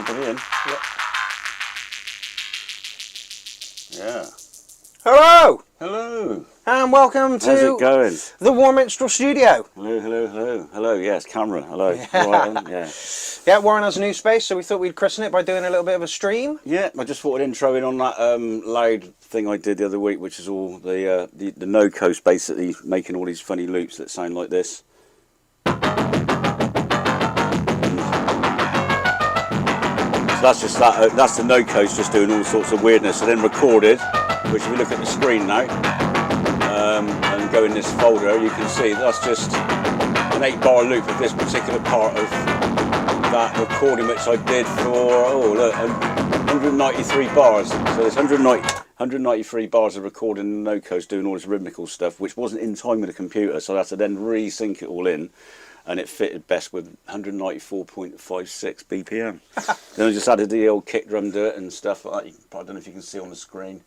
everybody in? Yep. Yeah. Hello! Hello! And welcome to How's it going? the WARMINSTREL studio. Hello, hello, hello. Hello, yes, Cameron, hello. Yeah. Right in, yeah. Yeah, Warren has a new space, so we thought we'd christen it by doing a little bit of a stream. Yeah, I just thought I'd intro in on that loud thing I did the other week, which is all the no coast basically making all these funny loops that sound like this. So that's just that. That's the no coast just doing all sorts of weirdness, and then recorded. Which, if you look at the screen now and go in this folder, you can see that's just an 8-bar loop of this particular part of that recording, which I did for 193 bars. So there's 193 bars of recording no coast doing all this rhythmical stuff, which wasn't in time with the computer, so I had to then re-sync it all in. And it fitted best with 194.56 BPM. Then I just added the old kick drum to it and stuff like that. I don't know if you can see on the screen.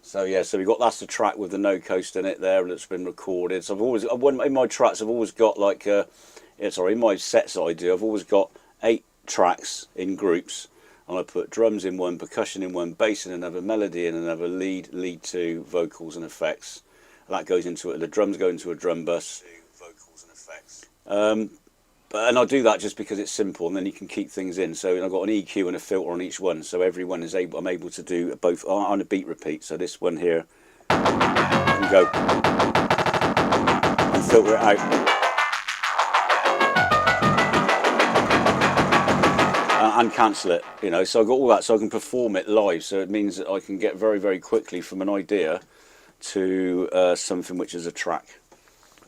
So yeah, so that's the track with the no coast in it there that's been recorded. So in my tracks I've always got like, in my sets I do, I've always got 8 tracks in groups. And I put drums in one, percussion in one, bass in another, melody in another, lead 2, vocals and effects. And that goes into it. The drums go into a drum bus. And I do that just because it's simple, and then you can keep things in. So I've got an EQ and a filter on each one, so everyone is able. I'm able to do both on a beat repeat. So this one here, I can go and filter it out, and cancel it. You know, so I've got all that, so I can perform it live. So it means that I can get very, very quickly from an idea to something which is a track.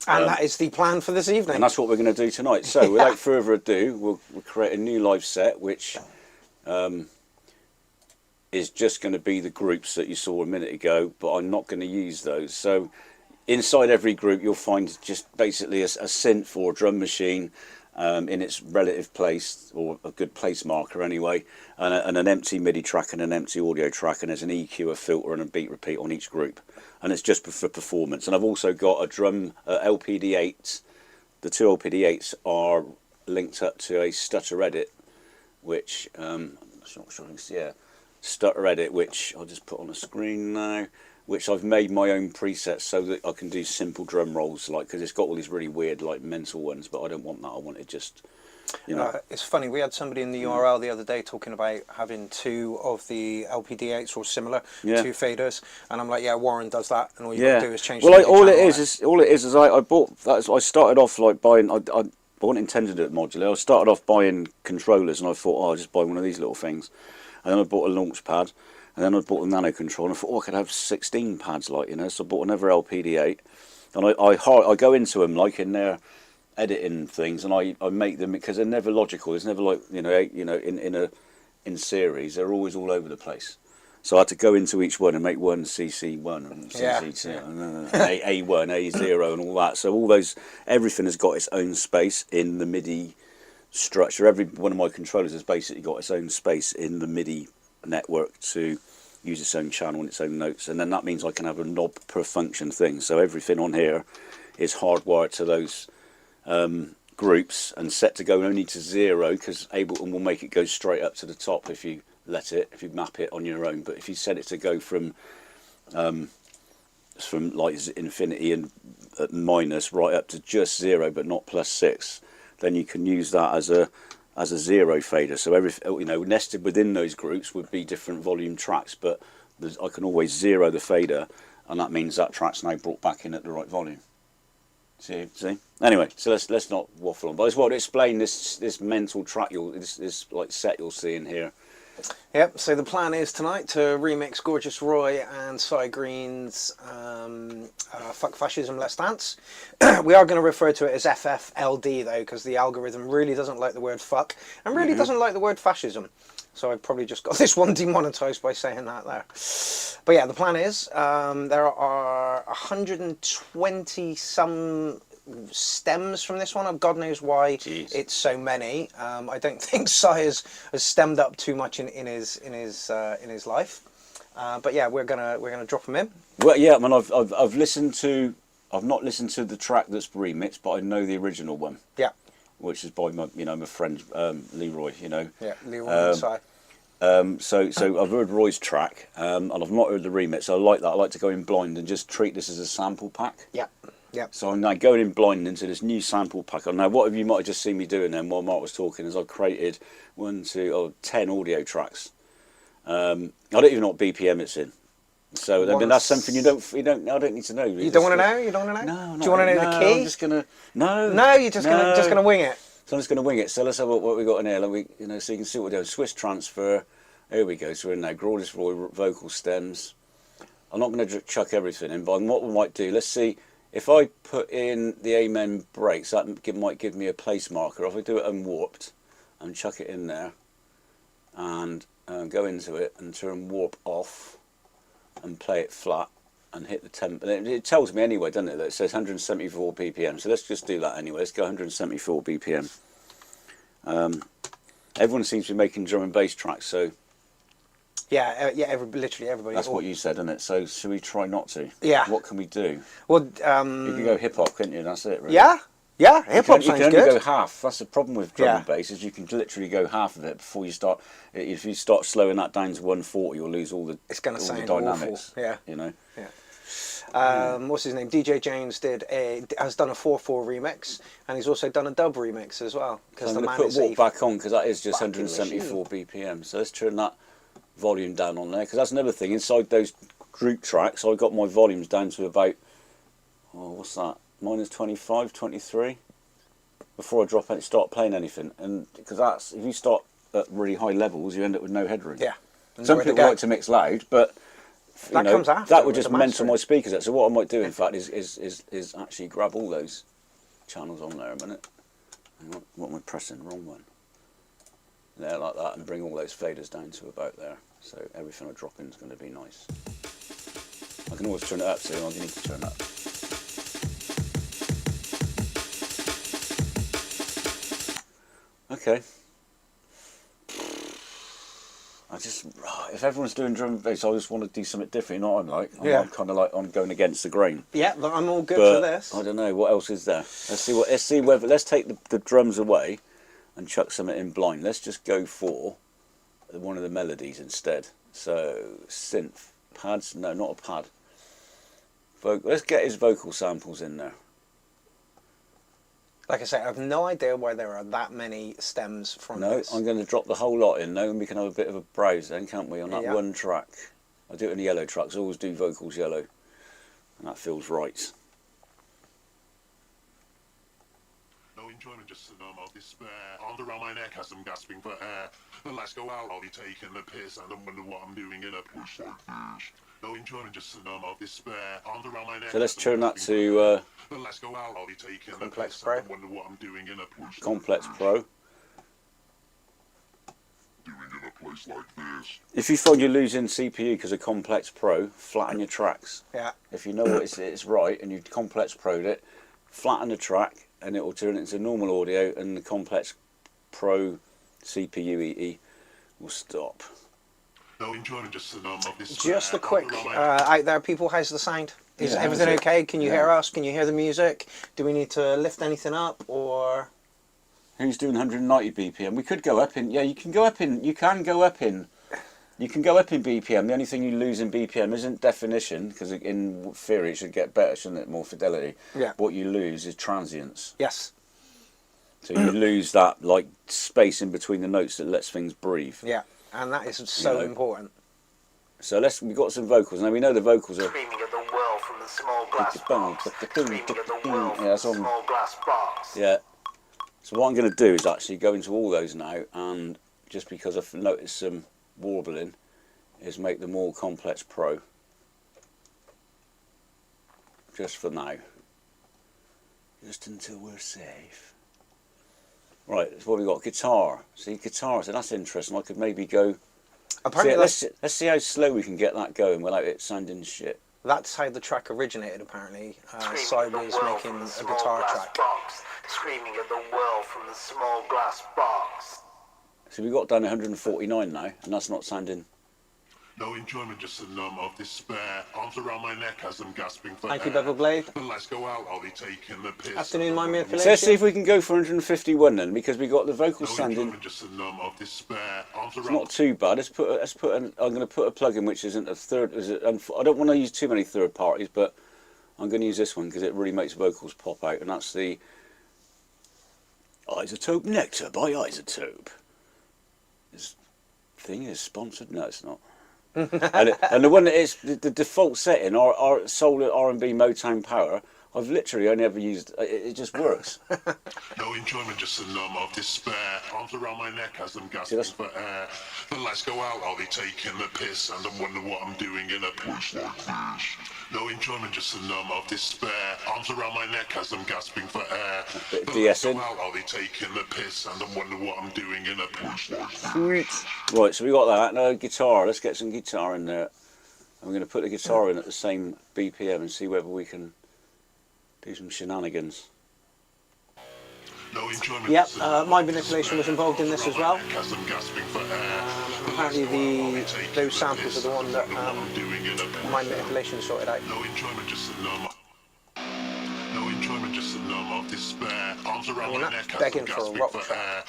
And that is the plan for this evening. And that's what we're going to do tonight. So without further ado, we'll create a new live set, which is just going to be the groups that you saw a minute ago, but I'm not going to use those. So inside every group, you'll find just basically a synth or a drum machine in its relative place, or a good place marker anyway, and an empty MIDI track and an empty audio track, and there's an EQ, a filter and a beat repeat on each group. And it's just for performance. And I've also got a drum LPD8. The 2 LPD8s are linked up to a stutter edit, which I'm not sure you can see. Yeah, stutter edit, which I'll just put on the screen now. Which I've made my own presets so that I can do simple drum rolls, like, because it's got all these really weird, like, mental ones. But I don't want that. I want it just, you know. It's funny, we had somebody in the URL the other day talking about having 2 of the LPD8s or similar, 2 faders, and I'm like, yeah, Warren does that, and all you got to do is change. Well, all it is I bought that. I started off like buying. I wasn't intended to do it modular. I started off buying controllers, and I thought, oh, I'll just buy one of these little things, and then I bought a launch pad, and then I bought a nano controller, and I thought, oh, I could have 16 pads, like, you know. So I bought another LPD8, and I go into them like in their editing things, and I make them because they're never logical. There's never like in series. They're always all over the place. So I had to go into each one and make one CC1 and CC2 and A1, A0 and all that. So all those, everything has got its own space in the MIDI structure. Every one of my controllers has basically got its own space in the MIDI network to use its own channel and its own notes, and then that means I can have a knob per function thing. So everything on here is hardwired to those groups and set to go only to 0, because Ableton will make it go straight up to the top if you if you map it on your own. But if you set it to go from like infinity and minus right up to just 0 but not +6, then you can use that as a 0 fader. So nested within those groups would be different volume tracks, but I can always 0 the fader, and that means that track's now brought back in at the right volume. See? Anyway, so let's not waffle on. But I just want to explain this mental track, this like set you'll see in here. Yep, so the plan is tonight to remix Gorgeous Roy and Cy Green's Fuck Fascism, Let's Dance. We are going to refer to it as FFLD though, because the algorithm really doesn't like the word fuck and really doesn't like the word fascism. So I've probably just got this one demonetized by saying that there. But yeah, the plan is there are 120 some stems from this one. God knows why it's so many. I don't think Cy has stemmed up too much in his life. But yeah, we're gonna drop them in. Well, yeah, I mean, I've listened to. I've not listened to the track that's remixed, but I know the original one. Yeah. which is by my, my friend Leroy, Yeah, Leroy and Si. So I've heard Roy's track, and I've not heard the remix. So I like that. I like to go in blind and just treat this as a sample pack. Yeah, yeah. So I'm now going in blind into this new sample pack. And now, what you might have just seen me doing then while Mark was talking is I created 10 audio tracks. I don't even know what BPM it's in. So I mean, that's something you don't. I don't need to know. You don't want to know. You don't want to know. No. Do you want to know the key? I'm just gonna. No. No, you're just gonna wing it. So I'm just gonna wing it. So let's have what we got in here. Like so you can see what we're doing. Swiss transfer. Here we go. So we're in now. Gorgeous Roy vocal stems. I'm not going to chuck everything in, but what we might do. Let's see if I put in the Amen breaks. That might give me a place marker. If I do it unwarped and chuck it in there, and go into it and turn warp off. And play it flat and hit the temp. It tells me anyway, doesn't it, that it says 174 BPM. So let's just do that anyway. Let's go 174 BPM. Everyone seems to be making drum and bass tracks, so yeah, literally everybody. that's what you said, isn't it? So should we try not to? Yeah. What can we do? Well, you can go hip hop, couldn't you? That's it, really. Yeah, hip hop sounds You can only good. go half. That's the problem with drum and bass is you can literally go half of it before you start. If you start slowing that down to 140, you'll lose all the. It's going to all sound the dynamics. awful. Yeah. Yeah. What's his name? DJ James has done a 4/4 remix, and he's also done a dub remix as well. So I'm going to put Walk back on because that is just 174 BPM. So let's turn that volume down on there because that's another thing. Inside those group tracks, I got my volumes down to about what's that? Minus 25, 23 before I drop it, start playing anything. And because that's if you start at really high levels, you end up with no headroom. Yeah. Some people like to mix loud, but that comes after. That would just mentor my speakers out. So what I might do, in fact, is actually grab all those channels on there a minute. What am I pressing? Wrong one. There, like that, and bring all those faders down to about there. So everything I drop in is going to be nice. I can always turn it up, so I need to turn up. Okay. If everyone's doing drum and bass, I just want to do something different. You know what I'm like? I'm kind of like I'm going against the grain. Yeah, but I'm all good for this. I don't know what else is there. Let's take the drums away and chuck something in blind. Let's just go for one of the melodies instead. So synth pads, no, not a pad. Let's get his vocal samples in there. Like I say, I have no idea why there are that many stems from this. I'm going to drop the whole lot in now and we can have a bit of a browse then, can't we, on that one track. I do it in the yellow tracks, I always do vocals yellow. And that feels right. No enjoyment, just a normal despair. Arms around my neck as I'm gasping for air. The lights go out, I'll be taking the piss. And I wonder what I'm doing in a push like this. No enjoyment, just a normal despair. Arms around my neck. So let's turn that to the lights go out, I'll be taking Complex the piss. Pro. And I wonder what I'm doing in a push Complex Pro. Doing in a place like this. If you find you're losing CPU because of Complex Pro, flatten your tracks. Yeah. If you know it's right and you've Complex Pro'd it, flatten the track and it will turn it into normal audio and the Complex Pro CPU EE will stop. No enjoyment, just a normal despair. Just a quick out there, people, how's the sound? Is Yeah, everything how's it? okay? Can you hear us? Can you hear the music? Do we need to lift anything up or? Who's doing 190 BPM? We could go up in. Yeah, you can go up in. You can go up in BPM. The only thing you lose in BPM isn't definition, because in theory it should get better, shouldn't it? More fidelity. Yeah. What you lose is transience. Yes. So you lose that like space in between the notes that lets things breathe. Yeah, and that is so important. So we've got some vocals. Now we know the vocals are. Screaming at the world from the small glass box. Screaming at the world from the small glass box. Yeah. So what I'm going to do is actually go into all those now, and just because I've noticed some warbling, is make them all Complex Pro. Just for now. Just until we're safe. Right, that's what we've got. Guitar. See, guitar, so that's interesting. I could maybe go... Apparently let's see how slow we can get that going without it sounding shit. That's how the track originated, apparently. Si was making a guitar track. Box. Screaming at the world from the small glass box. So we've got down 149 now, and that's not sounding... No enjoyment, just a numb of despair. Arms around my neck as I'm gasping for Thank you, air. Bevel Blade. The lights go out, I'll be taking the piss. Afternoon, my manipulation. So let's see if we can go for 151 then, because we got the vocal No sounding. enjoyment, just a numb of despair. Arms It's around. not too bad. I'm going to put a plug in which isn't a third. I don't want to use too many third parties, but I'm going to use this one because it really makes vocals pop out, and that's the Isotope Nectar by Isotope. This thing is sponsored. No, it's not. and the one that is the default setting, our soul R&B Motown Power, I've literally only ever used. It just works. No enjoyment, just a numb of despair. Arms around my neck as I'm gasping for air. The lights go out, I'll be taking the piss, and I wonder what I'm doing in a place like this. No enjoyment, just a numb of despair. Arms around my neck as I'm gasping for air. Bit of The lights go de-essing. out, I'll be taking the piss, and I wonder what I'm doing in a place like this. Sweet. Right, so we got that. Now guitar. Let's get some guitar in there. I'm going to put the guitar in at the same BPM and see whether we can do some shenanigans. No enjoyment, Yep, just a numb of my manipulation was involved in this as well. despair. As I'm gasping for air. Apparently those samples are the one that I'm doing in a place my manipulation sorted out. No enjoyment, just a numb. No enjoyment, just a numb of despair. Arms around mean, my that's neck as begging I'm for a gasping rock for track. air.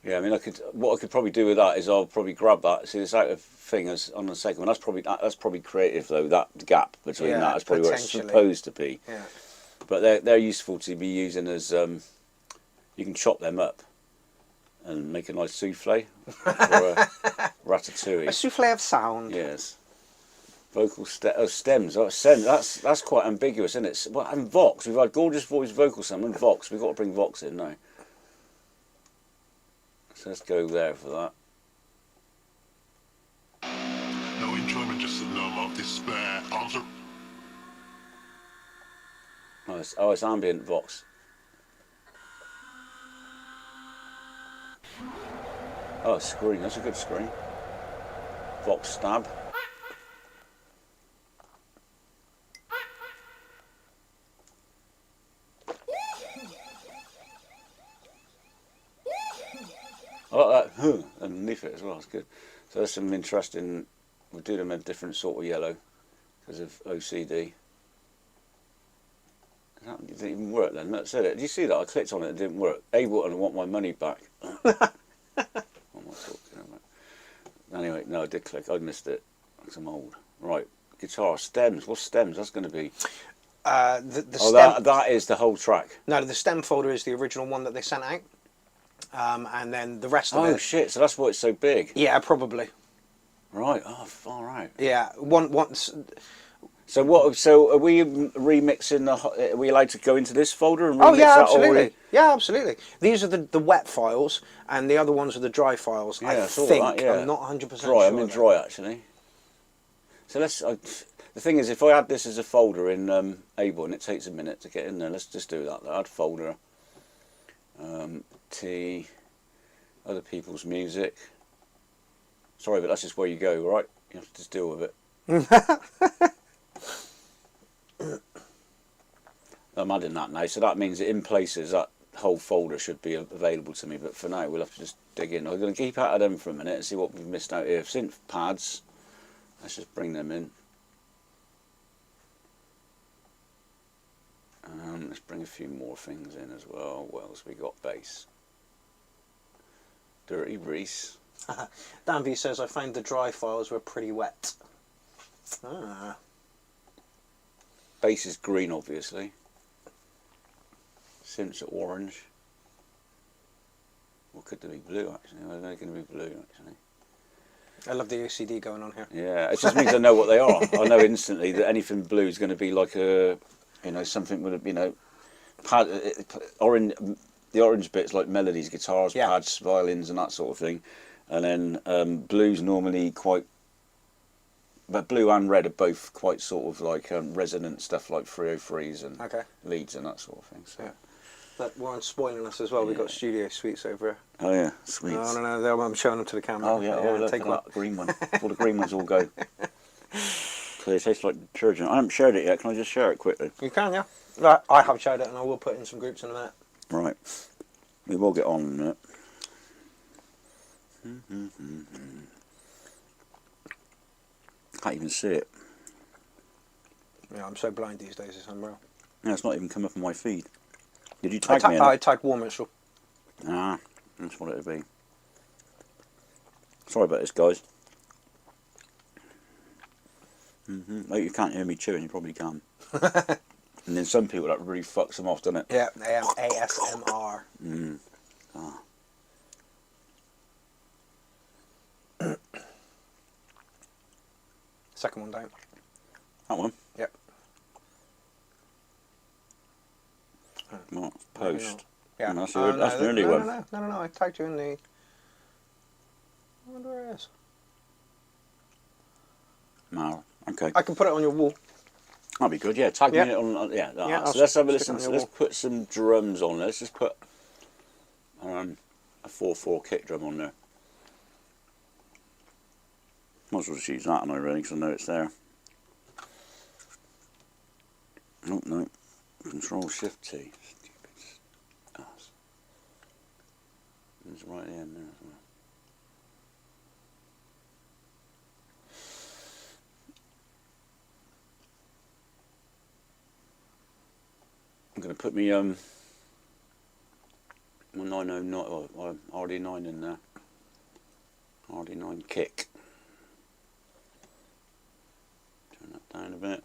Yeah, I mean, what I could probably do with that is I'll probably grab that. See this out of thing as on the second one. That's probably creative though. That gap between Yeah, that is probably where it's potentially. supposed to be. Yeah. But they're useful to be using as you can chop them up and make a nice souffle or a ratatouille. A souffle of sound. Yes. Vocal stems. Oh, stems. That's quite ambiguous, isn't it? Well, and Vox. We've had gorgeous voice vocal stem and Vox. We've got to bring Vox in now. So let's go there for that. No enjoyment, just a numb of despair. Arms around. Oh, it's ambient Vox. Oh, scream. That's a good scream. Vox stab. I like that huh, underneath it as well. It's good. So there's some interesting. We'll do them in a different sort of yellow because of OCD. That didn't even work then. That's it. Did you see that? I clicked on it. It didn't work. Able and I want my money back. What am I talking about? Anyway, no, I did click. I missed it. I'm old. Right, guitar stems. What's stems? That's going to be. The Oh, stem. that is the whole track. No, the stem folder is the original one that they sent out, and then the rest of Oh it. shit! So that's why it's so big. Yeah, probably. Right. Oh, far right. Yeah, once. So what? So are we remixing the? Are we allowed to go into this folder and remix Oh yeah, that? Or absolutely. Yeah, absolutely. These are the wet files, and the other ones are the dry files. Yeah, I I saw think that, yeah. I'm not 100% dry. sure. I'm in dry actually. So let's. The thing is, if I add this as a folder in Able, and it takes a minute to get in there, let's just do that. Add folder. T. Other people's music. Sorry, but that's just where you go, right? You have to just deal with it. I'm adding that now, so that means that in places that whole folder should be available to me, but for now we'll have to just dig in. I'm going to keep out of them for a minute and see what we've missed out here. Synth pads, let's just bring them in. Let's bring a few more things in as well. What else we got? Bass. Dirty Reese. Danby says I found the dry files were pretty wet. Ah. Bass is green, obviously. Synths are orange. Or could they be blue, actually? They're going to be blue, actually. I love the OCD going on here. Yeah, it just means I know what they are. I know instantly that anything blue is going to be like a, something with, pad, orange. The orange bits like melodies, guitars, Yeah. pads, violins, and that sort of thing. And then blue's normally quite, but blue and red are both quite sort of like resonant stuff like 303s and Okay. leads and that sort of thing. So. Yeah. But Warren's spoiling us as well. We've got Yeah. studio suites over here. Oh yeah, sweet. No, there I'm showing them to the camera. Oh yeah, oh, look take at one. that green one. All the green ones all go. They taste like detergent. I haven't shared it yet. Can I just share it quickly? You can, yeah. Right, I have showed it, and I will put it in some groups in a minute. Right. We will get on in a minute. Can't even see it. Yeah, I'm so blind these days, it's unreal. No, it's not even come up on my feed. Did you tag me in I it? tagged WARMINSTREL. Ah, that's what it would be. Sorry about this, guys. Like, you can't hear me chewing, you probably can. And then some people, that really fucks them off, doesn't it? Yeah, ASMR. Ah. Second one down. That one? Yep. What? Post. Yeah. That's Oh, the early one. No, I tagged you in the... I wonder where it is. No. Okay. I can put it on your wall. That'd be good, yeah. Tag me Yeah. in it on, yeah. Yeah, So let's have a stick it listen. on So your let's wall. put some drums on there. Let's just put a 4/4 kick drum on there. Might as well just use that, really, because I know it's there. Oh, no. Control Shift T. Stupid ass. It's right at the end there as well. I'm going to put me my 909 or RD9 in there. RD9 kick. Turn that down a bit.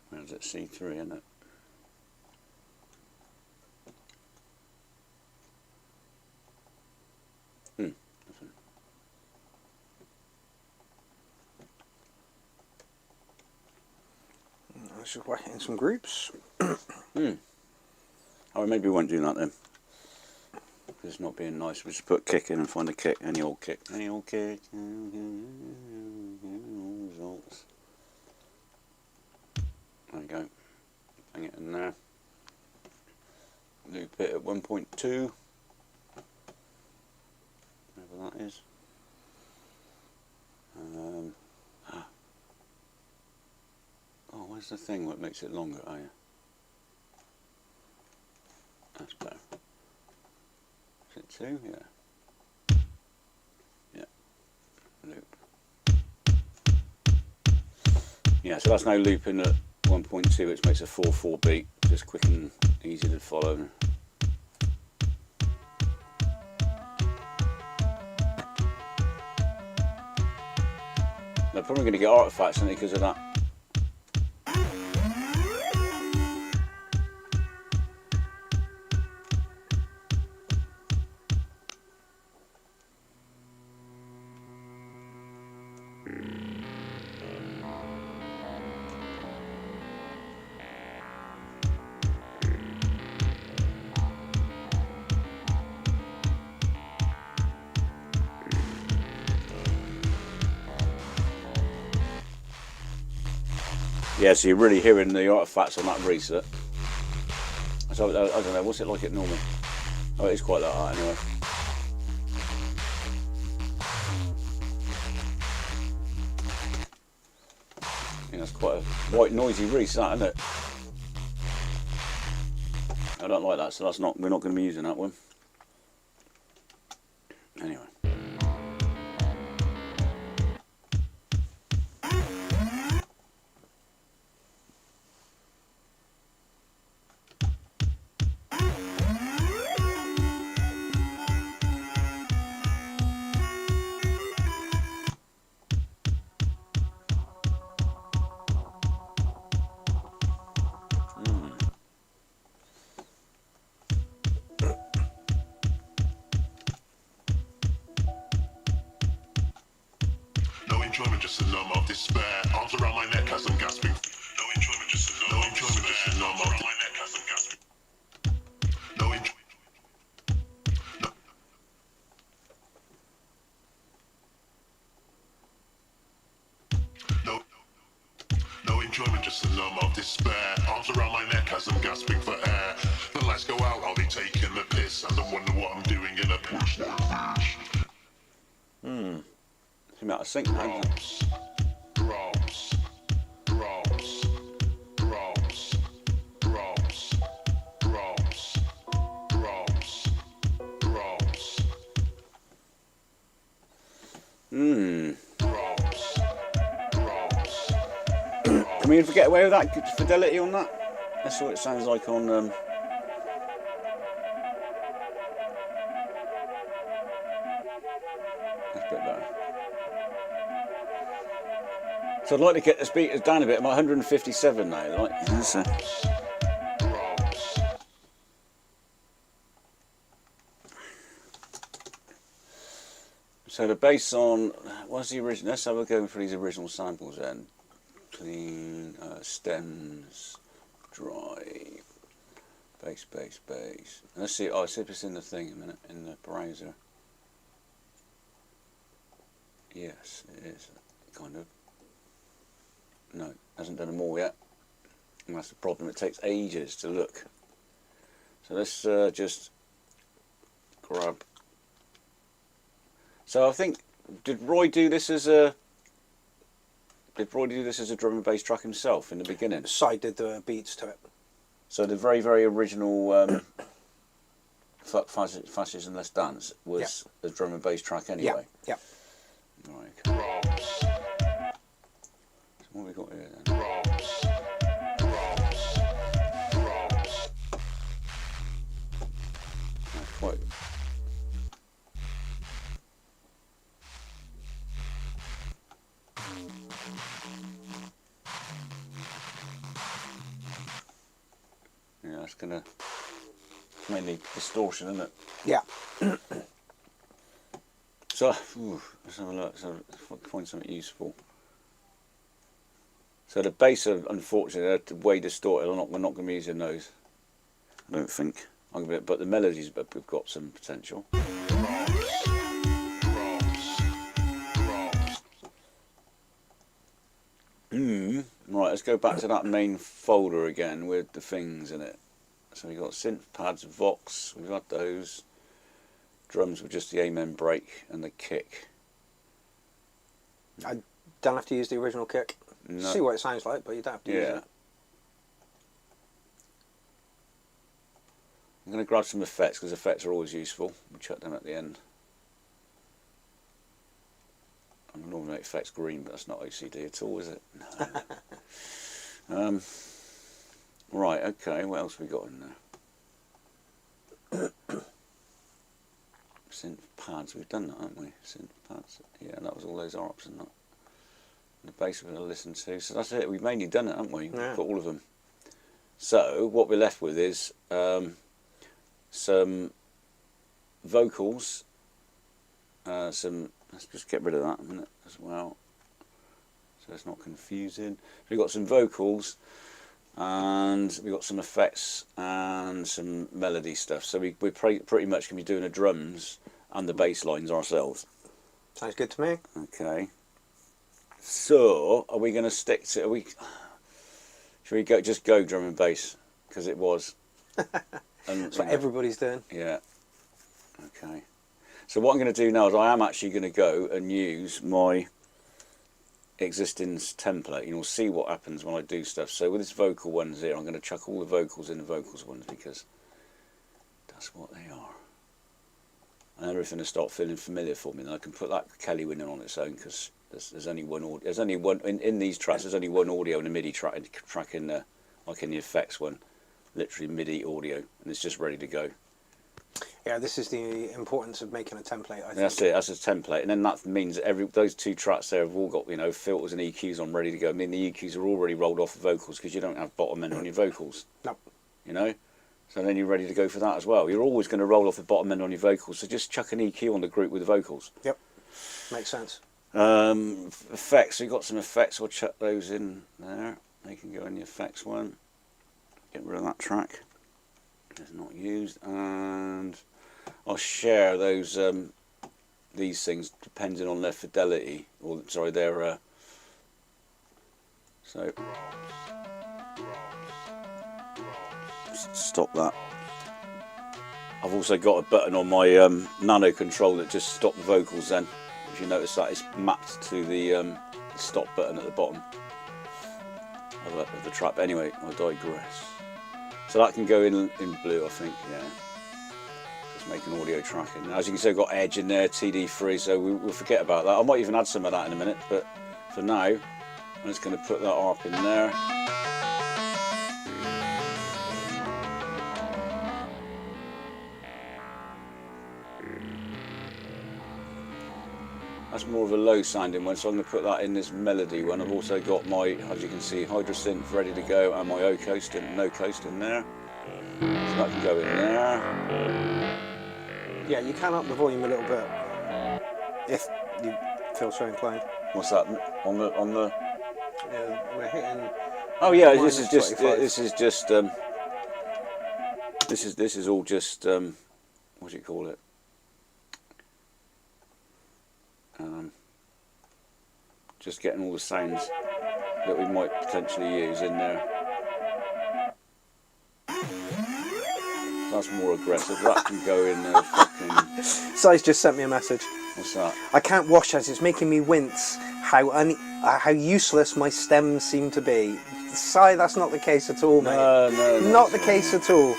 Where's it? C3, isn't it? Nothing. Let's just whack it in some groups. Oh, maybe we won't do that then. It's not being nice. We just put kick in and find a kick. Any old kick. Any old kick. Results. There you go. Hang it in there. Loop it at 1.2. Whatever that is. Oh, where's the thing that makes it longer? Oh, yeah. That's better. Is it 2? Yeah. Yeah. Loop. Yeah, so that's now looping at 1.2, which makes a 4/4 beat. Just quick and easy to follow. They're probably going to get artifacts in it because of that. Yeah, so you're really hearing the artifacts on that reset. So, I don't know, what's it like at normal? Oh, it is quite like that anyway. Yeah, that's quite a white noisy reset, isn't it? I don't like that, so that's not. We're not going to be using that one. Anyway. No enjoyment, just a numb of despair. Arms around my neck as I'm gasping. No enjoyment, just a numb of despair. Arms around my neck as I'm gasping. No enjoyment. No enjoyment, just a numb of despair. Arms around my neck as I'm gasping for air. The lights go out, I'll be taking the piss, and I wonder what I'm doing in a push like this. Seem out of sync now. Drops, drops, drops, drops, drops, drops, drops. we even get away with that good fidelity on that? That's what it sounds like on. That's a bit better. So I'd like to get the speakers down a bit. I'm at 157 now. Like, that's a... So the bass on, what's the original? Let's have a go for these original samples then. Clean, stems, dry, bass, bass, bass. Let's see, I'll see if it's in the thing a minute, in the browser. Yes, it is, kind of. No, hasn't done them all yet. And that's the problem, it takes ages to look. So let's just grab. So I think, did Roy do this as a drum and bass track himself in the beginning? Cy did the beats to it. So the very, very original Fuck Fashions and Let's Dance was a drum and bass track anyway? Yeah. Right, okay. So what have we got here then? Not quite. Yeah, that's gonna mainly distortion, isn't it? Yeah. So, let's have a look. So, find something useful. So the bass, unfortunately, they're way distorted. We're not going to be using those. I don't think. But the melodies have got some potential. Right, let's go back to that main folder again with the things in it. So we've got synth pads, Vox, we've got those. Drums with just the amen break and the kick. I don't have to use the original kick. No. See what it sounds like, but you don't have to use it. I'm going to grab some effects because effects are always useful. We'll chuck them at the end. I'm going to normally make effects green, but that's not OCD at all, is it? No. Right, okay, what else have we got in there? Synth pads, we've done that, haven't we? Synth pads, yeah, that was all those ARPs and that. The bass we're going to listen to, so that's it, we've mainly done it, haven't we? Yeah. We've got all of them. So, what we're left with is some vocals, let's just get rid of that a minute as well, so it's not confusing. We've got some vocals, and we've got some effects and some melody stuff. So we're pretty much going to be doing the drums and the bass lines ourselves. Sounds good to me. Okay. So are we going to stick to? Should we just go drum and bass because it was? That's what everybody's doing. Yeah. Okay. So what I'm going to do now is I am actually going to go and use my existing template. You'll see what happens when I do stuff. So with this vocal ones here, I'm going to chuck all the vocals in the vocals ones because that's what they are. And everything will start feeling familiar for me. And I can put that Kelly winning on its own because there's only one audio. There's only one in these tracks. There's only one audio and a MIDI track in the, like in the effects one, literally MIDI audio, and it's just ready to go. Yeah, this is the importance of making a template, I think. That's it, that's a template, and then that means those two tracks there have all got, you know, filters and EQs on ready to go. I mean, the EQs are already rolled off the vocals because you don't have bottom end on your vocals. No. You know? So then you're ready to go for that as well. You're always going to roll off the bottom end on your vocals, so just chuck an EQ on the group with the vocals. Yep, makes sense. Effects, so you've got some effects, I'll chuck those in there. They can go in the effects one. Get rid of that track. It's not used, and I'll share those these things depending on their fidelity, or sorry, their so stop that. I've also got a button on my nano control that just stops the vocals. Then, if you notice that, it's mapped to the stop button at the bottom of the trap. Anyway, I digress. So that can go in blue, I think, yeah. Just make an audio track. And as you can see, I've got Edge in there, TD free, so we'll forget about that. I might even add some of that in a minute, but for now, I'm just going to put that ARP in there. That's more of a low sounding one, so I'm going to put that in this melody one. I've also got my, as you can see, Hydrosynth ready to go, and my no coast in there. So that can go in there. Yeah, you can up the volume a little bit if you feel so inclined. What's that on the? Yeah, we're hitting. Oh yeah, this -25. is all just what do you call it? Just getting all the sounds that we might potentially use in there. That's more aggressive. That can go in there. Fucking. Si's just sent me a message. What's that? I can't watch as it's making me wince. How useless my stems seem to be. Si, that's not the case at all, mate. No, not the case at all.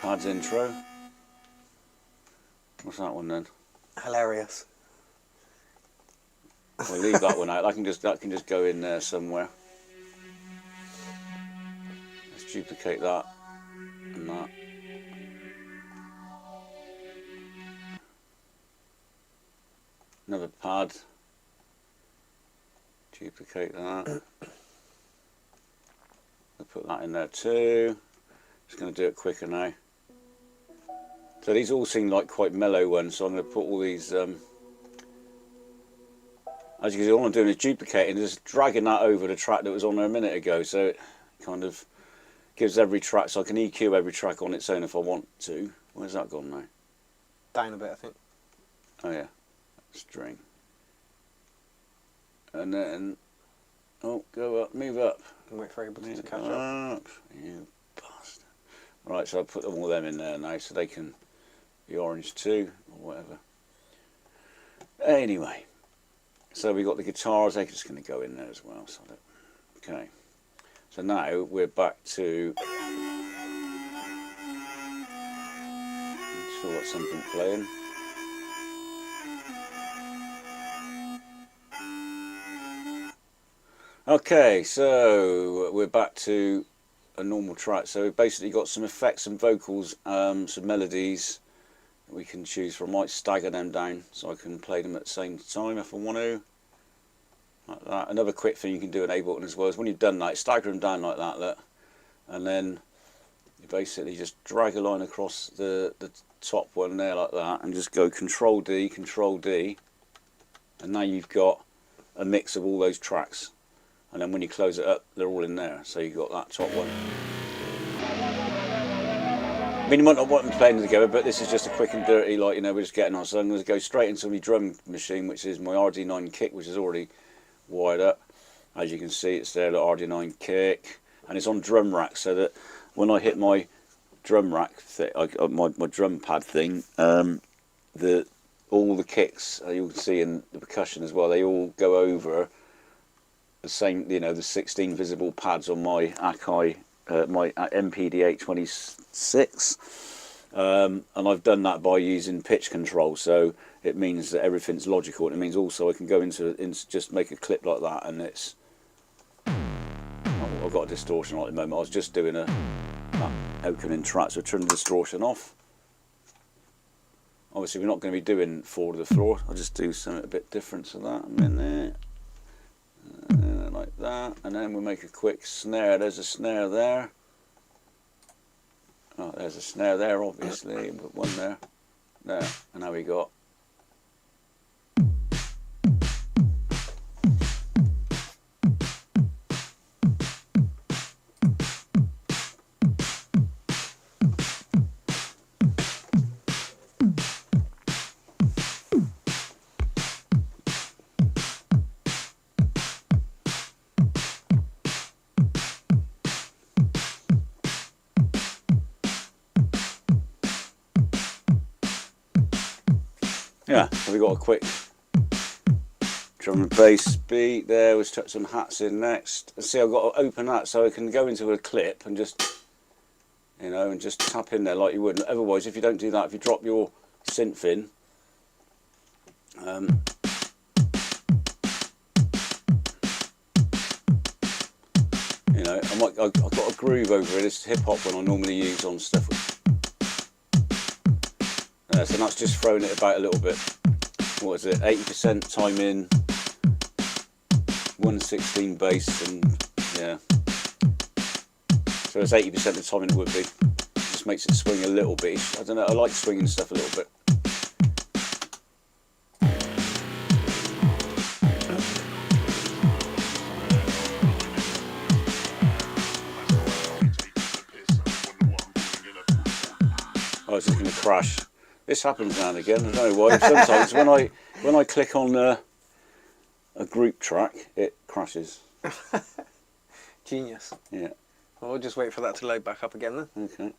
Pads intro. What's that one then? Hilarious. We'll leave that one out. That can just go in there somewhere. Let's duplicate that and that. Another pad. Duplicate that. I'll put that in there too. Just going to do it quicker now. So these all seem like quite mellow ones, so I'm going to put all these. As you can see, all I'm doing is duplicating, just dragging that over the track that was on there a minute ago, so it kind of gives every track, so I can EQ every track on its own if I want to. Where's that gone now? Down a bit, I think. Oh yeah, string. And then, oh, go up, move up. And wait for Ableton to catch up. You bastard. Right, so I'll put all them in there now, so they can be orange too, or whatever. Anyway. So we got the guitars, they're just going to go in there as well. So okay, so now we're back to, still got something playing. Okay, so we're back to a normal track. So we've basically got some effects, some vocals, some melodies that we can choose from. I might stagger them down so I can play them at the same time if I want to. Like that. Another quick thing you can do in Ableton as well is when you've done that, stagger them down like that, look, and then you basically just drag a line across the top one there like that, and just go Control D, and now you've got a mix of all those tracks. And then when you close it up, they're all in there. So you've got that top one. I mean, you might not want them playing together, but this is just a quick and dirty, like, you know, we're just getting on. So I'm going to go straight into my drum machine, which is my RD9 kick, which is already wired up. As you can see, it's there, the RD9 kick. And it's on drum rack, so that when I hit my drum rack, my drum pad thing, all the kicks, you'll see in the percussion as well, they all go over the same, you know, the 16 visible pads on my Akai, my MPD 826, and I've done that by using pitch control, so it means that everything's logical. And it means also I can go into just make a clip like that, and it's, I've got a distortion on at the moment. I was just doing that opening track, so turn the distortion off. Obviously we're not going to be doing 4 to the floor. I'll just do something a bit different to that. I'm in there. Like that, and then we'll make a quick snare. There's a snare there. Oh, there's a snare there, obviously, but one there. There, and now we got. Yeah, so we got a quick drum and bass beat there. Let's chuck some hats in next. And see, I've got to open that so I can go into a clip and just, you know, and just tap in there like you would. Otherwise, if you don't do that, if you drop your synth in, I've got a groove over it. It's hip hop one I normally use on stuff. So that's just throwing it about a little bit. What is it? 80% time in, 116 bass, and yeah. So it's 80% of the time it would be. Just makes it swing a little bit. I don't know. I like swinging stuff a little bit. Oh, it's just going to crash. This happens now and again. I don't know why. Sometimes when I click on a group track, it crashes. Genius. Yeah. Well, we'll just wait for that to load back up again then. Okay.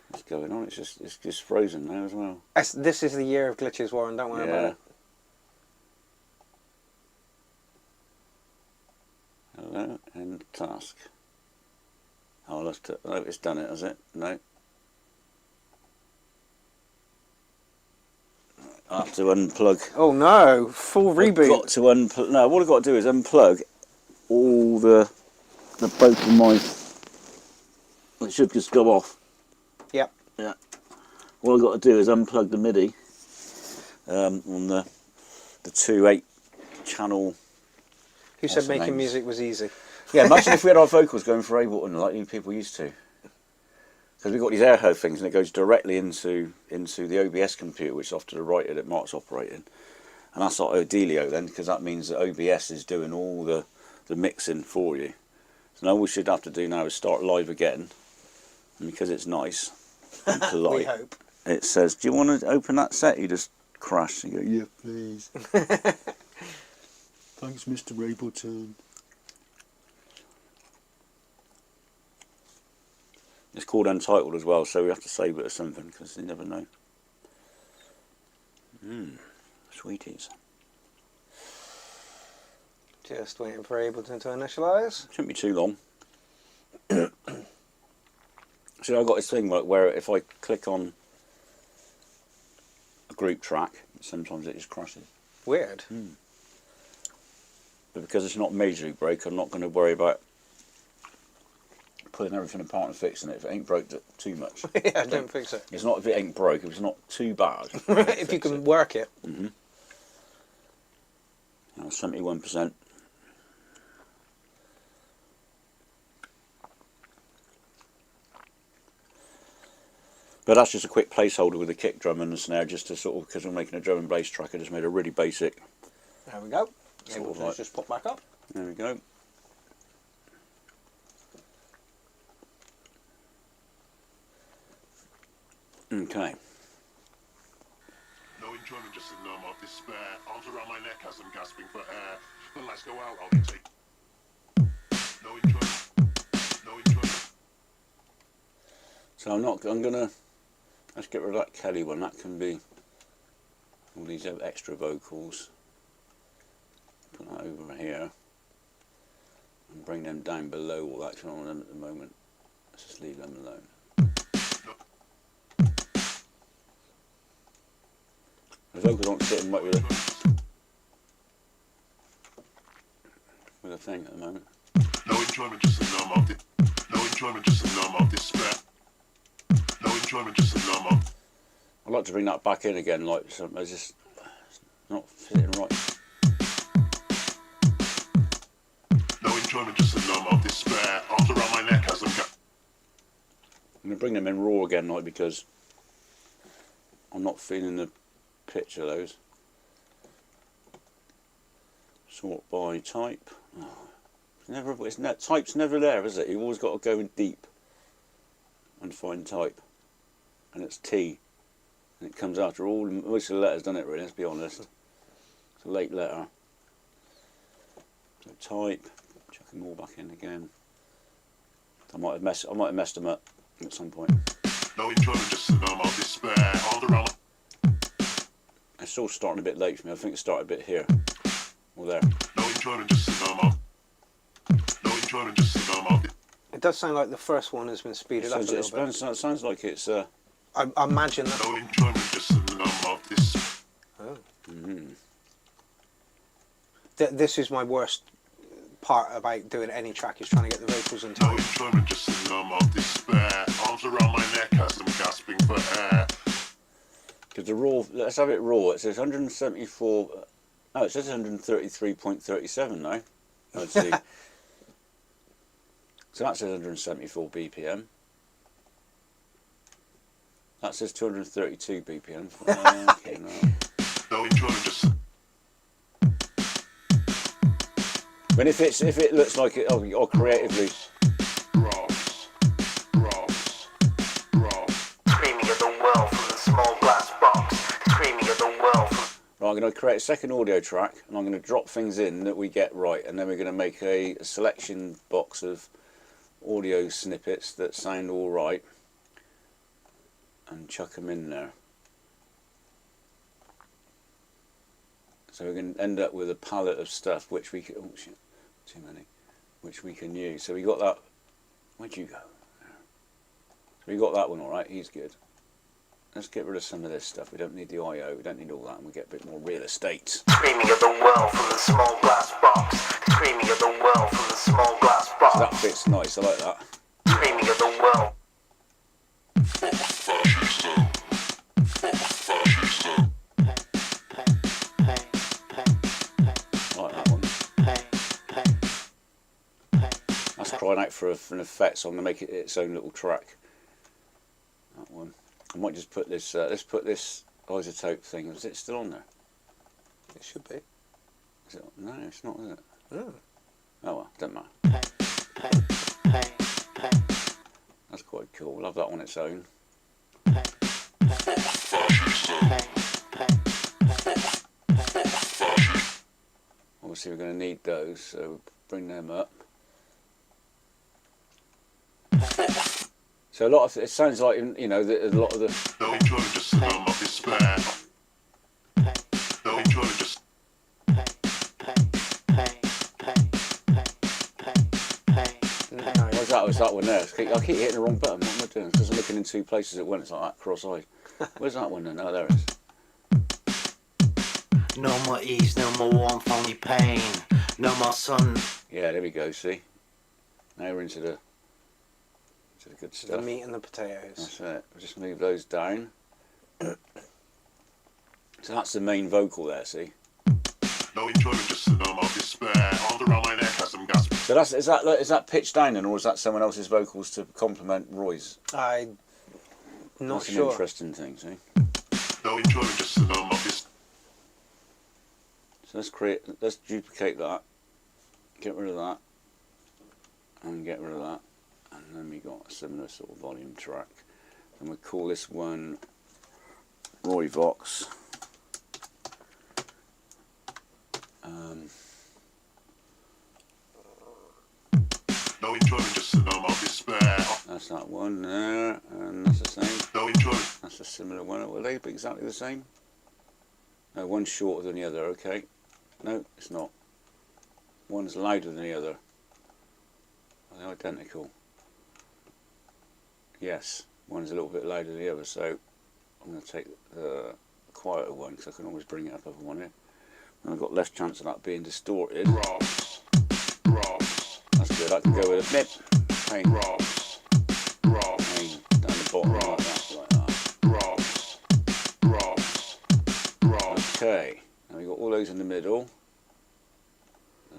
What's going on? It's just frozen now as well. This is the year of glitches, Warren. Don't worry about it. Hello, end task. Oh, no, it's done it, has it? No. I have to unplug. Oh no! Full reboot. I've got to unplug. No, what I've got to do is unplug all the both of my. It should just go off. Yep. Yeah. What I've got to do is unplug the MIDI on the 2 8-channel. Who said making music was easy? Yeah, imagine if we had our vocals going for Ableton like you people used to. Because we've got these air hose things and it goes directly into the OBS computer, which is off to the right that Mark's operating. And that's like Odelio then, because that means that OBS is doing all the mixing for you. So now all we should have to do now is start live again. And because it's nice and polite, We hope. it says, do you want to open that set? You just crash and go, yeah, please. Thanks, Mr. Ableton. It's called Untitled as well, so we have to save it or something, because you never know. Sweeties. Just waiting for Ableton to initialise. Shouldn't be too long. See, I've got this thing where if I click on a group track, sometimes it just crashes. Weird. But because it's not majorly broke, I'm not going to worry about pulling everything apart and fixing it if it ain't broke too much. Yeah, don't fix it. It's not if it ain't broke, if it's not too bad. If you can work it. 71%. But that's just a quick placeholder with a kick drum and a snare, just to sort of, because we're making a drum and bass track, I just made a really basic. There we go. Sort of Ableton's just pop back up. There we go. Okay. No enjoyment, just a numb of despair. Arms around my neck as I'm gasping for air. The lights go out, I'll be taking. No enjoyment. No enjoyment. So I'm gonna, let's get rid of that Kelly one. That can be all these extra vocals. Put that over here. And bring them down below all that, 'cause I don't want them at the moment. Let's just leave them alone. The vocals aren't sitting right with a thing at the moment. No enjoyment, just a numb of no enjoyment, just a numb of despair. No enjoyment, just a numb of. I'd like to bring that back in again, like so it's just not fitting right. No enjoyment, just a numb of despair. Arms around my neck as I'm I'm gonna bring them in raw again, like, because I'm not feeling the pitch of those. Sort by type. Oh, type's never there, is it? You've always got to go in deep and find type, and it's T, and it comes after most of the letters, doesn't it? Really, let's be honest. It's a late letter. So type. Chuck them all back in again. I might have messed them up at some point. no enjoyment, just a numb of despair. Arms around. It's all starting a bit late for me. I think it started a bit here or there. No enjoyment, just a numb of. No enjoyment, just a numb of. It does sound like the first one has been speeded up a little bit. It sounds like it's. I imagine that. No enjoyment, just a numb of this. Oh. This is my worst part about doing any track is trying to get the vocals in No time. enjoyment, just a numb of despair. Arms around my neck as I'm gasping for air. Because the raw, let's have it raw. It says 174. Oh, it says 133.37 now. Let's see. So that says 174 BPM. That says 232 BPM. Okay, no. No enjoyment, just But if it looks like it, or creatively. drops, drops, drops. Screaming at the world from the small glass box. Screaming at the world from Right, I'm going to create a second audio track, and I'm going to drop things in that we get right, and then we're going to make a selection box of audio snippets that sound all right, and chuck them in there. So we're going to end up with a palette of stuff which we can, oh shit, too many, which we can use. So we got that. Where'd you go? So we got that one all right. He's good. Let's get rid of some of this stuff. We don't need the I/O. We don't need all that, and we get a bit more real estate. screaming at the world from the small glass box. Screaming at the world from the small glass box. So that bit's nice. I like that. Screaming at the world. I like that one. That's crying out for an effect, so I'm going to make it its own little track. That one. I might just put this, let's put this isotope thing. Is it still on there? It should be. Is it? No, it's not, is it? Oh. Oh well, don't matter. That's quite cool. Love that on its own. Obviously we're going to need those, so bring them up. So a lot of it sounds like, you know, a lot of the. No enjoyment, just a numb of despair. No enjoyment, just What's that? Was that one there? I keep hitting the wrong button. What am I doing? Because I'm looking in two places at once. It's like that, cross-eyed. Where's that one then? Oh, there it is. No more ease, no more warmth, only pain. No more sun. Yeah, there we go. See. Now we're into the good The stuff. meat and the potatoes. That's it. We'll just move those down. So that's the main vocal there. See. no enjoyment, just a numb of despair. Arms around my neck as I'm gasping. So is that pitched down then, or is that someone else's vocals to complement Roy's? I'm not That's an sure. interesting thing. See. No enjoyment, just a numb of despair. So let's duplicate that, get rid of that, and get rid of that, and then we got a similar sort of volume track. And we'll call this one Roy Vox. No enjoyment, just a numb of despair. That's that one there, and that's the same. No enjoyment, That's a similar one. Were they exactly the same? No, one's shorter than the other, okay. No, it's not. One's louder than the other. Are they identical? Yes, one's a little bit louder than the other, so I'm going to take the quieter one because I can always bring it up if I want it. And I've got less chance of that being distorted. drops, drops, That's good, I can go with a bit. Pain, drops, drops, pain down the bottom like that, like that. drops, drops, drops. Okay, now we've got all those in the middle.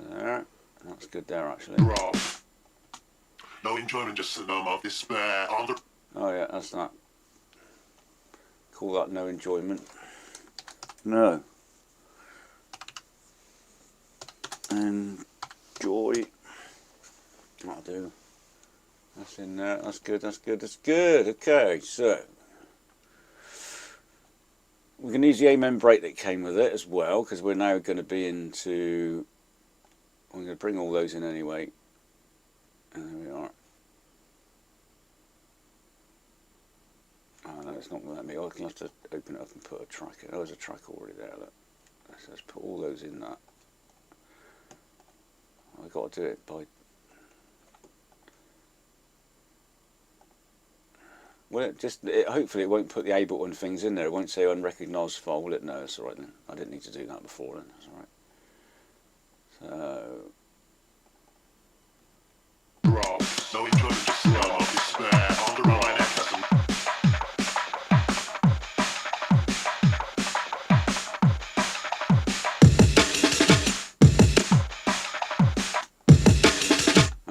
There, that's good there actually. Drops. No enjoyment, just a numb of despair. On the Oh yeah, that's that. Call that no enjoyment. No. Enjoy. That'll do. That's in there. That's good. That's good. That's good. Okay, so we can use the amen break that came with it as well, because we're now going to be into. I'm going to bring all those in anyway. And there we are. Oh no, it's not going to let me. I'll have to open it up and put a track in. Oh, there's a track already there. Look. Let's put all those in that. I've got to do it by. Well, hopefully it won't put the Ableton things in there. It won't say unrecognised file, will it? No, it's alright then. I didn't need to do that before then. That's alright. So No enjoyment, just a numb of despair. Arms around my neck, has some.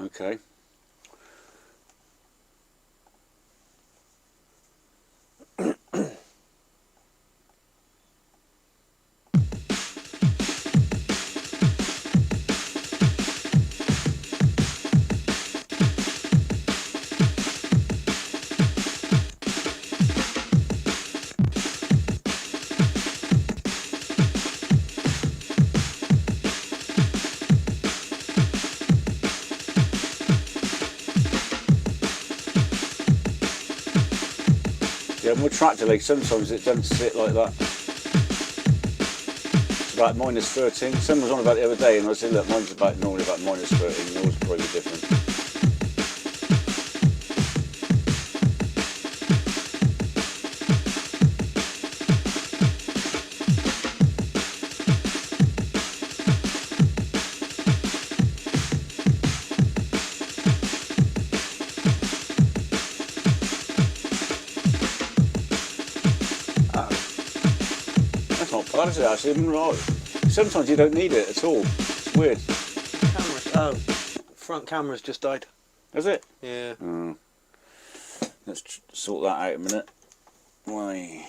Okay. Yeah, my tractor leg, sometimes it doesn't sit like that. It's about -13. Someone was on about it the other day and I said, look, mine's normally about -13, yours is probably different. That is it actually, right. Sometimes you don't need it at all. It's weird. Front camera's just died. Is it? Yeah. Let's sort that out a minute. Why?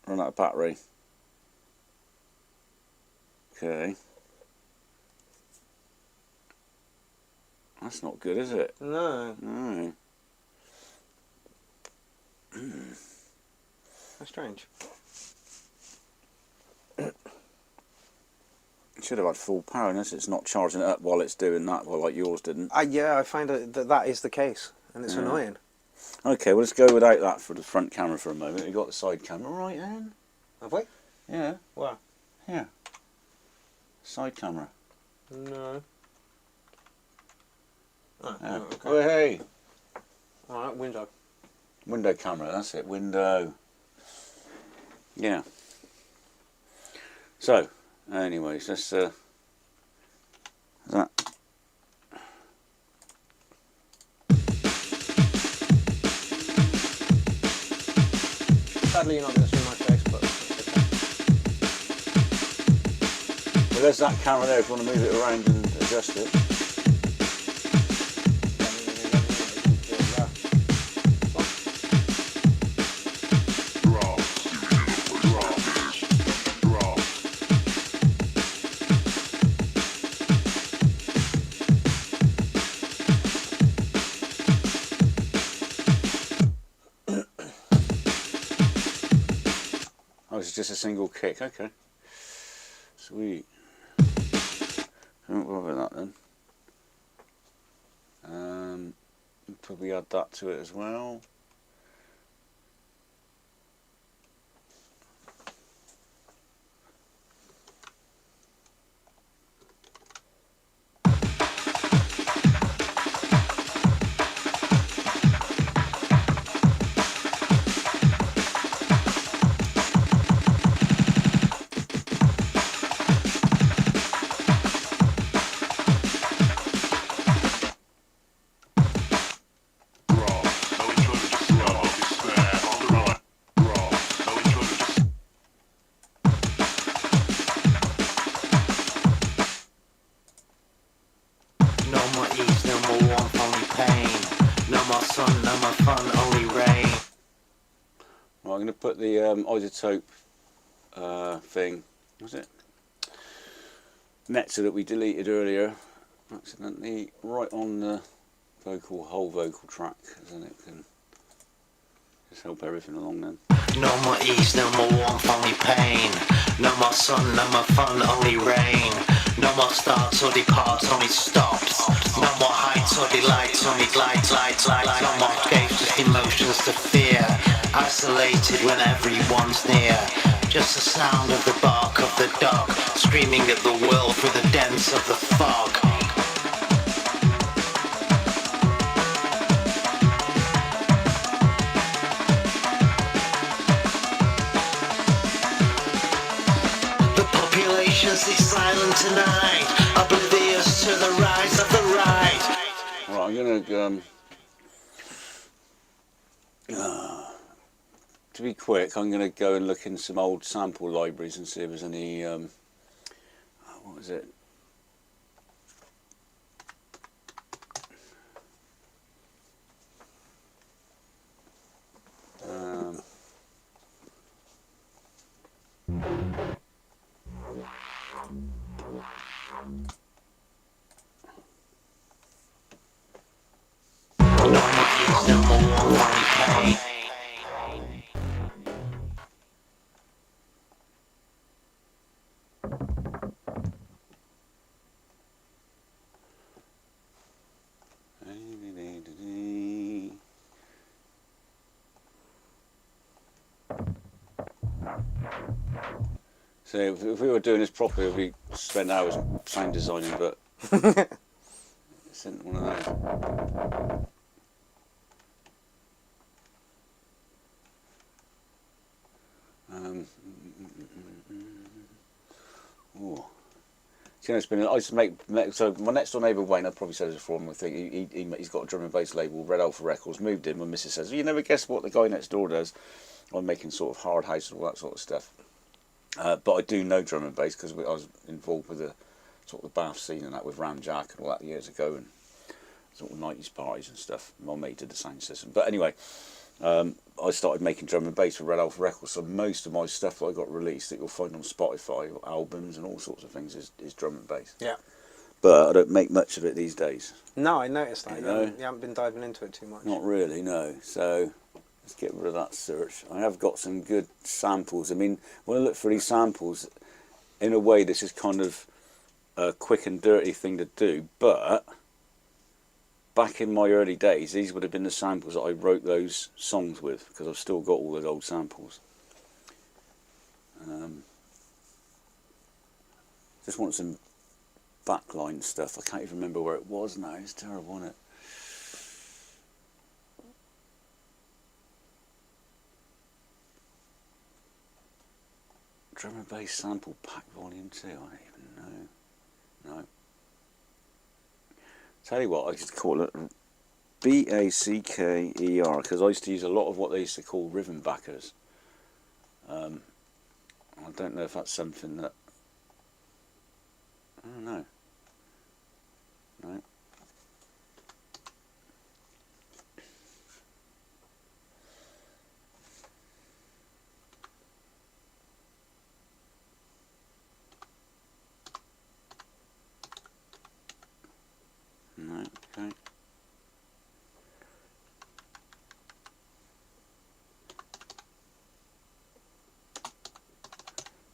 Run out of battery. Okay. That's not good, is it? No. No. That's strange. It should have had full power unless it's not charging it up while it's doing that, well, like yours didn't. Yeah, I find that is the case, and it's annoying. Okay, well, let's go without that for the front camera for a moment. We've got the side camera right then. Have we? Yeah. What? Yeah. Side camera. No. Oh, Yeah. okay. Oh, hey. Alright, window. Window camera, that's it. Window. Yeah. So, anyways, let's that. Sadly, you're not going to see my face, but that's okay. Well, there's that camera there if you want to move it around and adjust it. Oh, it's just a single kick, okay. Sweet. Don't bother with that then. Probably add that to it as well. I'm going to put the isotope thing, was it? Netzer that we deleted earlier accidentally right on the whole vocal track, and it can just help everything along then. No more ease, no more warmth, only pain. No more sun, no more fun, only rain. No more starts or departs, only stops. No more heights or delights, only glides. No more escapes, just emotions to fear. Isolated when everyone's near. Just the sound of the bark of the dog, screaming at the world through the dents of the fog. Is silent tonight, oblivious to the rise of the right. Alright, I'm I'm gonna to be quick, I'm gonna go and look in some old sample libraries and see if there's any what was it? It's number one funny pain. So if we were doing this properly, we'd spend hours sound designing, but it's not one of those. Oh. You know, it's been. I used to make. So my next door neighbour Wayne, I'd probably said this before. I think he's got a drum and bass label, Red Alpha Records. Moved in. My missus says, "You never guess what the guy next door does." I'm making sort of hard house and all that sort of stuff. But I do know drum and bass because I was involved with the sort of the Bath scene and that with Ram Jack and all that years ago, and sort of 90s parties and stuff. My mate did the sound system. But anyway, I started making drum and bass for Red Alpha Records, so most of my stuff that I got released that you'll find on Spotify, albums and all sorts of things is drum and bass. Yeah. But I don't make much of it these days. No, I noticed that. You know? You haven't been diving into it too much. Not really, no. So let's get rid of that search. I have got some good samples. I mean, when I look for these samples, in a way this is kind of a quick and dirty thing to do, but back in my early days, these would have been the samples that I wrote those songs with, because I've still got all those old samples. Just want some backline stuff. I can't even remember where it was now. It's terrible, isn't it? Drum and Bass Sample Pack Volume 2. I don't even know. No. Tell you what, I just call it BACKER, because I used to use a lot of what they used to call rhythm backers. I don't know if that's something that... I don't know. No. No, okay.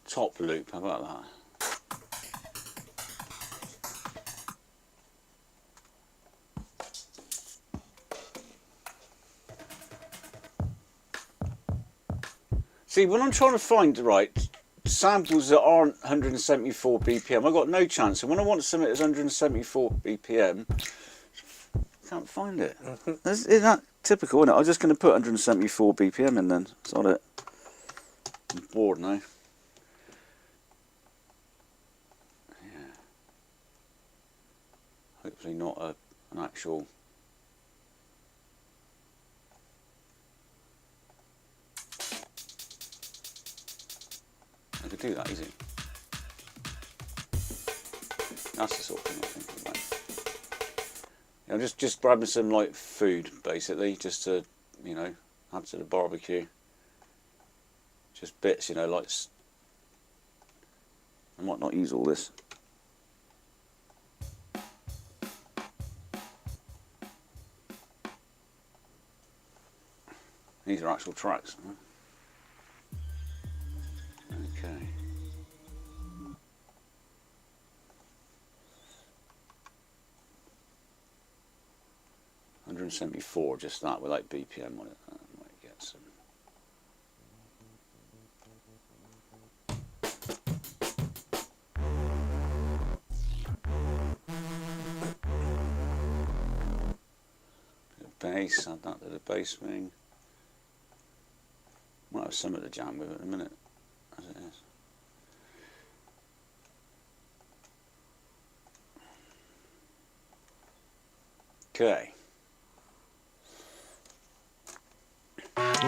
Top loop, how about that? See, when I'm trying to find the right samples that aren't 174 BPM, I've got no chance. And when I want something that's 174 BPM, I can't find it. Isn't that typical, isn't it? I'm just going to put 174 BPM in then. That's not it. I'm bored now. Yeah. Hopefully not an actual... I could do that easy. That's the sort of thing I'm thinking about. You know, just grabbing some like food basically, just to, you know, add to the barbecue. Just bits, you know, like I might not use all this. These are actual tracks. Huh? Okay. $174, just that without BPM on it. I might get some. Bass, add that to the bass wing. Might have some at the jam with it in a minute, as it is. Okay.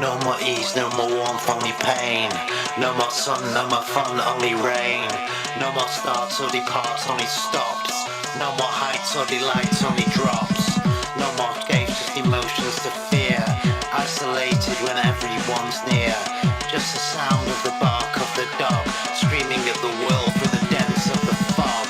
No more ease, no more warmth, only pain. No more sun, no more fun, only rain. No more starts or departs, only stops. No more heights or delights, only drops. No more escapes, just emotions to fear. Isolated when everyone's near. Just the sound of the bark of the dog, screaming at the world through the depths of the fog.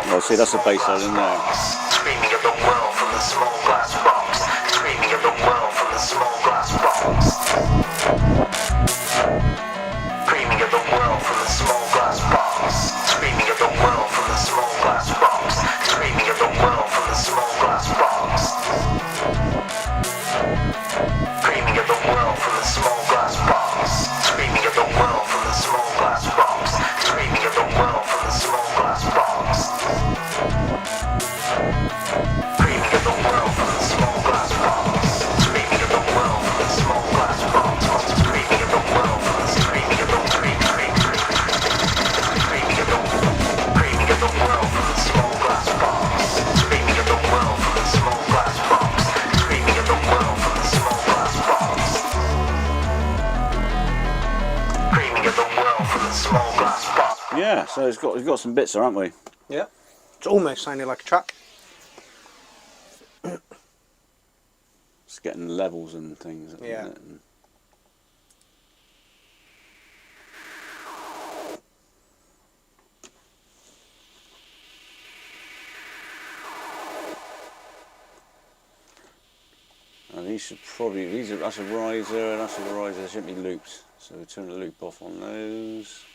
Oh, see, that's a bass line in there. Screaming at the world from the small glass box. Screaming at the world from the small glass box. Screaming at the world from the small glass box. Screaming at the world from the small glass box. Screaming at the world from the small glass box. Screaming at the world from the small glass box. Screaming at the world from the small glass box. Screaming at the world from the small glass box. Screaming at the world from the small glass box. Screaming at the world from the small glass box. Screaming at the world from the screaming at the screaming at the screaming at the world from the small glass box. Screaming at the world from the small glass box. Screaming at the world from the small glass box. Screaming at the world from the small glass box. Yeah, so we've got some bits there, haven't we? Yeah. It's almost sounding like a track. It's getting levels and things. Isn't Yeah. it? And these should probably, that's a riser and that's a riser, they shouldn't be looped. So we turn the loop off on those.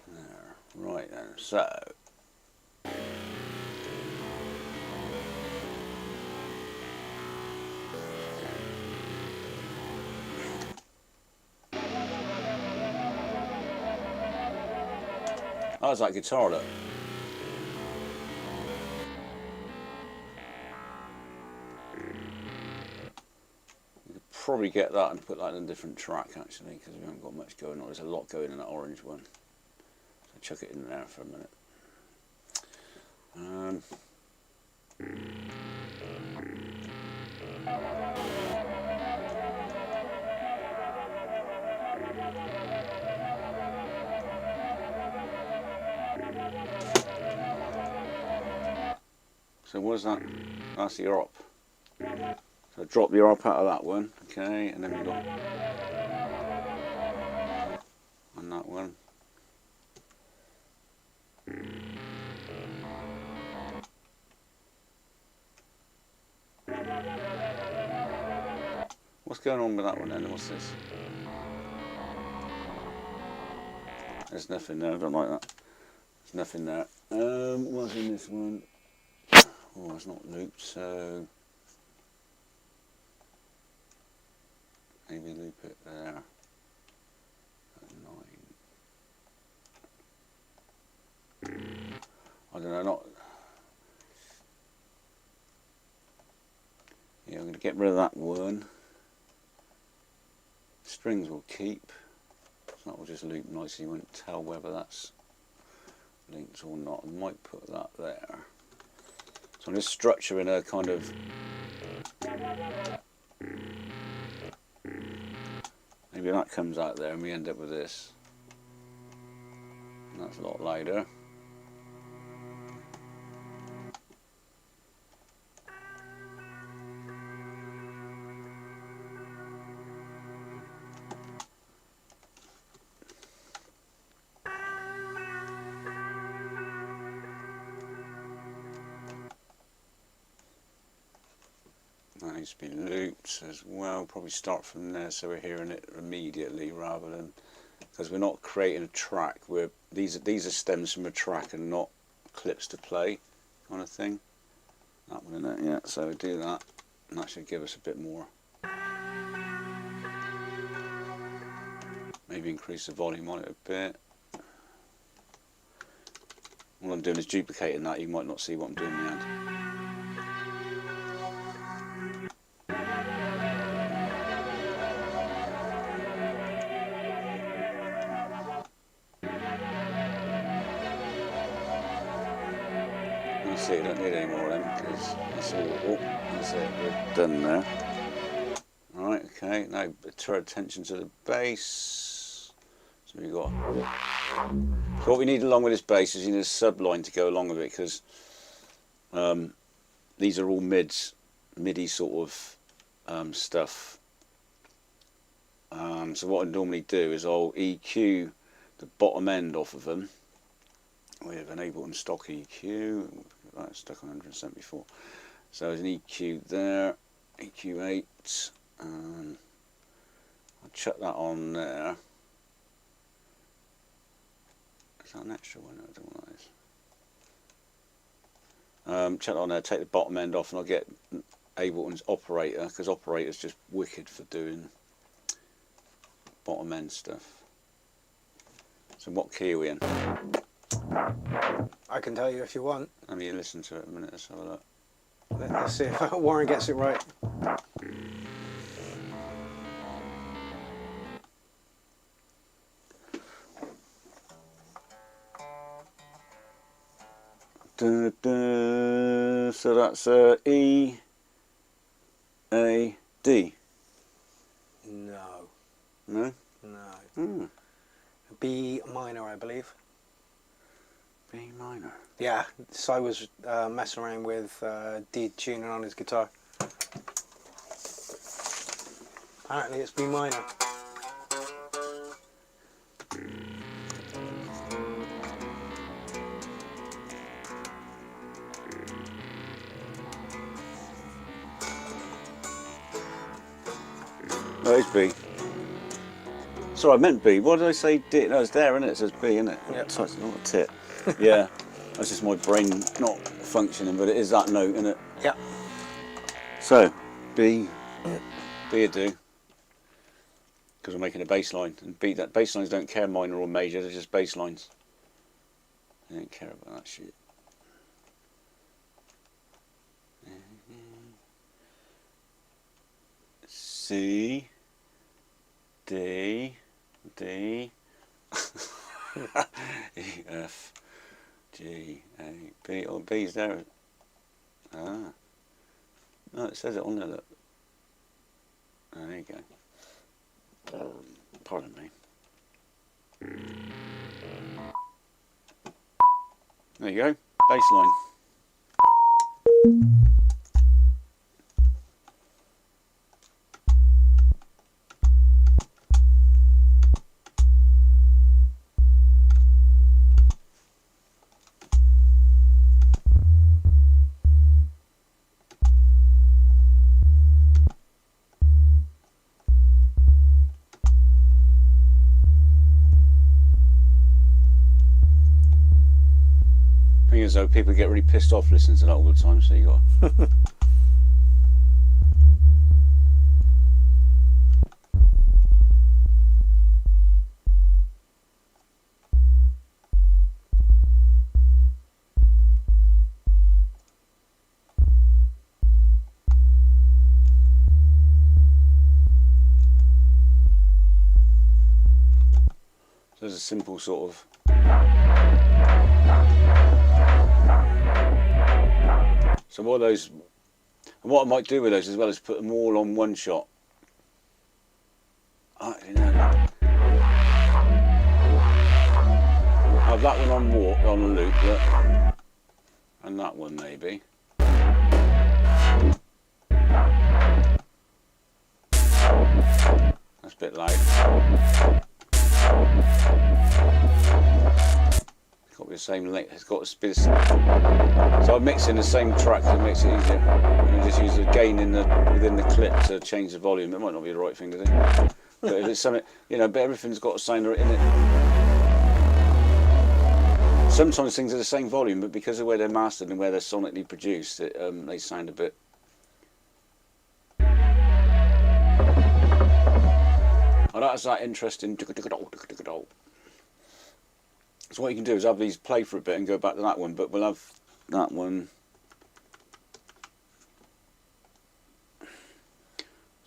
There. Right then, so. How's that guitar look? You could probably get that and put that in a different track actually, because we haven't got much going on. There's a lot going in that orange one. So chuck it in there for a minute. So what's that? That's the op. So drop the op out of that one, okay, and then we've got on that one. What's going on with that one then? What's this? There's nothing there, I don't like that. There's nothing there. What's in this one? Oh, it's not looped, so maybe loop it there at 9. I don't know, not. Yeah, I'm going to get rid of that one. Strings will keep, so that will just loop nicely. You won't tell whether that's linked or not. I might put that there. So I'm just structuring a kind of, maybe that comes out there and we end up with this. And that's a lot lighter. That needs to be looped as well. Probably start from there so we're hearing it immediately rather than, because we're not creating a track. These are stems from a track and not clips to play kind of thing. That one in it, yeah. So we do that, and that should give us a bit more. Maybe increase the volume on it a bit. All I'm doing is duplicating that. You might not see what I'm doing in the end. See, I don't need any more of them because that's all. Oh, that's it. We're done there. Alright, okay. Now turn attention to the bass. So we got. So what we need along with this bass is you need a subline to go along with it because these are all MIDI sort of stuff. So what I normally do is I'll EQ the bottom end off of them with an Ableton stock EQ. That's stuck on 174. So there's an EQ there, EQ8, and I'll chuck that on there. Is that an extra one? I don't know what that is. Chuck that on there, take the bottom end off, and I'll get Ableton's operator, because operator's just wicked for doing bottom end stuff. So what key are we in? I can tell you if you want. Let me listen to it a minute, let's have a look. Let's see if Warren gets it right. So that's E, A, D. No. No? No. B minor, I believe. B minor. Yeah, Si was messing around with D tuning on his guitar. Apparently it's B minor. No, it's B. Sorry, I meant B. What did I say? D? No, it's there, isn't it? It says B, isn't it? Yep. So it's not a tit. Yeah. That's just my brain not functioning, but it is that note, isn't it? Yeah. So, B. B would do. Because we're making a bass line. And B, that bass lines don't care minor or major, they're just bass lines. They don't care about that shit. C, D, D, E, F, G, A, B. Oh, B's there. Ah. No, it says it on there, look. Oh, there you go. Pardon me. There you go. Bass line. Thing is though, people get really pissed off listening to that all the time, so you got so there's a simple sort of so what those, and what I might do with those as well is put them all on one shot. Actually, no. Have that one on walk, on a loop, look. And that one maybe. That's a bit loud. Got be the same length. It's got to be the same. So I'm mixing the same track to make it easier. And I just use the gain within the clip to change the volume. It might not be the right thing to do, but if it's something, you know, but everything's got a sound in it. Sometimes things are the same volume, but because of where they're mastered and where they're sonically produced, they sound a bit. Oh, that's that interesting. So what you can do is have these play for a bit and go back to that one, but we'll have that one.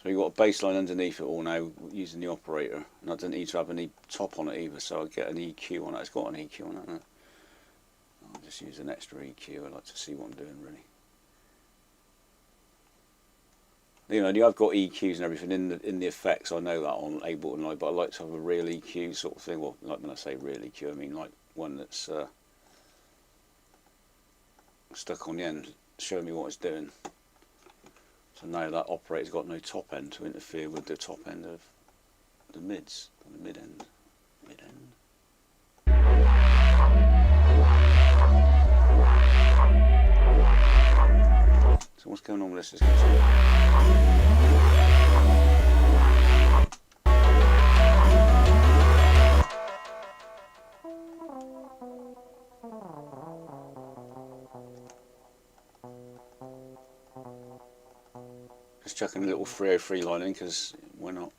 So you've got a bass line underneath it all now using the operator, and I don't need to have any top on it either, so I'll get an EQ on it. It's got an EQ on it now. I'll just use an extra EQ. I like to see what I'm doing really. You know, I've got EQs and everything in the effects. I know that on Ableton Live, but I like to have a real EQ sort of thing. Well, like when I say real EQ, I mean like one that's stuck on the end, showing me what it's doing. So now that operator's got no top end to interfere with the top end of the mids, the mid end. So what's going on with this? Just chucking a little 303 line in, because why not?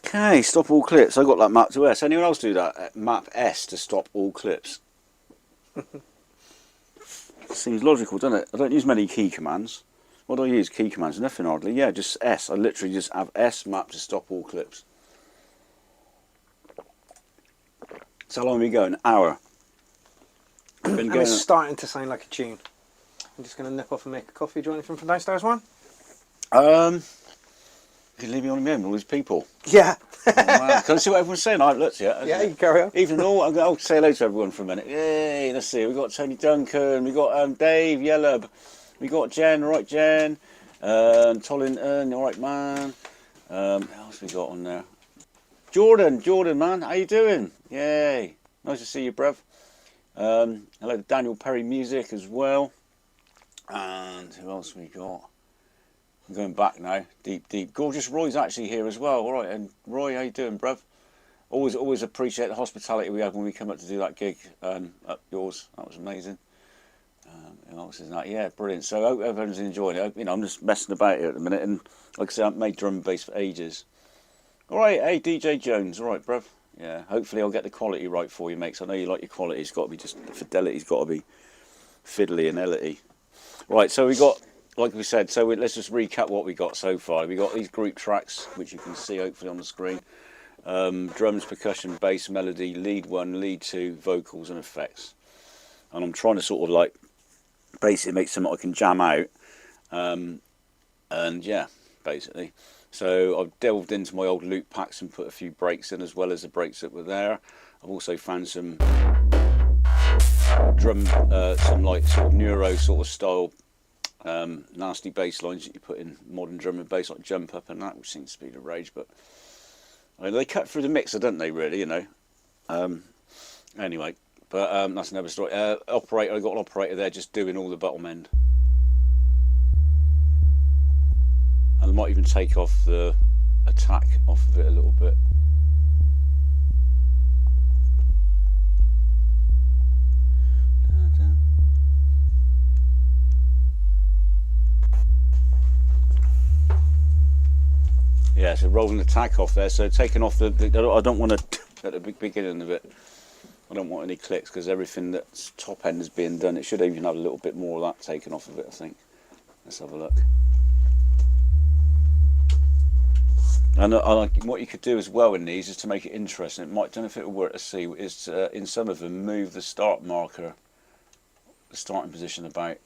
Okay, stop all clips. I got that map to S. Anyone else do that? Map S to stop all clips. Seems logical, doesn't it? I don't use many key commands. What do I use? Key commands? Nothing hardly. Yeah, just S. I literally just have S map to stop all clips. So how long have we go? An hour. And it's starting to sound like a tune. I'm just going to nip off and make a coffee. Do you want anything from downstairs, one? You can leave me on my own with all these people. Yeah. Oh, can I see what everyone's saying? I haven't looked yet. Yeah, you can carry on. Even though I'll say hello to everyone for a minute. Yay, let's see. We've got Tony Duncan, we've got Dave Yellub, we've got Jen, alright Jen, Tollington, alright man. What else we got on there? Jordan man, how you doing? Yay, nice to see you bruv. Hello to Daniel Perry Music as well. And who else we got? I'm going back now, deep. Gorgeous Roy's actually here as well. All right, and Roy, how you doing, bruv? Always appreciate the hospitality we have when we come up to do that gig up yours. That was amazing. Who else is that? Yeah, brilliant. So I hope everyone's enjoying it. You know, I'm just messing about here at the minute, and like I say, I've made drum and bass for ages. All right, hey DJ Jones. All right, bruv. Yeah, hopefully I'll get the quality right for you, mates. I know you like your quality. It's got to be just the fidelity's got to be fiddly and elity. Right, so we got. Like we said, so let's just recap what we got so far. We got these group tracks, which you can see hopefully on the screen. Drums, percussion, bass, melody, lead 1, lead 2, vocals and effects. And I'm trying to sort of like basically make something I can jam out. And yeah, basically. So I've delved into my old loop packs and put a few breaks in as well as the breaks that were there. I've also found some drum, some like sort of neuro sort of style nasty bass lines that you put in modern drum and bass, like jump up and that, which seems to be the rage, but I mean, they cut through the mixer, don't they, really, you know? Anyway, but that's another story. Operator, I got an operator there just doing all the bottom end. And I might even take off the attack off of it a little bit. Yeah, so rolling the tack off there, so taking off the I don't want to at the beginning of it. I don't want any clicks because everything that's top end is being done. It should even have a little bit more of that taken off of it, I think. Let's have a look. And what you could do as well in these is to make it interesting. It might, don't know if it will work to see, is to, in some of them move the start marker, the starting position about.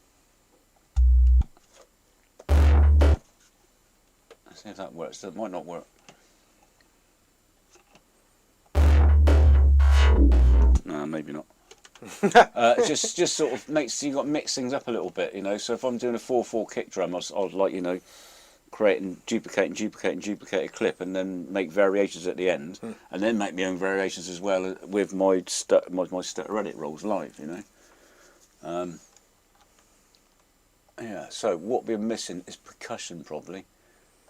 Let's see if that works. That might not work. No, maybe not. Just sort of makes you got to mix things up a little bit, you know. So if I'm doing a 4/4 kick drum, I'd like, you know, create and duplicate a clip, and then make variations at the end, and then make my own variations as well with my stutter edit rolls live, you know. Yeah. So what we're missing is percussion, probably.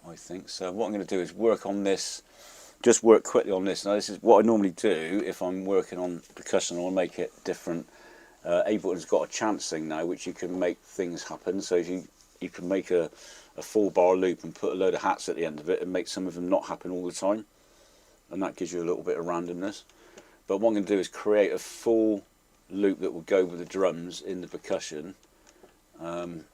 I think so. What I'm going to do is work on this. Just work quickly on this. Now this is what I normally do if I'm working on percussion. I'll make it different. Ableton's got a chance thing now, which you can make things happen. So if you can make a 4-bar loop and put a load of hats at the end of it and make some of them not happen all the time, and that gives you a little bit of randomness. But what I'm going to do is create a full loop that will go with the drums in the percussion, and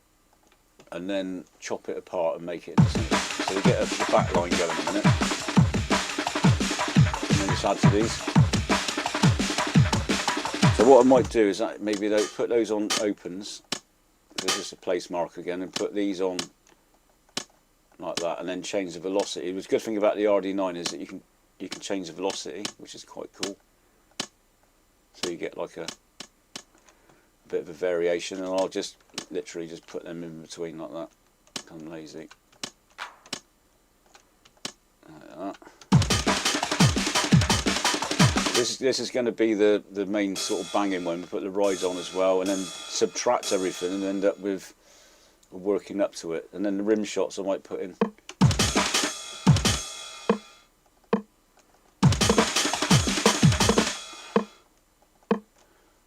then chop it apart and make it into something. So we get the back line going in a minute. Add to these. So what I might do is maybe put those on opens. There's just a place mark again, and put these on like that, and then change the velocity. The good thing about the RD9 is that you can change the velocity, which is quite cool. So you get like a bit of a variation, and I'll just literally just put them in between like that. I'm lazy. Like that. This is going to be the main sort of banging one. We put the rides on as well, and then subtract everything and end up with working up to it. And then the rim shots I might put in.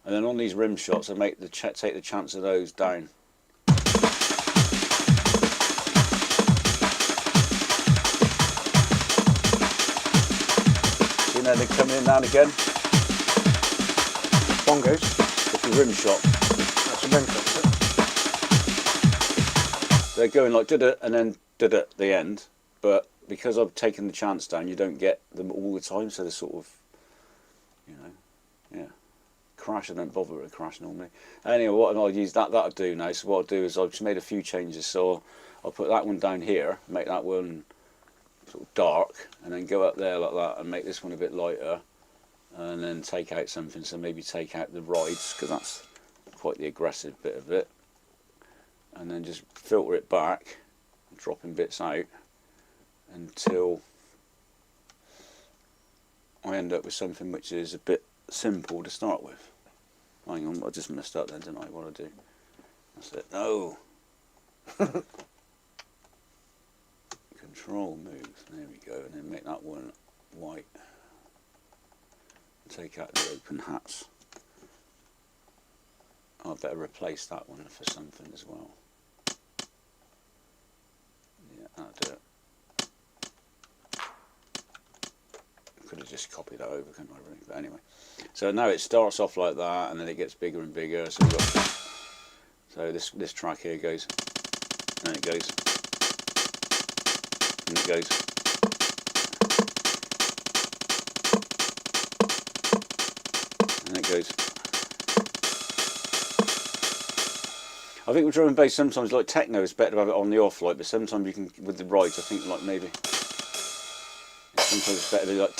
And then on these rim shots I make take the chance of those down. You know, they're coming in now and again. Bongos. It's a rim shot. That's a rim shot, is it? They're going like da-da and then da-da at the end, but because I've taken the chance down, you don't get them all the time, so they're sort of, you know, yeah. Crash, I don't bother with a crash normally. Anyway, what I'll use that'll do now. So what I'll do is I've just made a few changes. So I'll put that one down here, make that one sort of dark, and then go up there like that and make this one a bit lighter, and then take out something. So maybe take out the rides, because that's quite the aggressive bit of it, and then just filter it back, dropping bits out until I end up with something which is a bit simple to start with. Hang on, I just messed up then, didn't I? What I do? That's it. No. Control moves. There we go. And then make that one white. Take out the open hats. I better replace that one for something as well. Yeah, that'll do it. Could have just copied that over, couldn't I, really? But anyway, so now it starts off like that, and then it gets bigger and bigger. So we've got, so this track here goes, and it goes, and it goes, and it goes. I think with drum and bass sometimes, like techno, it's better to have it on the off light, but sometimes you can with the rides. I think like maybe. Sometimes it's better to be like.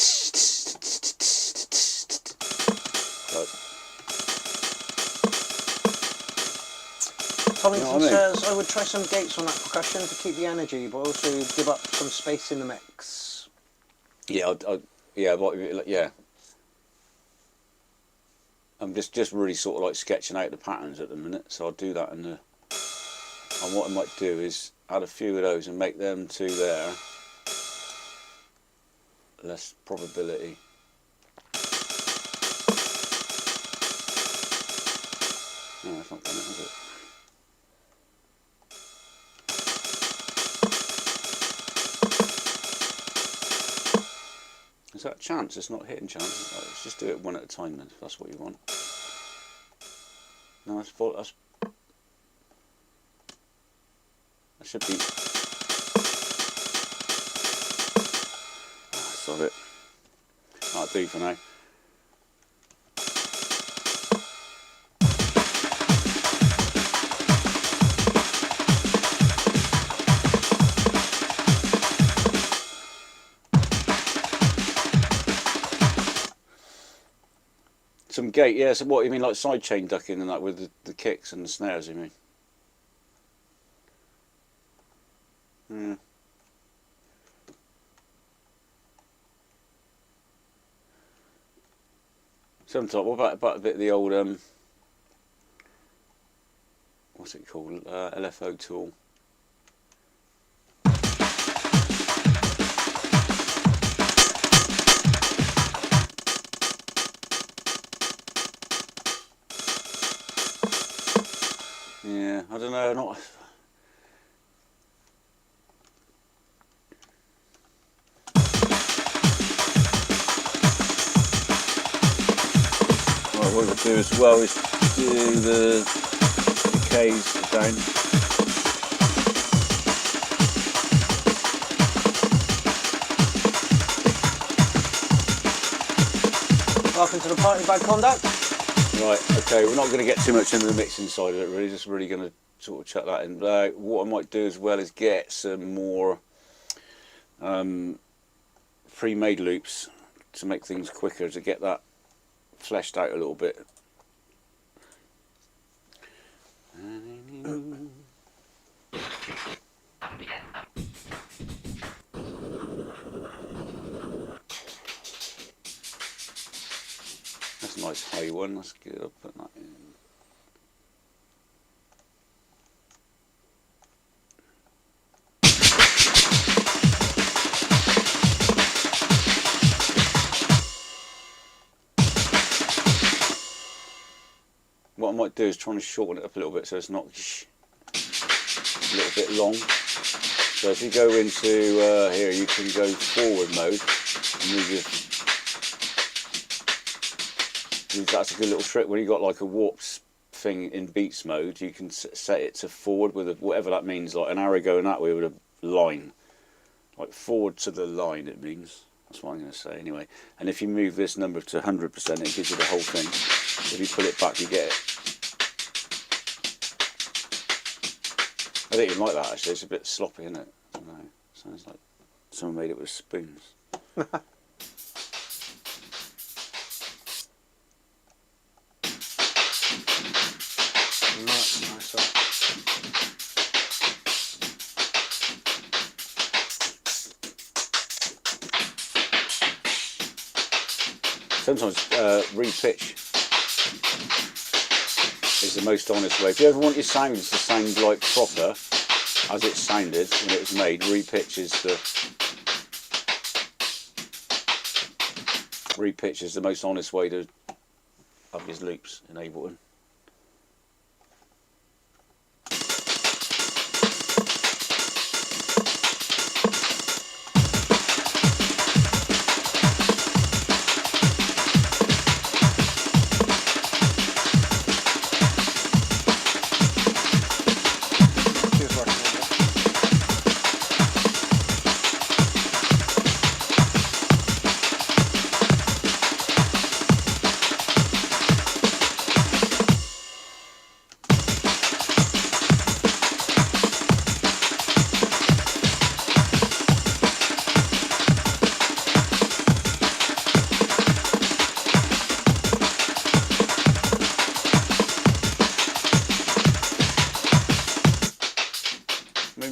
Tommington says I would try some gates on that percussion to keep the energy, but also give up some space in the mix. Yeah, yeah. I'm just really sort of like sketching out the patterns at the minute, so I'll do that in the. And what I might do is add a few of those and make them to there. Less probability. No, that's not done it, is it? Is that chance? It's not hitting chance. Right, let's just do it one at a time then, if that's what you want. No, that's full. That should be. Sod it. That'll do for now. Some gate, yeah. So what you mean, like side chain ducking and that with the kicks and the snares? You mean? Yeah. Sometimes, what about a bit of the old what's it called? LFO tool. Yeah, I don't know, not. Right, what we'll do as well is do the decays down. Welcome to the party by conduct. Right, okay, we're not going to get too much into the mixing side of it really, just really going to sort of chuck that in. What I might do as well is get some more pre-made loops to make things quicker, to get that fleshed out a little bit. That's a nice high one, that's good, I'll put that in. What I might do is try and shorten it up a little bit so it's not a little bit long. So if you go into here, you can go forward mode and move your. That's a good little trick. When you got like a warps thing in beats mode, you can set it to forward with whatever that means, like an arrow going that way with a line, like forward to the line. It means that's what I'm going to say anyway. And if you move this number to 100%, it gives you the whole thing. If you pull it back, you get it. I think you like that actually. It's a bit sloppy, isn't it? I don't know. Sounds like someone made it with spoons. Sometimes repitch is the most honest way. If you ever want your sounds to sound like proper, as it sounded when it was made, repitch is the most honest way to have his loops in Ableton.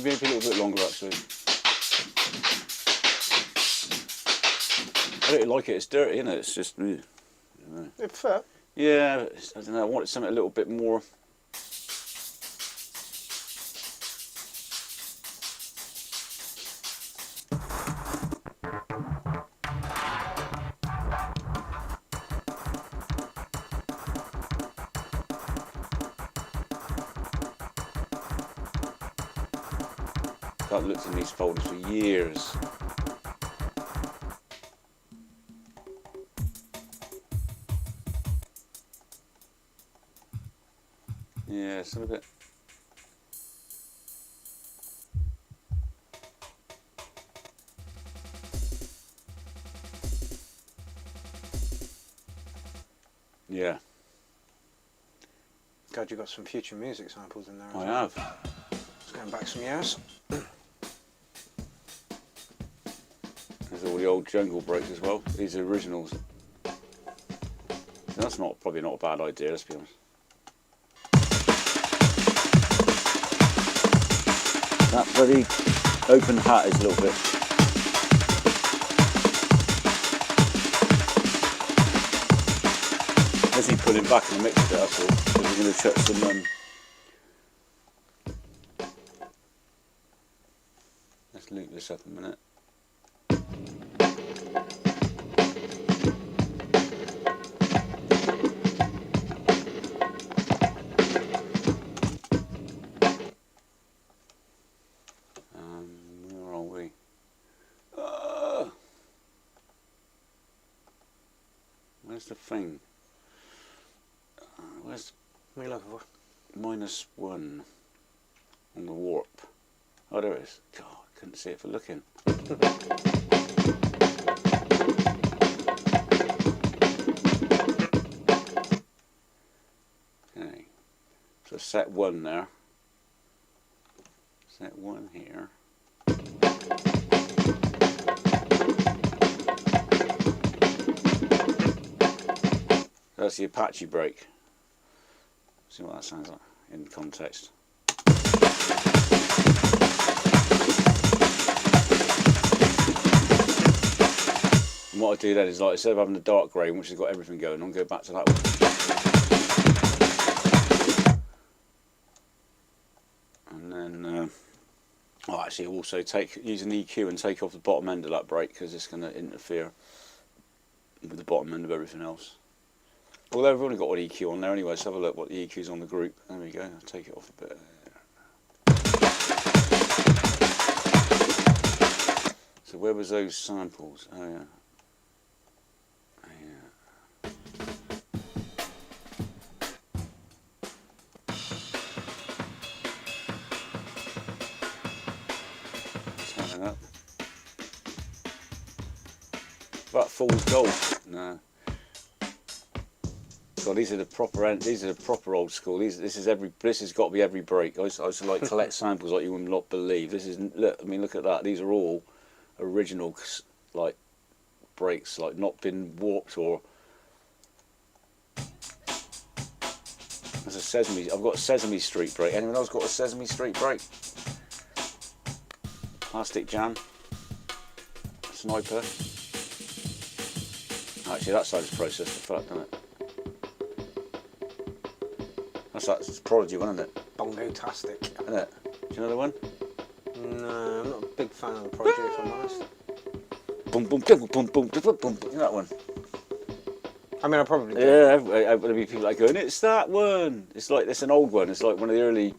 Maybe a little bit longer actually. I don't like it, it's dirty, isn't it? It's just, you know. It's fair. Yeah, I don't know, I wanted something a little bit more. I've looked in these folders for years. Yeah, it's a bit. Yeah, God, you got some future music samples in there. I have. It's going back some years. There's all the old jungle breaks as well. These are originals. So that's probably not a bad idea, let's be honest. That bloody open hat is a little bit. As he pulling back in the mix a bit, that's all. Because we're going to chuck some. Let's loop this up a minute. Where are we? Where's the thing? Where's What are you looking for? -1 on the warp? Oh, there it is. God, I couldn't see it for looking. Okay, so set 1 there. Set 1 here. That's the Apache break. See what that sounds like in context. And what I do then is, like, instead of having the dark grey, which has got everything going on, go back to that one. And then, I'll actually also use an EQ and take off the bottom end of that break, because it's going to interfere with the bottom end of everything else. Although we've only got one EQ on there anyway, let's have a look what the EQ's on the group. There we go, I'll take it off a bit. So where was those samples? Oh yeah. Turn it up. That fool's gold. No. God, these are the proper. These are the proper old school. This has got to be every break. I used to like collect samples like you would not believe. This is. Look, I mean, look at that. These are all original, like, breaks, like not been warped or. There's a Sesame. I've got a Sesame Street break. Anyone else got a Sesame Street break? Plastic Jam. Sniper. Actually, that side's processed the fuck, doesn't it? That's Prodigy one, isn't it? Bongo-tastic. Isn't it? Do you know the one? No, I'm not a big fan of the Prodigy, if I'm honest. Boom, boom, boom, boom, boom, boom, boom. You know that one? I mean, I probably do. Yeah, there'll be people like going, it's that one. It's like, it's an old one. It's like one of the early.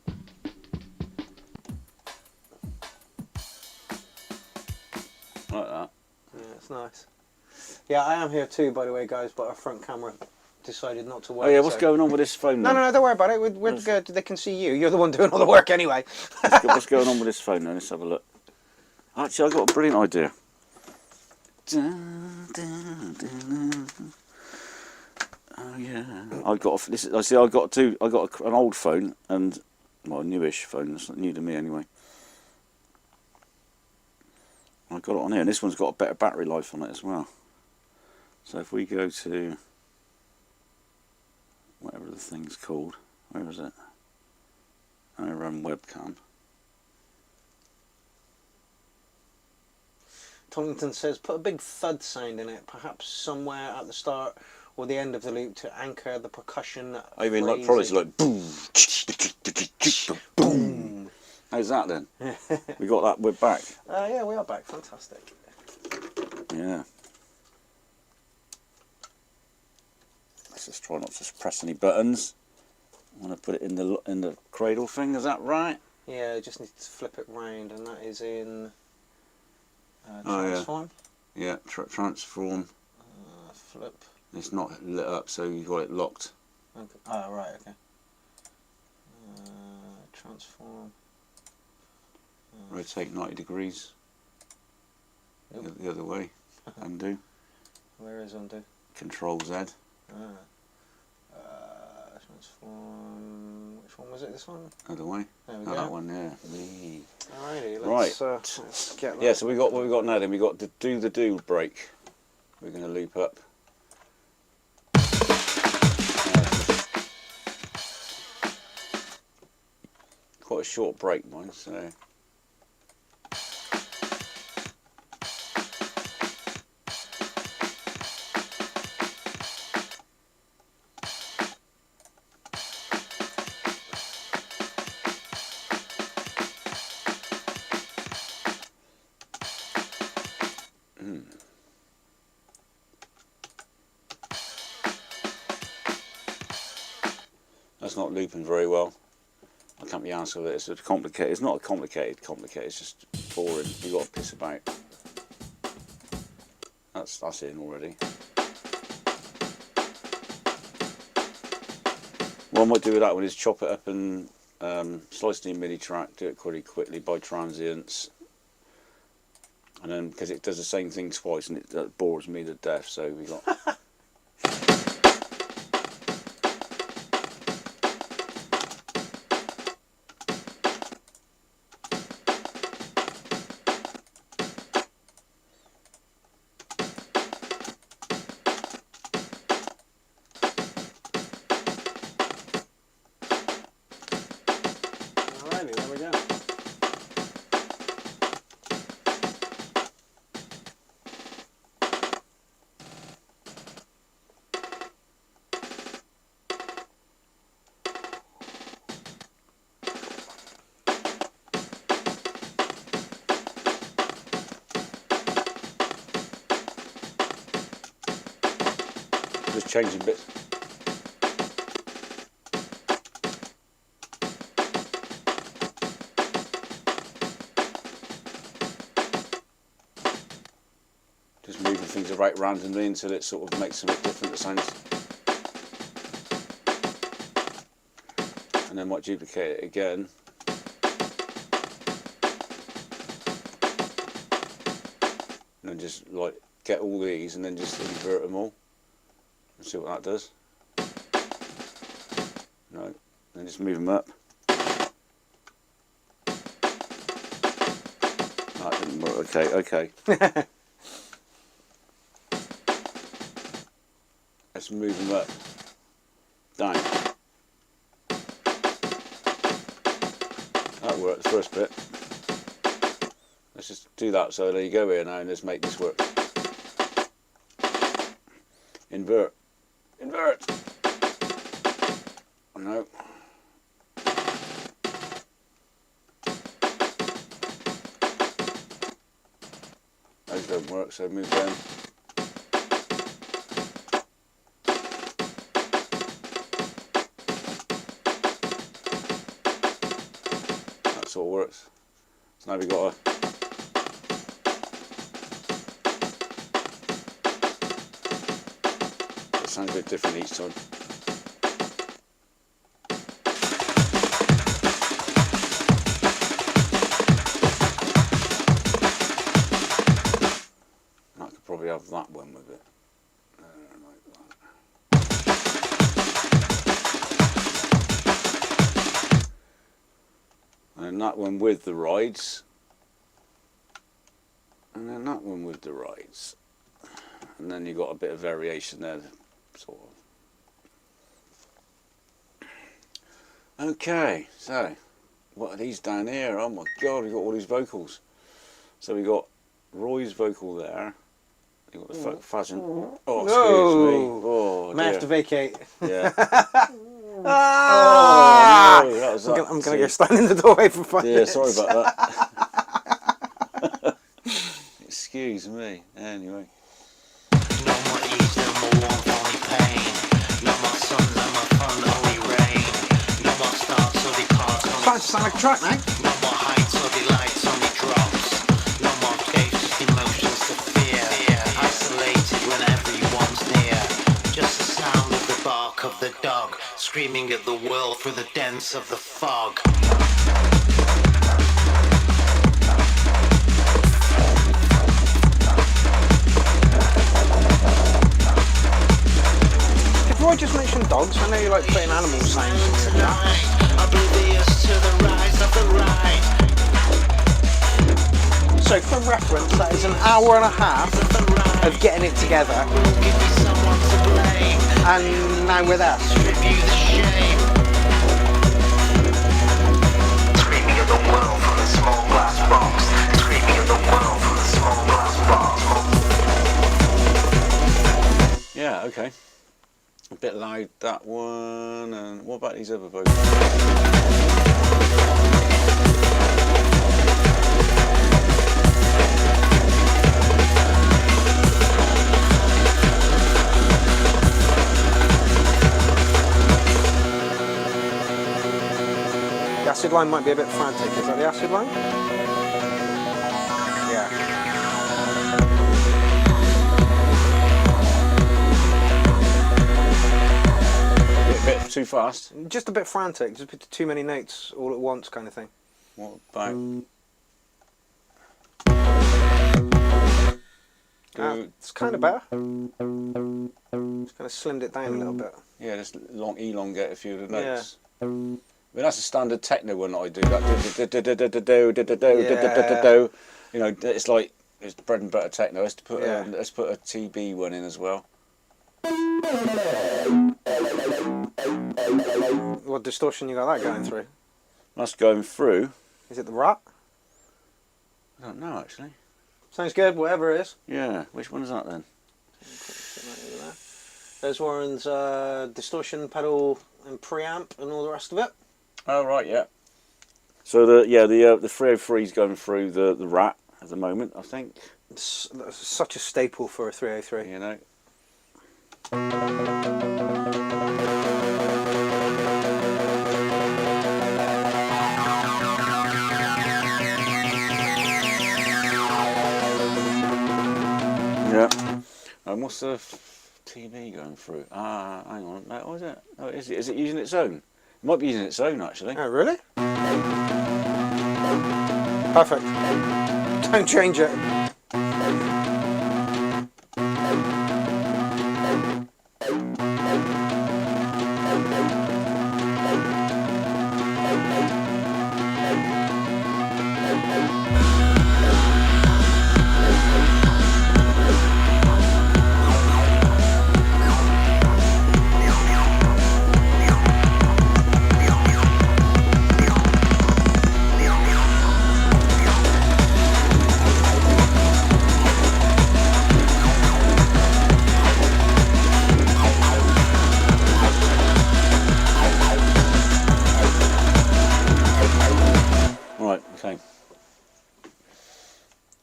Like that. Yeah, it's nice. Yeah, I am here too, by the way, guys, but our front camera decided not to work. Oh yeah, what's so. going on with this phone No, then? no, don't worry about it. We're good. They can see you. You're the one doing all the work anyway. What's going on with this phone then? Let's have a look. Actually, I got a brilliant idea. Oh yeah, I got this. I see. I got an old phone and well, a newish phone. It's not new to me anyway. I got it on here, and this one's got a better battery life on it as well. So if we go to whatever the thing's called, where is it? Webcam. Tomlinson says, put a big thud sound in it, perhaps somewhere at the start or the end of the loop to anchor the percussion. I mean, like Prodigy, like boom, boom. How's that then? We got that. We're back. Yeah, we are back. Fantastic. Yeah. Let's just try not to press any buttons. I want to put it in the cradle thing. Is that right? Yeah, I just need to flip it round, and that is in Oh, yeah. transform. Yeah, transform. Flip. It's not lit up, so you got it locked. Okay. Oh, right. Okay. Transform. Rotate 90 degrees. The other way. Undo. Where is undo? Control Z. Transform. Which one was it? This one? Other way. There we Oh, go. that one there. Wee. Alrighty, Right. let's get that. Yeah, so we got what we got now. Then we got the do break. We're going to loop up. Quite a short break, mine. So. That's not looping very well. I can't be honest with it. It's complicated. It's not complicated. It's just boring. You got to piss about. That's in already. What I might do with that one is chop it up and slice the MIDI track. Do it pretty quickly by transients, and then because it does the same thing twice and that bores me to death. So we got. Alrighty, there we go. Just changing bits. Just moving things right randomly until it sort of makes something different that sounds. And then might duplicate it again. And then just like get all these and then just invert them all. And see what that does. No, then just move them up. That didn't work. Okay. Let's move them up. Down. That worked, the first bit. Let's just do that. So there you go here now, and let's make this work. Invert. Invert! No. Those don't work, so move them. That sort of works. So now we've got a sounds a bit different each time. I could probably have that one with it. Like that. And then that one with the rides. And then that one with the rides. And then you've got a bit of variation there. Sort of. Okay, so what are these down here? Oh my god, we've got all these vocals. So we got Roy's vocal there. You got the fashion. Oh, excuse me. Oh, May have to vacate. Yeah. Ah! Oh, no, that was that. I'm gonna get stand in the doorway for 5 Yeah, minutes. sorry about that. Excuse me. Anyway. No more ease, no more warmth, only pain. No more sun, no more fun, only rain. No more starts or departs, only Starting to sound like a track now. no more heights or delights, only drops. No more cases, emotions to fear. Isolated when everyone's near. Just the sound of the bark of the dog. screaming at the world through the dents of the fog. Did Roy just mention dogs? I know you like putting animal sounds into the tracks. Oblivious to the rise of the ride. So for reference, that is an hour and a half of getting it together, Give me someone to blame. and now we're there. Strip you the shame. Screaming at the world from the small glass box. Screaming at the world from the small glass box. Yeah, okay. A bit loud, that one. And what about these other vocals? The acid line might be a bit frantic. Is that the acid line? Yeah. A bit too fast. Just a bit frantic. Just put too many notes all at once, kind of thing. What about? It's kind of better. Just kind of slimmed it down a little bit. Yeah, just elongate a few of the notes. I mean, that's a standard techno one that I do. That you know, it's like it's bread and butter techno. Let's put Yeah. let's put a TB one in as well. What distortion you got that going through? That's going through. Is it the rat? I don't know actually. Sounds good, whatever it is. Yeah, which one is that then? There's Warren's distortion pedal and preamp and all the rest of it. Oh right, yeah. So the 303 is going through the rat at the moment, I think. It's such a staple for a 303. You know. Yeah. And what's the TV going through? Ah, hang on. What is it? Oh, is it using its own? It might be using its own actually. Oh, really? Perfect. Don't change it.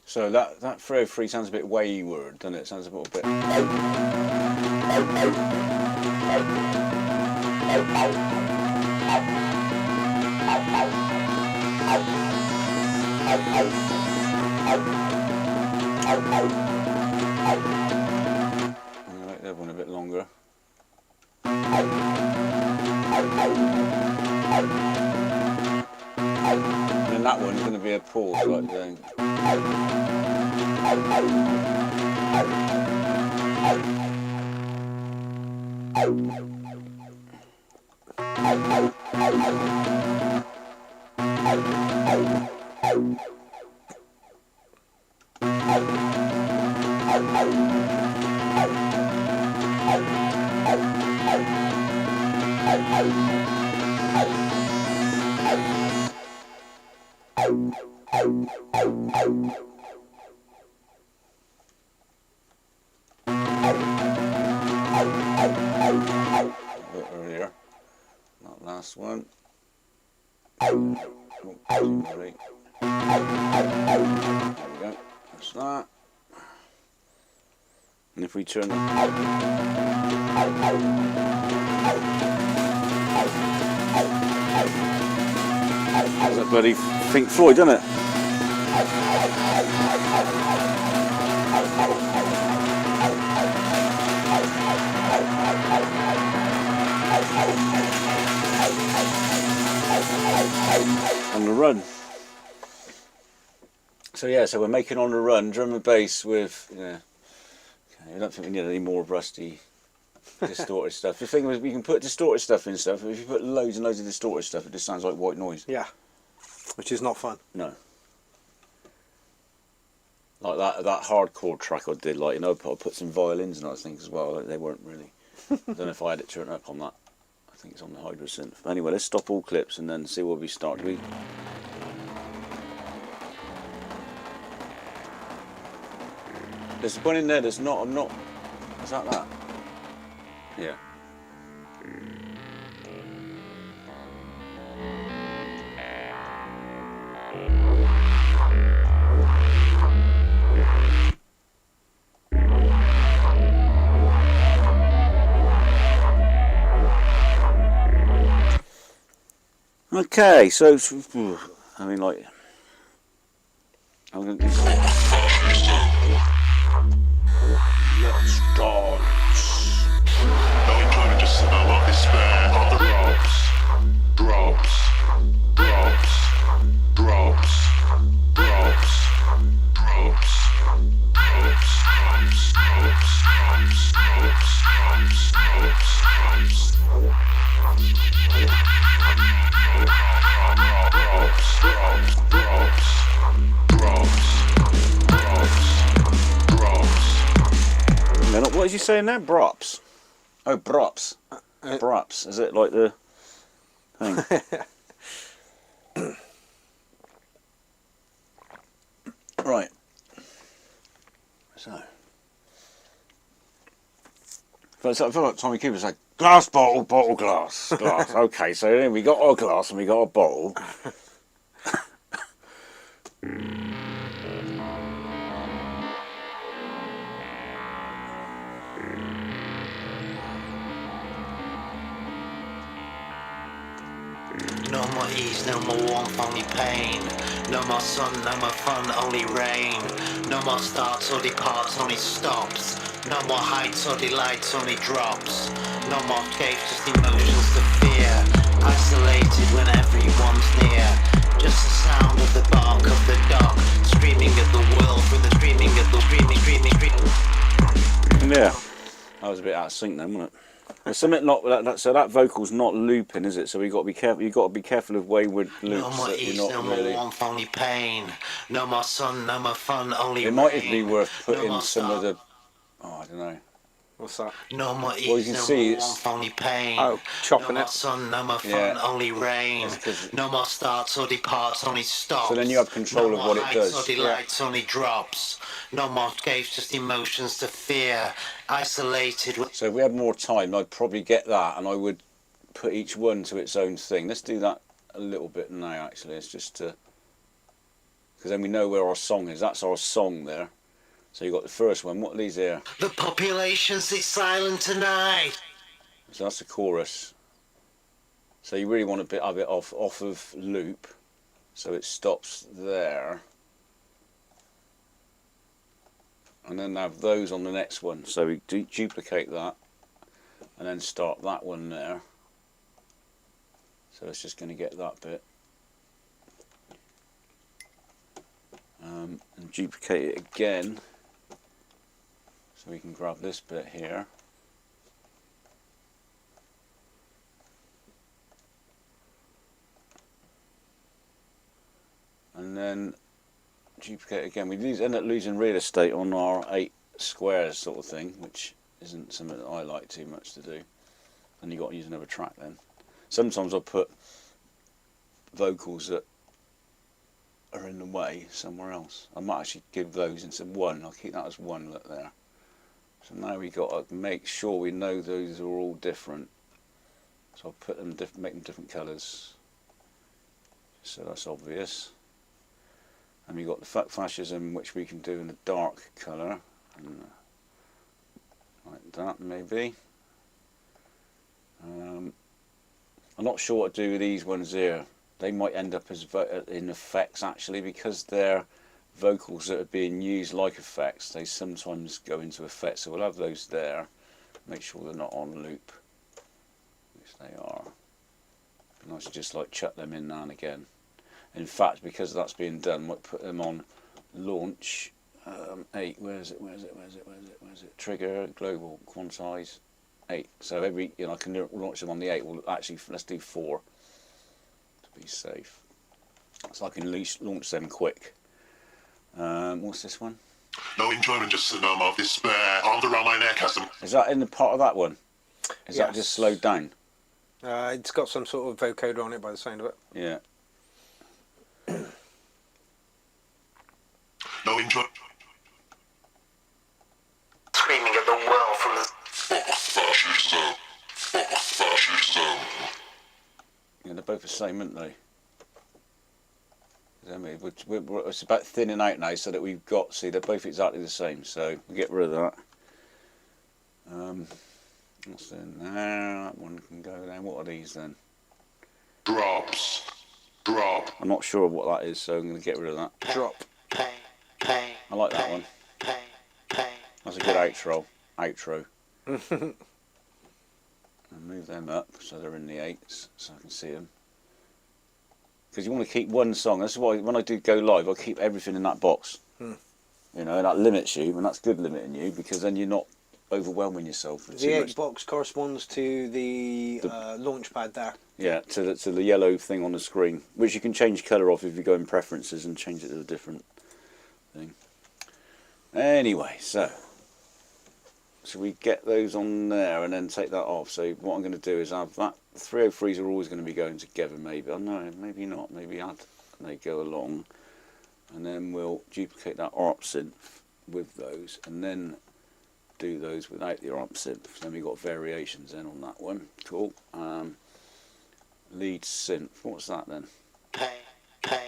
So that 303 sounds a bit wayward, doesn't it? It sounds a little bit. I like that one a bit longer. And then that one's going to be a pause like thing. A bit earlier, that last one. Oh, sorry. There we go, that's that. And if we turn it. That's a bloody Pink Floyd, isn't it? So yeah, so we're making On the Run, drum and bass with, yeah. Okay, I don't think we need any more rusty, distorted stuff. The thing is, we can put distorted stuff in stuff, but if you put loads and loads of distorted stuff, it just sounds like white noise. Yeah, which is not fun. No. Like that hardcore track I did, like, you know, I put some violins and other things as well, like they weren't really, I don't know if I had it turned up on that. I think it's on the Hydrosynth. But anyway, let's stop all clips and then see where we start. There's one in there that's not, I'm not, is that? Yeah. Okay, so I mean, like, I'm going to. Let's dance. No enjoyment, just a lot of despair on the drops, drops, drops, drops, drops, drops, What is he saying there? Brops. Oh, brops. Brops. Is it like the thing? Right. So. I feel like Tommy Cooper's like, glass, bottle, bottle, glass, glass. Okay, so then we got our glass and we got a bottle. No more ease, no more warmth, only pain. No more sun, no more fun, only rain. No more starts or departs, only stops. No more heights or delights, only drops. No more escapes, just emotions to fear. Isolated when everyone's near. Just the sound of the bark of the dog, screaming at the world through the screaming of the screaming. Yeah, that was a bit out of sync then, wasn't it? There's something not that, so that vocal's not looping, is it? So we got to be careful. You got to be careful of wayward loops. No more that ease, you're no not more really. warmth, only pain. No more sun, no more fun, only It rain. might even be worth putting more some of start. the. Oh, I don't know. What's that? No more ease, Well, you can no see more it's- warmth, only pain. Oh, chopping no more it. sun, no more fun, Yeah. only rain. It's 'cause- No more starts or departs, only stops. So then you have control no of more what it heights does. or delights, only drops. No more escapes, just emotions to fear. Isolated with So if we had more time, I'd probably get that, and I would put each one to its own thing. Let's do that a little bit now. Actually, it's just to, because then we know where our song is. That's our song there. So you got the first one. What are these here? the population sits silent tonight. So that's the chorus. So you really want a bit of it off of loop, so it stops there, and then have those on the next one. So we duplicate that, and then start that one there. So it's just going to get that bit, and duplicate it again, so we can grab this bit here. And then duplicate again. We end up losing real estate on our 8 squares sort of thing, which isn't something that I like too much to do. And you got to use another track then. Sometimes I'll put vocals that are in the way somewhere else. I might actually give those into 1. I'll keep that as 1 look there. So now we got to make sure we know those are all different. So I'll put them make them different colours. So that's obvious. And we've got the fuck fascism, which we can do in a dark colour, and like that maybe. I'm not sure what to do with these ones here. They might end up as in effects actually, because they're vocals that are being used like effects. They sometimes go into effects, so we'll have those there. Make sure they're not on loop, which they are. Be nice to just like chuck them in now and again. In fact, because that's being done, we'll put them on launch 8. Where's it? Trigger, global, quantize 8. So every, you know, I can launch them on the 8. Well, actually, let's do 4 to be safe. So I can at least launch them quick. What's this one? No enjoyment, just a numb of despair. Arms around my neck has some. Is that in the part of that one? Is that Yes. just slowed down? It's got some sort of vocoder on it by the sound of it. Yeah. No enjoy. Screaming at the world from the Fascism. Fascism. Yeah, they're both the same, aren't they? I mean, it's about thinning out now, so that we've got. See, they're both exactly the same. So we get rid of that. What's in there? That one can go down. What are these then? Drops. Drop. I'm not sure what that is, so I'm going to get rid of that. Drop. Pain, pain, I like that one. pain, pain. That's a good outro. And move them up so they're in the 8s, so I can see them. Because you want to keep one song. That's why when I do go live, I keep everything in that box. You know, that limits you, and that's good limiting you, because then you're not overwhelming yourself with The too 8 much. box corresponds to the launch pad there. Yeah, to the yellow thing on the screen, which you can change colour off if you go in preferences and change it to a different thing. Anyway, so should we get those on there and then take that off? So what I'm going to do is have that 303s are always going to be going together. Maybe I don't know, maybe not. Maybe they go along, and then we'll duplicate that ARP synth with those, and then do those without the ARP synth. Then we got variations then on that one. Cool. Lead synth. What's that then? Pain, pain.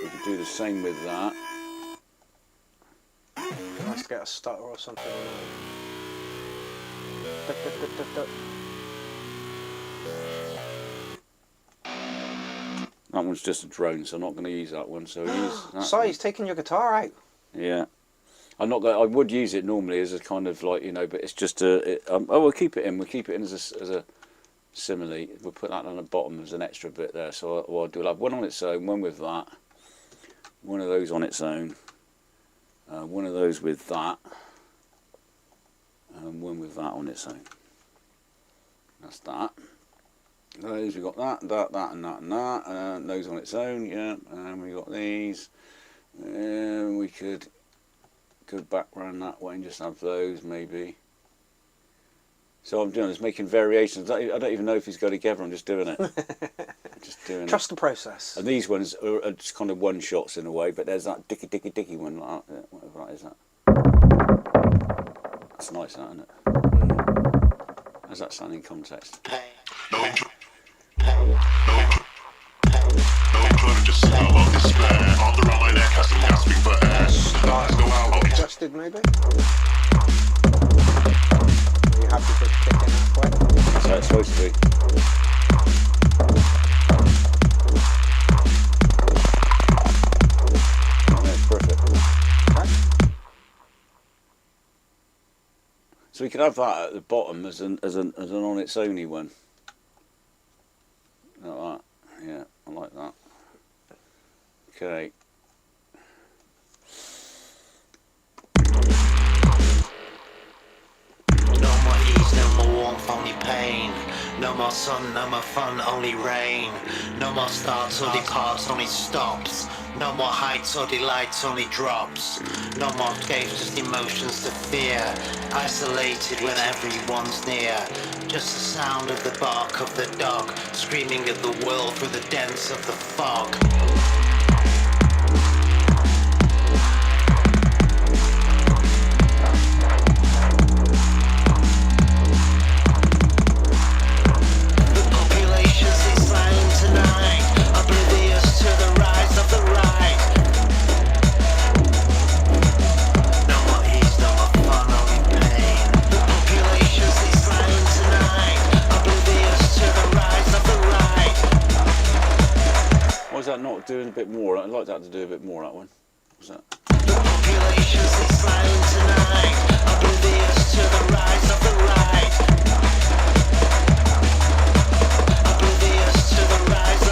We could do the same with that. Nice to get a stutter or something. That one's just a drone, so I'm not going to use that one. So I'll use that. So he's taking your guitar out. Yeah, I'm not going. I would use it normally as a kind of like, you know, but it's just a. We'll keep it in. We'll keep it in as a simile. We'll put that on the bottom as an extra bit there. So what I'll do, I'll have one on its own, one with that, one of those on its own, one of those with that, and one with that on its own. That's that. Those, we got that, and that, and that, and those on its own, yeah, and we got these, and we could go back round that way and just have those, maybe. So what I'm doing is making variations. I don't even know if these go together, I'm just doing it. Just doing Trust the process. And these ones are just kind of one-shots in a way, but there's that dicky one, like that, whatever that is. That's nice, that, isn't it? How's that sound in context? Pain, No enjoy. pain, No enjoyment, just a numb of despair. Arms around my neck has some gasping for air. Let's go out. I'll be Adjusted maybe? Are you happy for it to kick in halfway? That's how it's supposed to be. Oh, yeah, perfect. Okay. So we could have that at the bottom as an on its only one. Like that. Yeah, I like that. Okay. No more ease, no more warmth, only pain. No more sun, no more fun, only rain. No more starts or departs, only stops. No more heights or delights, only drops. No more escapes, just emotions to fear. Isolated when everyone's near. Just the sound of the bark of the dog, screaming at the world through the dents of the fog. The population stays silent tonight, oblivious to the rise of the right. No more ease, no more fun, only pain. The population stays silent tonight, oblivious to the rise of the right. Why is that not doing a bit more? I'd like that to do a bit more, that one. What's that? The population stays silent tonight, oblivious to the rise of the right. Oblivious to the rise of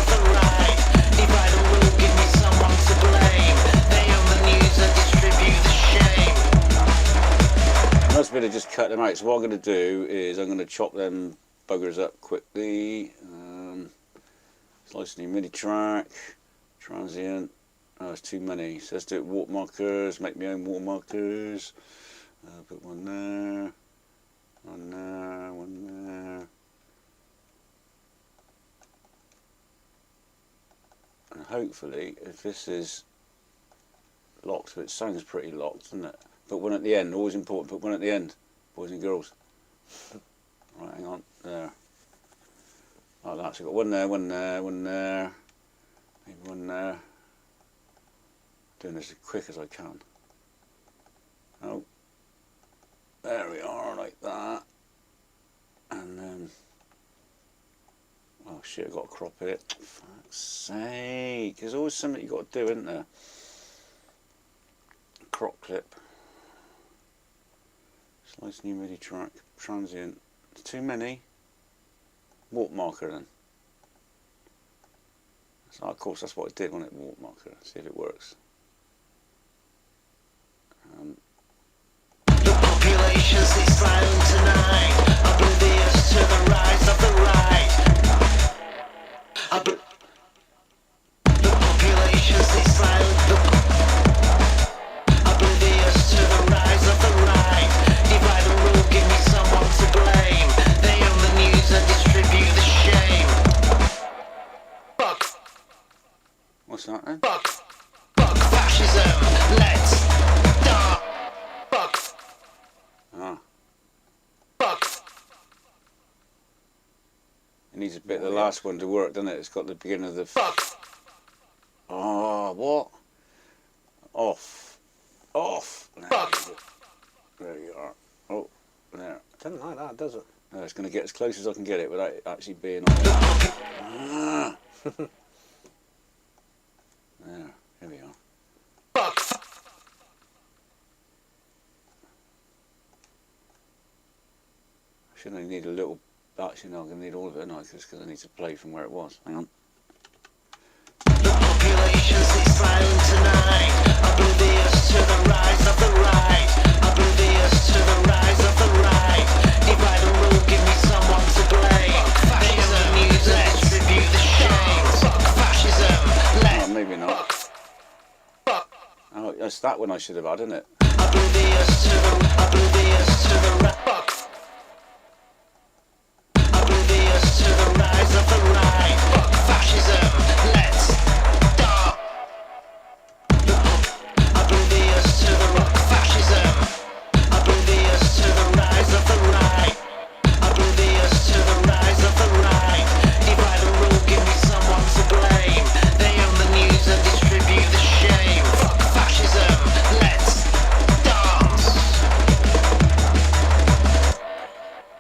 just cut them out. So what I'm going to do is I'm going to chop them buggers up quickly. Slice new MIDI track, transient. Oh, it's too many. So let's do it watermarkers. Make my own watermarkers. Put one there, one there, one there. And hopefully, if this is locked, but it sounds pretty locked, doesn't it? Put one at the end, always important, put one at the end, boys and girls. Right, hang on, there. Like that, so I've got one there, one there, one there, maybe one there. Doing this as quick as I can. Oh, there we are, like that. And then, oh shit, I've got to crop it. Fuck's sake, there's always something you've got to do, isn't there? Crop clip. Slice new MIDI track. Transient. It's too many. Watermarker then. So of course that's what I did, wasn't it? Watermarker. See if it works. The population stays silent tonight, oblivious to the rise of the right. The population stays silent. Oblivious to the rise of the right. Divide and rule, give me someone to blame. They own the news and distribute the shame. Fuck. What's that then? Fuck fascism. Let's start. Fuck. Ah. Fuck. It needs a bit of the last one to work, doesn't it? It's got the beginning of the Fuck. Oh, what? Off. Off. Fuck. There you are. Oh, there. Doesn't like that, does it? No, it's going to get as close as I can get it without it actually being on. Ah. There. Here we are. Fuck. I should only need a little. Actually, no, I'm going to need all of it, aren't I? Because I need to play from where it was. Hang on. The population stays silent tonight, oblivious to the rise of the right. Oblivious to the rise of the right. Divide and rule, give me someone to blame. They own the news and distribute the shame. Fuck fascism. Let's Oh, maybe not. fuck. Oh, that's that one I should have had, isn't it? Oblivious to the right. Fuck. Oblivious to the rise of the right. Fuck fascism. Let's start. Oblivious to the rock fascism. Oblivious to the rise of the right. Oblivious to the rise of the right. Divide and rule, give me someone to blame. They own the news and distribute the shame. Fuck fascism. Let's dance.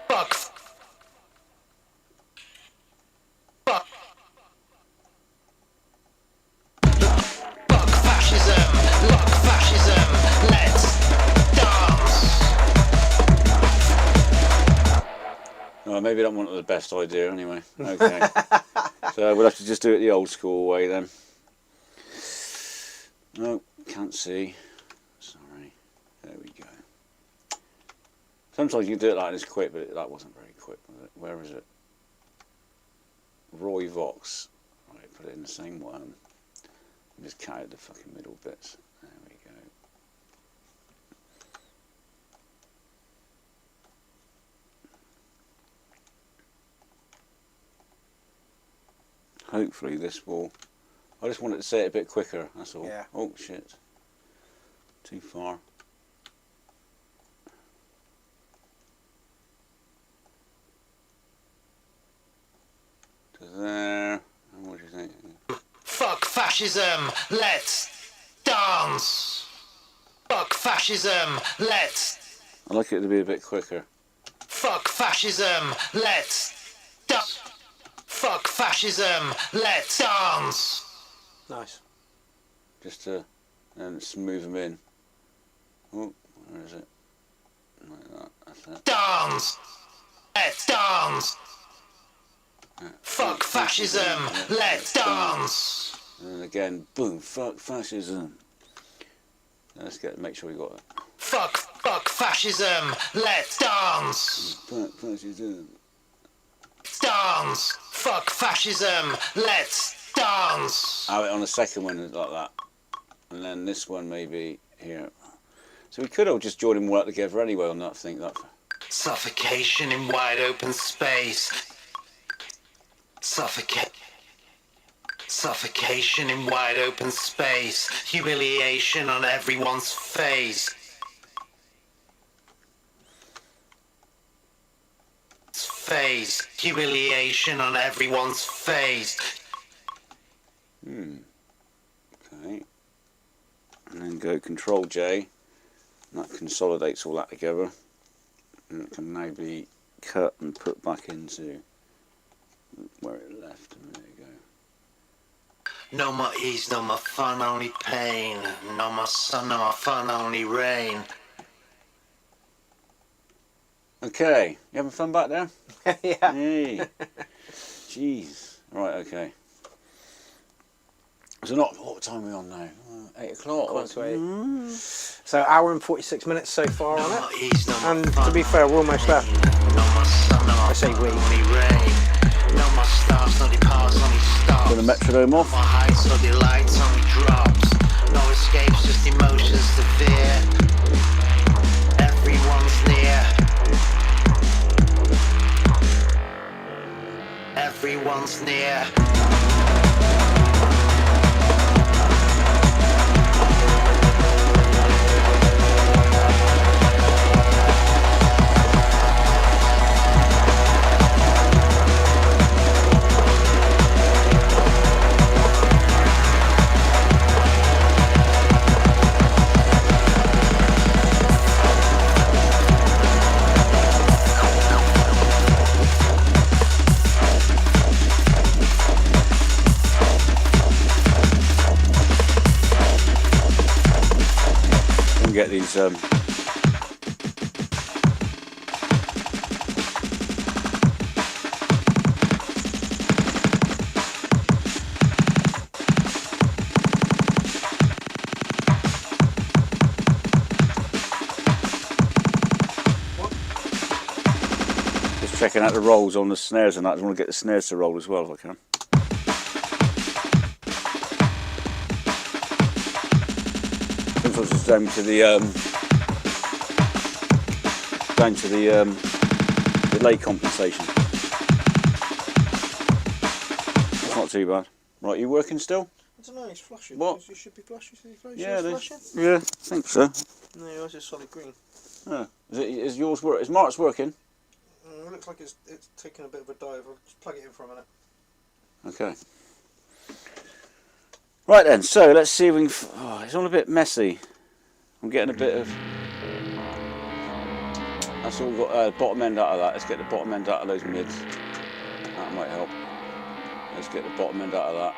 Fuck. Fuck. Fuck fascism. Fuck fascism. Let's dance. Oh, maybe that wasn't the best idea anyway. Okay. So we'll have to just do it the old school way then. No, can't see. Sorry. There we go. Sometimes you do it like this quick, but that wasn't very quick, was it? Where is it? Roy Vox. Right, put it in the same one. And just cut out the fucking middle bits. There we go. Hopefully this will. I just wanted to say it a bit quicker, that's all. Yeah. Oh shit. Too far. To there. And what do you think? Fuck fascism. Let's dance. Fuck fascism. Let's. I'd like it to be a bit quicker. Fuck fascism. Let's dance. Fuck fascism. Let's dance. Nice. Just to and smooth them in. Oh, where is it? Like that, that's it. Dance. Let's dance. Fuck fascism. Let's dance. And then again, boom, fuck fascism. Let's make sure we got it. Fuck Fuck fascism, let's dance. Dance. Fuck fascism, let's dance. Have it on the second one like that. And then this one maybe here. So we could all just join and work together anyway on that thing. That. Suffocation in wide open space. Suffocation in wide open space. Humiliation on everyone's face. Humiliation on everyone's face. Okay. And then go Control J. And that consolidates all that together. And it can now be cut and put back into where it left. And there you go. No more ease, no more fun, only pain. No more sun, no more fun, only rain. Okay, you having fun back there? Yeah. Hey. Jeez. Right, okay. So not, what time are we on now? 8 o'clock. Quarter to 8. So hour and 46 minutes so far on No more it. ease, no more And fun, to be fair, we're almost there. no more sun, no more I say fun, we. only rain. No more stars, no departs, only stops. Put the metronome off. No more heights, no delights, only drops. No escapes, just emotions to fear. Everyone's near. Everyone's near. Get these just checking out the rolls on the snares and that. I just want to get the snares to roll as well if I can. Sometimes it's down to the delay compensation. That's not too bad. Right, you working still? I don't know, it's flashing. What? You should be flashing. Yeah, yeah, I think so. No, yours is solid green. Oh. Is yours work? Is Mark's working? It looks like it's taking a bit of a dive. I'll just plug it in for a minute. Okay. Right then, so let's see if we can. Oh, it's all a bit messy. I'm getting a bit of. That's all got bottom end out of that. Let's get the bottom end out of those mids. That might help. Let's get the bottom end out of that.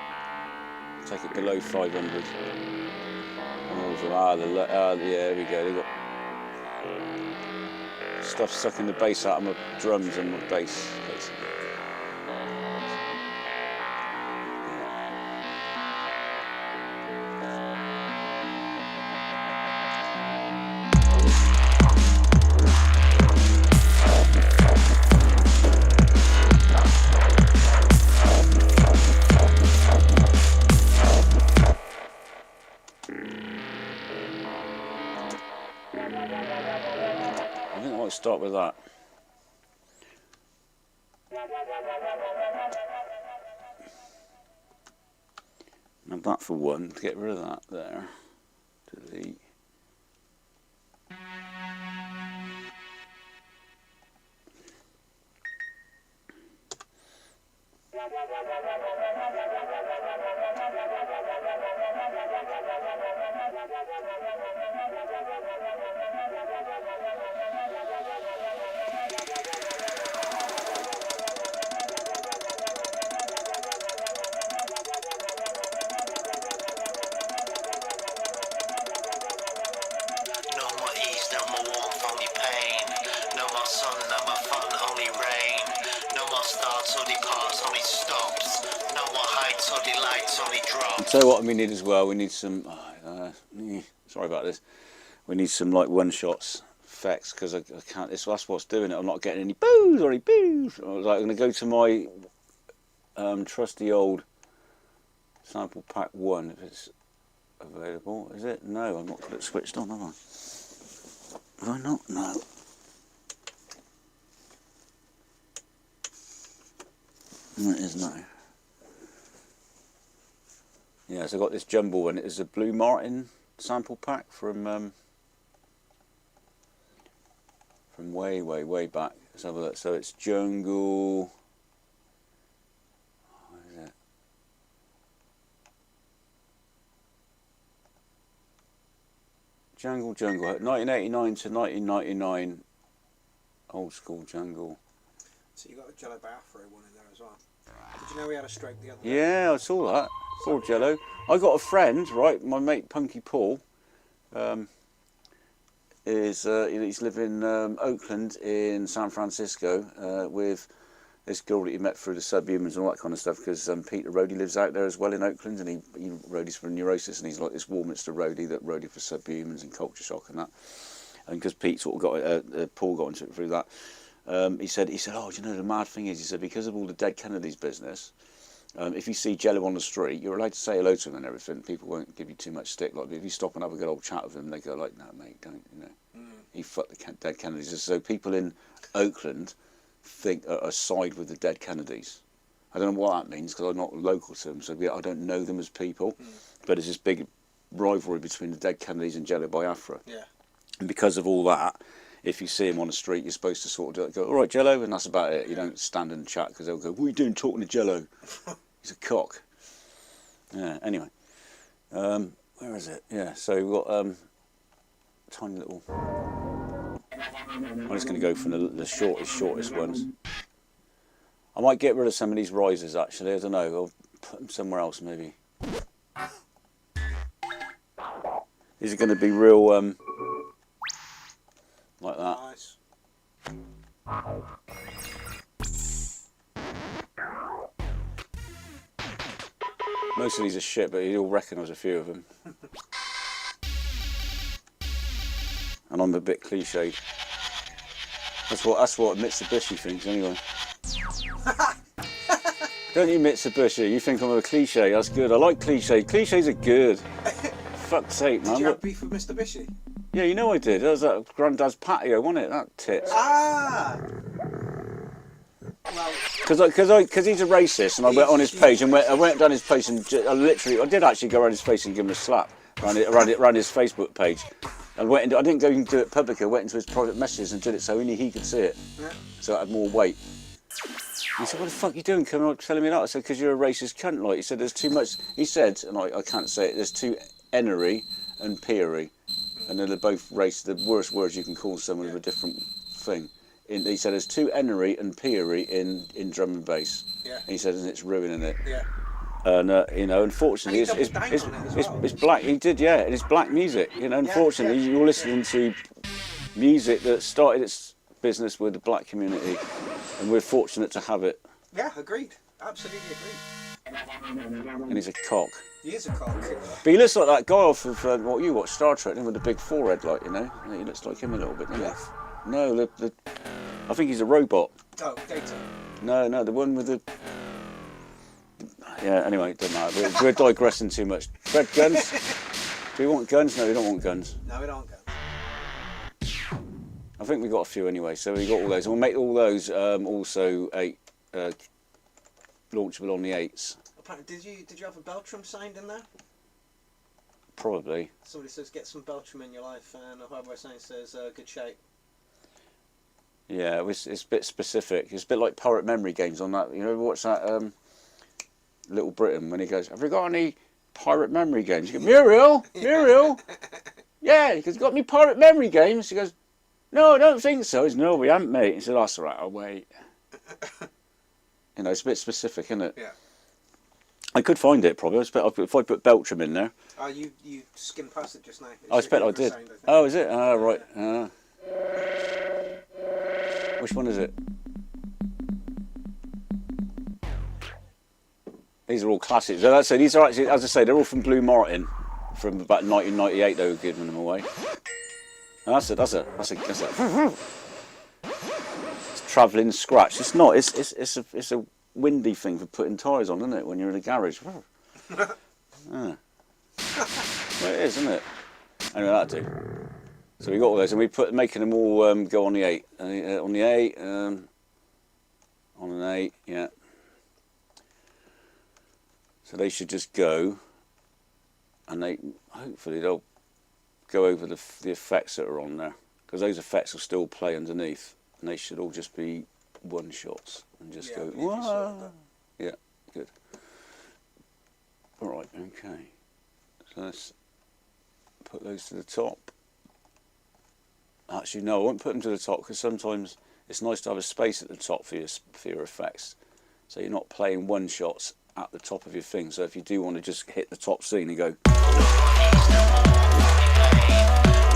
Take it below 500. And also, yeah, there we go. They've got stuff sucking the bass out of my drums and my bass. Basically. I think I might start with that. And that for one, to get rid of that there. Delete. No more ease, no more warmth, only pain. No more sun, no more fun, only rain. No more starts or departs, only stops. No more heights or delights, only drops. Tell you what we need as well. We need some. Sorry about this. We need some like one shots effects because I can't. That's what's doing it. I'm not getting any boos or any boos. I was like, I'm going to go to my trusty old sample pack 1 if it's available. Is it? No, I've not got it switched on, have I? Have I not? No. It is now. Yeah, so I got this jumbo one. It is a Blue Martin sample pack from way back. Let's have a look. So it's Jungle. What is it? Jungle, 1989 to 1999. Old school Jungle. So you got a Jello Afro one in there as well. Did you know he had a stroke the other day? Yeah, I saw that. Poor Jello. I got a friend, right? My mate Punky Paul. He's living in Oakland in San Francisco with this girl that he met through the Subhumans and all that kind of stuff, because Peter Roadie lives out there as well in Oakland, and he roadies for Neurosis, and he's like this Warminster roadie that roadie for Subhumans and Culture Shock and that. And because Pete sort of got Paul got into it through that, he said, oh, do you know the mad thing is, he said, because of all the Dead Kennedys business, if you see Jello on the street, you're allowed to say hello to him and everything. People won't give you too much stick. Like, if you stop and have a good old chat with him, they go like, no, mate, don't, you know. He fucked the Dead Kennedys. So people in Oakland think side with the Dead Kennedys. I don't know what that means because I'm not local to them, so I don't know them as people. But there's this big rivalry between the Dead Kennedys and Jello Biafra. Yeah. And because of all that, if you see him on the street, you're supposed to sort of go, all right, Jello, and that's about it. You don't stand and chat because they'll go, what are you doing talking to Jello? He's a cock. Yeah, anyway. Where is it? Yeah, so we've got tiny little... I'm just going to go from the shortest ones. I might get rid of some of these risers, actually. I don't know. I'll put them somewhere else, maybe. These are going to be real... like that. Nice. Most of these are shit, but you'll recognise a few of them. And I'm a bit cliched. That's what Mitsubishi thinks, anyway. Don't you, Mitsubishi? You think I'm a cliche? That's good. I like cliche. Cliches are good. Fuck's sake, man. Did you have beef with Mr. Bishy? Yeah, you know I did. That was at Grandad's patio, wasn't it? That tits. Ah! Well, because he's a racist, and I went on his page and I went down his page and I did actually go around his face and give him a slap around his Facebook page. I didn't go and do it publicly. I went into his private messages and did it so only he could see it. Yeah. So I had more weight. He said, what the fuck are you doing coming up telling me that? I said, because you're a racist cunt. Like, he said, there's too much. He said, and I can't say it, there's too enery and peery. And they're both the worst words you can call someone with a different thing. He said there's too enery and peery in drum and bass. Yeah. And he said, and it's ruining it. Yeah. And unfortunately, it's black. He did, yeah, and it's black music. Unfortunately, you're listening to music that started its business with the black community, and we're fortunate to have it. Yeah, agreed. Absolutely agreed. And he's a cock. He is a cock. But he looks like that guy off of what you watch, Star Trek, with the big forehead, like, He looks like him a little bit, doesn't he? No, I think he's a robot. Oh, Data. No, the one with the... Yeah, anyway, it doesn't matter. We're digressing too much. Red guns? Do we want guns? No, we don't want guns. No, we don't want guns. I think we got a few anyway, so we got all those. And we'll make all those also launchable on the 8s. Did you have a Beltram signed in there? Probably. Somebody says get some Beltram in your life, and a Hardware Sign says good shape. Yeah, it's a bit specific. It's a bit like Pirate Memory Games on that. You ever watch that Little Britain when he goes, have you got any Pirate Memory Games? You go, Muriel? Yeah, he goes, got any Pirate Memory Games? He goes, no, I don't think so. He says, no, we haven't, mate. He said, that's all right, I'll wait. It's a bit specific, isn't it? Yeah. I could find it probably. If I put Beltram in there. Oh, you skimmed past it just now. I expect I did. Oh, is it? Ah, right. Which one is it? These are all classics. So these are actually, as I say, they're all from Blue Martin, from about 1998. They were giving them away. That's a travelling scratch. It's not. It's a windy thing for putting tyres on, isn't it? When you're in a garage. Yeah. Well, it is, isn't it? Anyway, that'll do. So we got all those, and we making them all go on the 8, on the 8, on an 8, yeah. So they should just go, and hopefully they'll go over the effects that are on there, because those effects will still play underneath, and they should all just be one shots and just go. Whoa. Yeah, good. All right, okay. So let's put those to the top. Actually, no, I won't put them to the top because sometimes it's nice to have a space at the top for your effects, so you're not playing one shots at the top of your thing. So if you do want to just hit the top scene and go.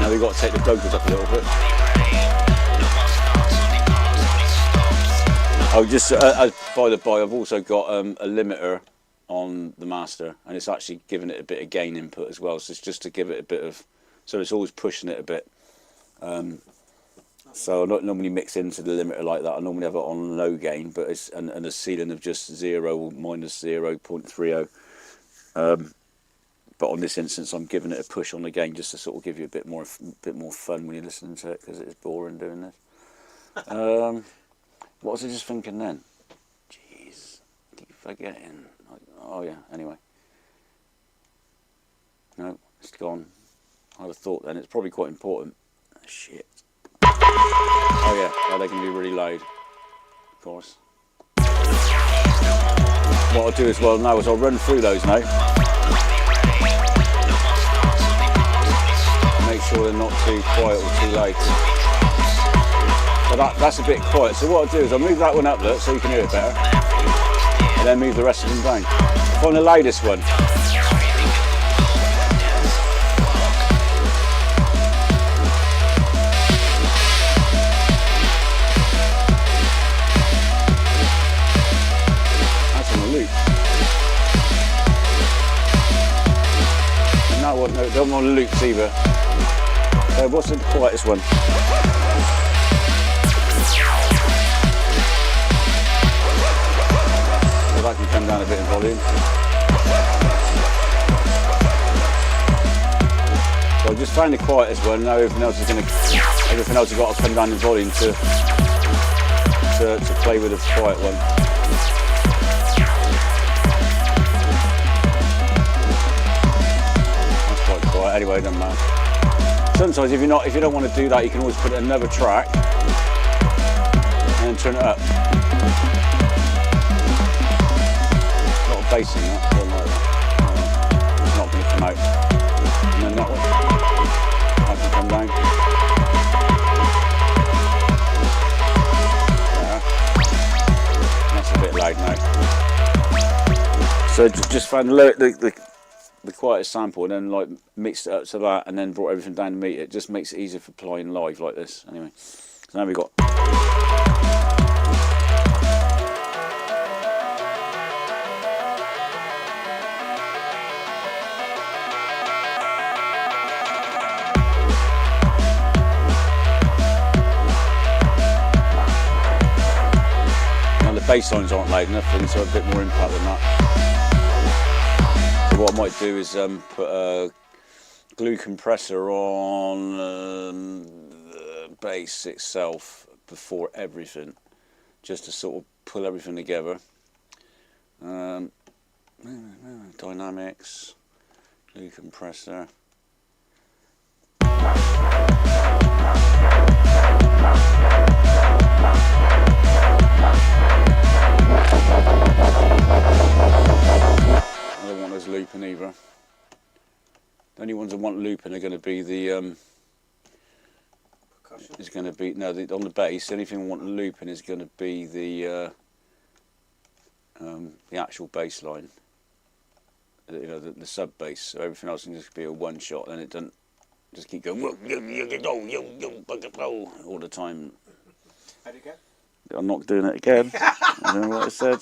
Now we've got to take the vocals up a little bit. Oh, just by the by, I've also got a limiter on the master, and it's actually giving it a bit of gain input as well. So it's just to give it a bit of, so it's always pushing it a bit. So I don't normally mix into the limiter like that. I normally have it on low gain, but it's and a ceiling of just 0 or minus 0.30. But on this instance, I'm giving it a push on the gain just to sort of give you a bit more fun when you're listening to it, because it's boring doing this. What was I just thinking then? Jeez, I keep forgetting. Oh yeah. Anyway, no, it's gone. I'd have thought then it's probably quite important. Shit. Oh yeah, they can be really loud, of course. What I'll do as well now is I'll run through those now. Make sure they're not too quiet or too loud. But that's a bit quiet. So what I'll do is I'll move that one up, look, so you can hear it better. And then move the rest of them down. Find the loudest one. No, don't want loops either. So what's the quietest one? So that can come down a bit in volume. So I just found the quietest one. Now everything else has got to come down in volume to play with the quiet one. Anyway, it doesn't matter. Sometimes if you don't want to do that, you can always put another track and then turn it up. A lot of bass in that, don't like that. It's not going to come out. And then that one can come down. That's a bit loud now. So just find the quietest sample and then like mixed it up to that and then brought everything down to meet it. Just makes it easier for playing live like this. Anyway, so now we've got now the bass lines aren't loud enough, so a bit more impact than that. What I might do is put a glue compressor on the bass itself before everything, just to sort of pull everything together. Dynamics, glue compressor. I don't want those looping either. The only ones I want looping are going to be the on the bass. The only thing I want looping is going to be the actual bass line. The sub bass. So everything else can just be a one shot, and it doesn't just keep going all the time. How'd it go? I'm not doing it again. I don't know what I said.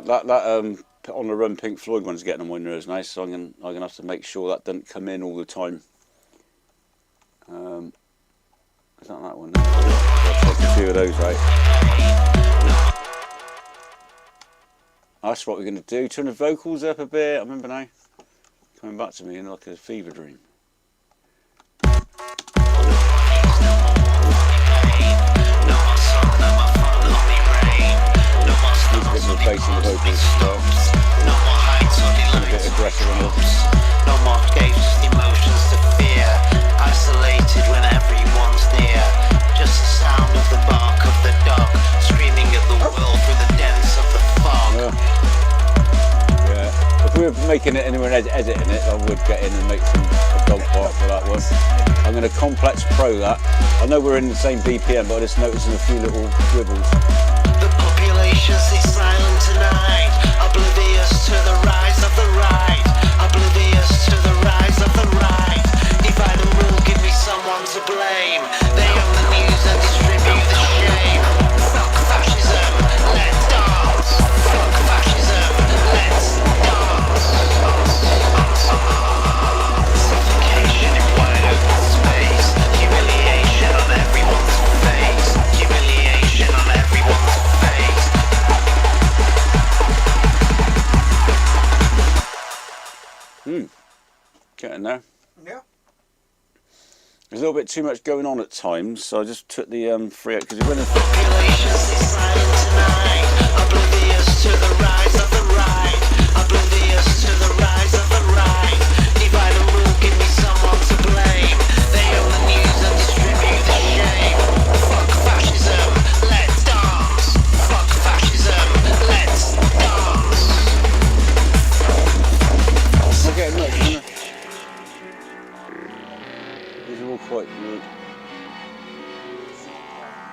that on the Run Pink Floyd one's getting on my nerves now, so I'm gonna have to make sure that doesn't come in all the time. Is that one? I'll take a few of those out. That's what we're going to do. Turn the vocals up a bit. I remember now. Coming back to me in like a fever dream. Needs a bit more bass in the vocals as well. A bit aggressive on it. No more escapes, emotions to fear. Isolated when everyone's near. Just the sound of the bark of the dog, screaming at the world through the dents of the fog. Yeah. If we were making it and we were editing it, I would get in and make some dog bark for that one. I'm going to complex pro that. I know we're in the same BPM, but I'm just noticing a few little wibbles. The population is silent tonight, oblivious to the rise of the right, oblivious to the rise of the right. Divide and rule, give me someone to blame. They own the news and distribute the shame. Fuck fascism, let's dance. Fuck fascism, let's dance. Suffocation in wide open space. Humiliation on everyone's face. Humiliation on everyone's face. Getting there. Yeah. There's a little bit too much going on at times, so I just took the free out because when Population is silent tonight, oblivious to the rise of the right, oblivious to the rise of the right. Divide and rule, give me someone to blame. They own the news and distribute the shame. Fuck fascism, let's dance. Fuck fascism, let's dance. I'm getting much, isn't it? These are all quite good.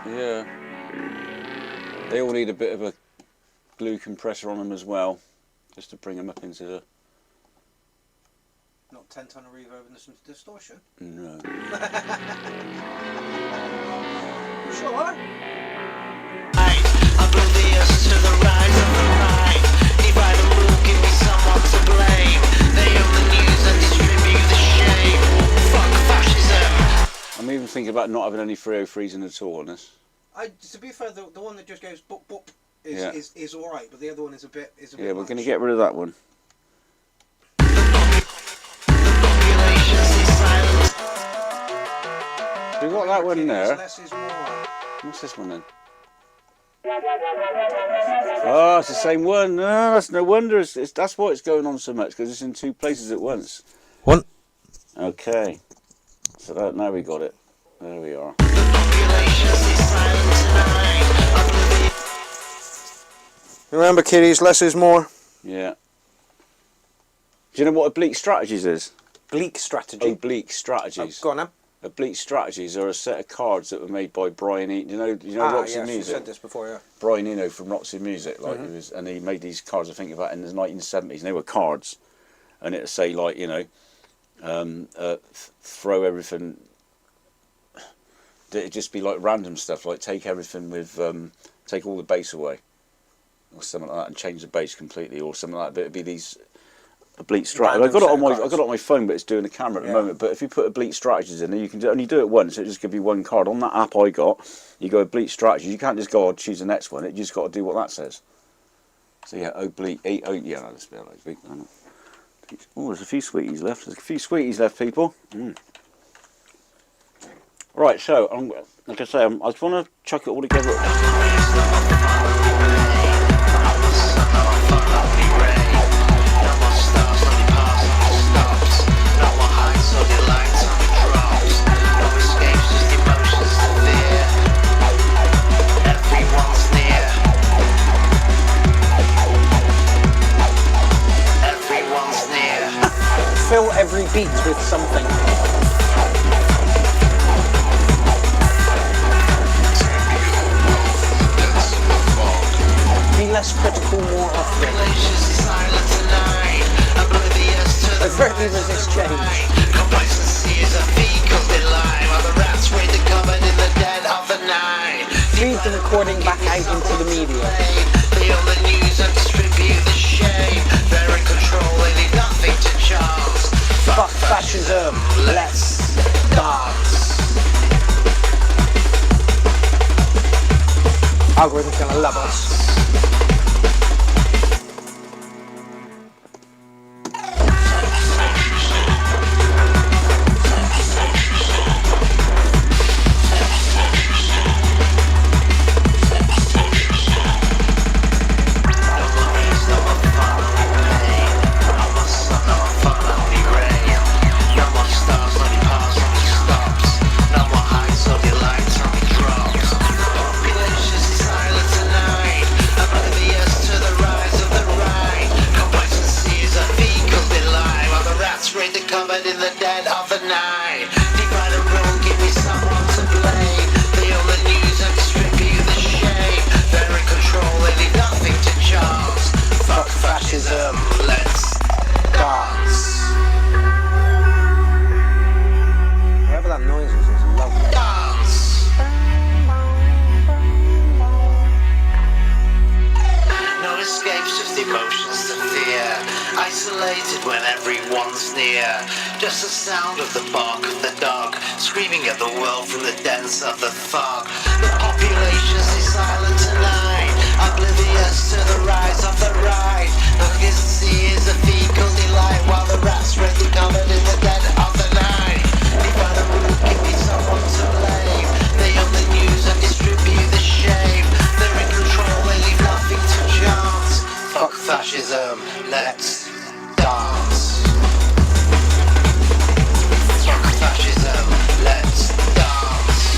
Yeah. They all need a bit of a glue compressor on them as well, just to bring them up into the... Not 10 ton of reverb and some distortion. No. Sure. Oblivious to the rise of the right. Divide and rule, give me someone to blame. They own the news and distribute the shame. Fuck fascism. I'm even thinking about not having any 303s in at all on this. To be fair, the one that just goes boop boop is Yeah. is all right, but the other one is a bit Yeah, we're much. going to get rid of that one. Population is silent. We've got that one there. Less is more. What's this one then? Oh, it's the same one. No, that's no wonder. That's why it's going on so much, because it's in two places at once. One. Okay. So that, now we got it. There we are. Population is silent tonight. Remember, kiddies, less is more. Yeah. Do you know what oblique strategies is? Bleak strategy. Oblique strategies. Go on then. Oblique strategies are a set of cards that were made by Brian Eno. You know Roxy yes, you Music? said this before, yeah. Brian Eno from Roxy Music, like he was, and he made these cards. I think about in the 1970s. And they were cards, and it'd say like throw everything. It'd just be like random stuff, like take everything with take all the bass away, or something like that, and change the bass completely, or something like that. But it'd be these oblique strategies. I got it on my phone, but it's doing the camera at the moment. But if you put oblique strategies in there, you can only do it once. It just could be one card on that app I got. You go oblique strategies. You can't just go, choose the next one. You just got to do what that says. So yeah, oblique. Yeah, that's a bit like oblique. Oh, there's a few sweeties left. There's a few sweeties left, people. Right, so like I say, I just want to chuck it all together. Fill every beat with something. Be less critical more often. Overtly resist change. Complacency is a fecal line, while the rats wait to covered in the dead of the night. Feed the recording back out into the media. They own the news and distribute shame. They're in control, they leave nothing to chance. Fuck fascism, let's dance. Algorithm's gonna love us. Covered in the dead of the night. Divide and rule, give me someone to blame. They own the news and distribute the shame. They're in control, they leave nothing to chance. Fuck fascism, let's dance. Whatever that noise is lovely. Dance. No escapes, just emotions to fear. Isolated when everyone's near. Just the sound of the bark of the dog, screaming at the world from the dens of the fog. The population is silent tonight, oblivious to the rise of the right. Look and see is a fecal delight, while the rats ready covered in the dead of the night. Divide and rule, give me someone to blame. They own the news and distribute the shame. They're in control, they leave nothing to chance. Fuck fascism, let's dance. Fuck fascism, let's dance.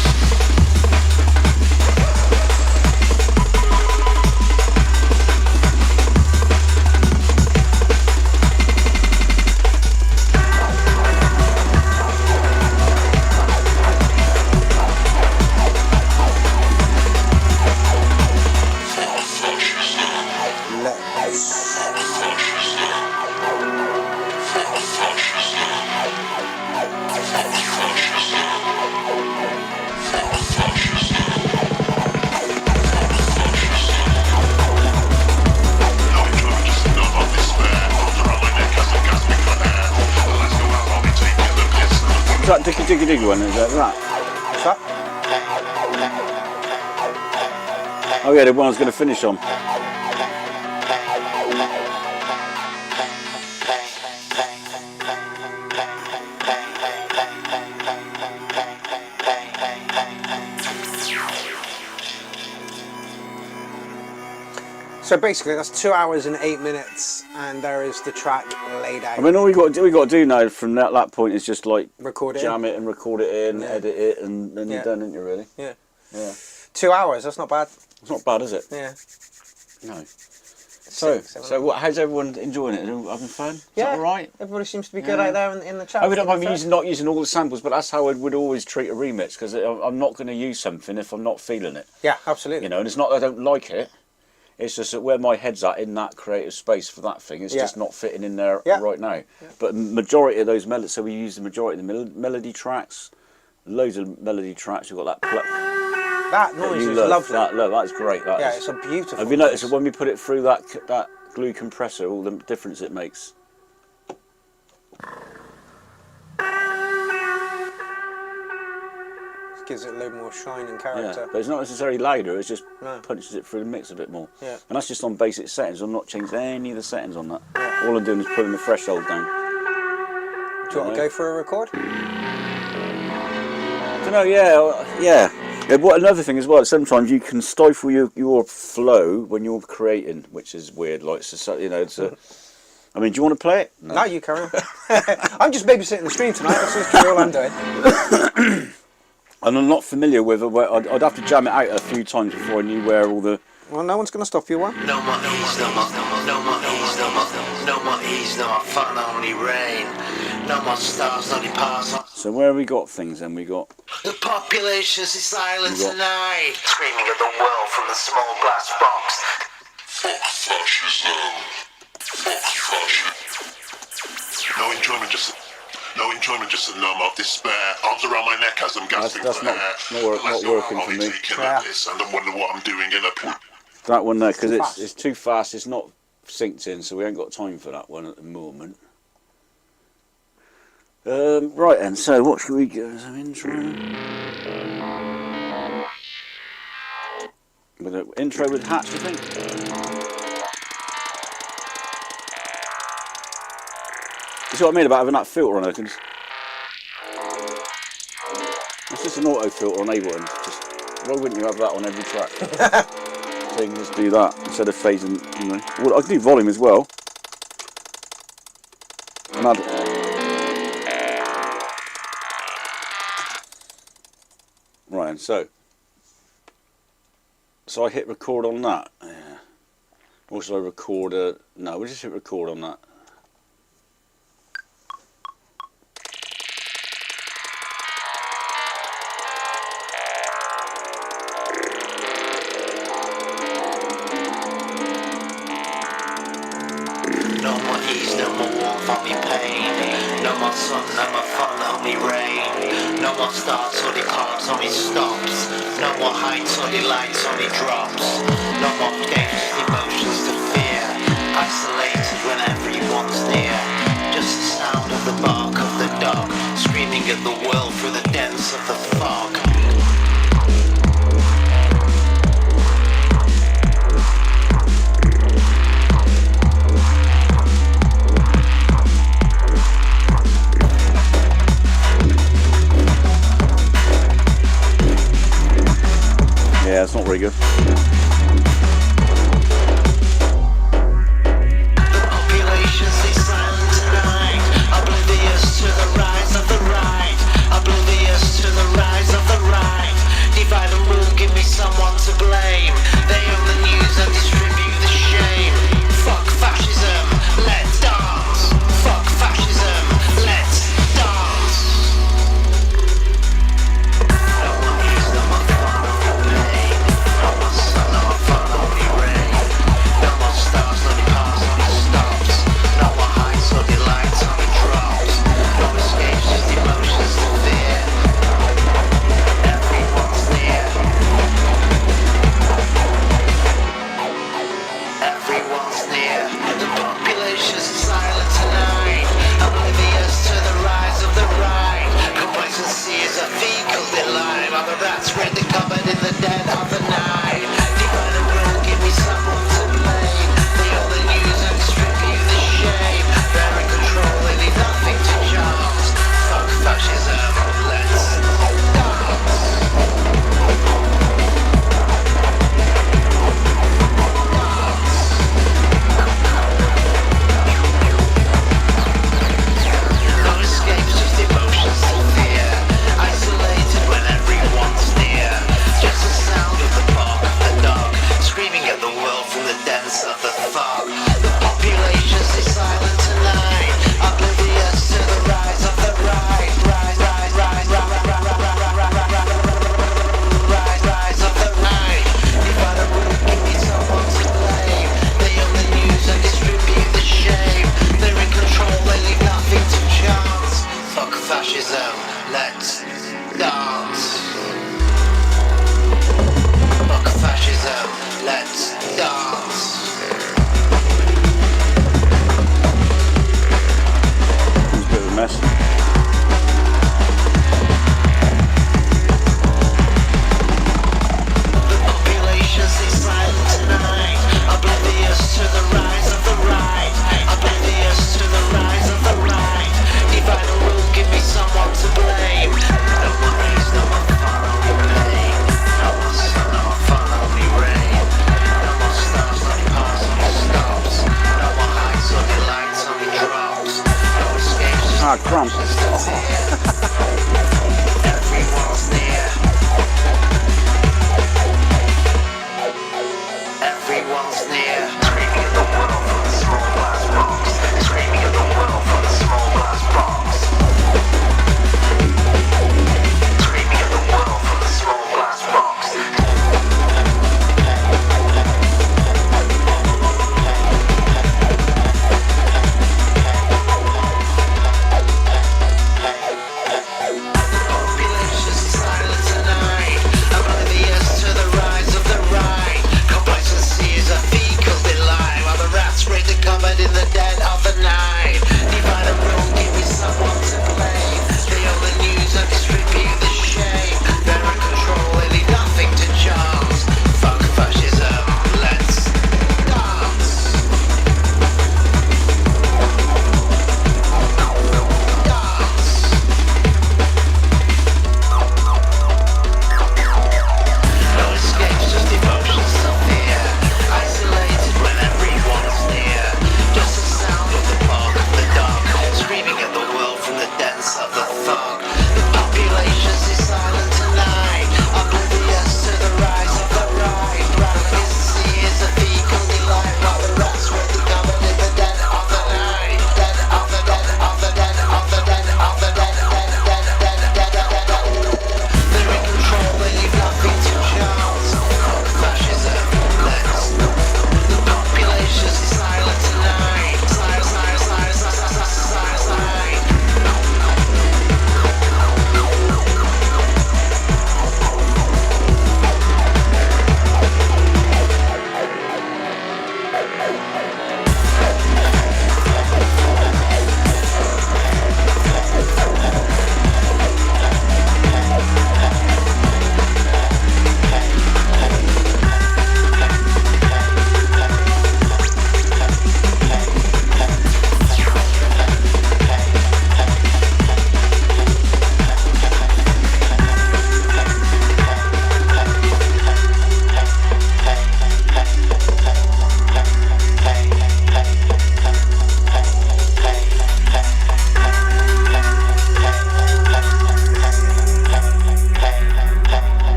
Is that Diggy Diggy Diggy one? Is that that? What's that? Oh yeah, the one I was going to finish on. So basically, that's 2 hours and 8 minutes, and there is the track laid out. I mean, all we got to do now from that point is just like Record it jam it and record it in, Yeah. edit it, and then Yeah. you're done, aren't you? Really? Yeah. Yeah. 2 hours, that's not bad. It's not bad, is it? Yeah. No. Six, seven, So what? How's everyone enjoying it? Having fun? Is Yeah. that all right? Everybody seems to be good Yeah. out there in the chat. I don't mind me not using all the samples, but that's how I would always treat a remix, because I'm not going to use something if I'm not feeling it. Yeah, absolutely. You know, and it's not that I don't like it. It's just that where my head's at in that creative space for that thing, it's Yeah. just not fitting in there Yeah. right now. But majority of those melodies, so we use the majority of the melody tracks, loads of melody tracks. You've got that. That noise you is love. lovely. That's great. That Yeah, is. it's a beautiful Have you noticed noise. that when we put it through that glue compressor, all the difference it makes? Gives it a little more shine and Yeah, character. but it's not necessarily louder. It's just No. punches it through the mix a bit more. Yeah. And that's just on basic settings. I'm not changing any of the settings on that. Yeah. All I'm doing is pulling the threshold down. Do you want to go for a record? I don't know. Yeah. Yeah, what another thing as well, sometimes you can stifle your flow when you're creating, which is weird. Like, so, you know, it's a. I mean, do you want to play it? No, you carry on. I'm just babysitting the stream tonight. That's literally all I'm doing. And I'm not familiar with it. I'd have to jam it out a few times before I knew where all the. Well, no one's going to stop you, one. No more ease, no more ease, no more ease, no more fun, only rain. No more stars, only pass on. So where have we got things then? We got. The population is silent Yeah. tonight. Screaming at the world from the small glass box. Fuck fascism. Fuck fascism. No enjoyment, just a numb of despair. Arms around my neck as I'm gasping That's for not- air. not working for me. Taking Yeah. a piss and I wonder what I'm doing in a pool. That one there, because Too it's fast. too fast. It's not synced in, so we ain't got time for that one at the moment. Right then, so what should we go as an intro? With an intro with hats, I think. You see what I mean about having that filter on? I can just, it's just an auto filter on Ableton. Just why wouldn't you have that on every track? So you can just do that instead of phasing. You know, well, I can do volume as well. Right, and so I hit record on that. Yeah. Or should I record a? No, we'll just hit record on that. No more ease, no more warmth, only pain. No more sun, no more fun, only rain. No more starts or departs, only stops. No more heights or delights, only drops. No more games, emotions to fear. Isolated when everyone's near. Just the sound of the bark of the dog, screaming at the world through the dents of the fog. Yeah, it's not very good. The population stays silent tonight, oblivious to the rise of the right, oblivious to the rise of the right. Divide and rule, give me someone to blame. They own the news and distribute the shame. Fuck fascism, let's dance. Fuck fascism, let's dance. No more peace, no more fun, only pain. No more sun, no more fun, only rain. No more stars, only cars, only stops. No more heights, only lights, only drops. No escapes, just emotions to fear. Everyone's near. Everyone's near. The population's silent tonight, oblivious to the rise of the right. Complacency is a fecal delight. All the rats read the cupboard in the dead of the night. Divide and rule, give me someone to blame. They own the news and distribute the shame. They're in control, they leave nothing to chance. Fuck fascism, let's dance. No escapes, just emotions to fear. Isolated when everyone's near. Just the sound of the bark of the dog, screaming at the world from the dens of the fog. The population stays silent tonight, oblivious to the rise of the right. Rise of the right. Divide and rule, give me someone to blame. They own the news and distribute the shame. They're in control, they leave nothing to chance. Fuck fascism, let's dance. Fuck fascism, let's dance. It's a bit of a mess. The population stays silent tonight, oblivious to the rise of the right, oblivious to the rise of the right. Divide and rule, give me someone to blame. No more peace, no more fun, only pain. No more sun, no more fun, only rain. No more stars, only cars, only stops. No more heights, only lights, only drops. No escapes, just Crumbs. everyone's near. Everyone's near. Screaming at the world from the small glass box. Screaming at the world from the small glass box. Screaming at the world from the small glass box. Population's silent tonight, oblivious to the rise of the right. Complacency is a fecal delight.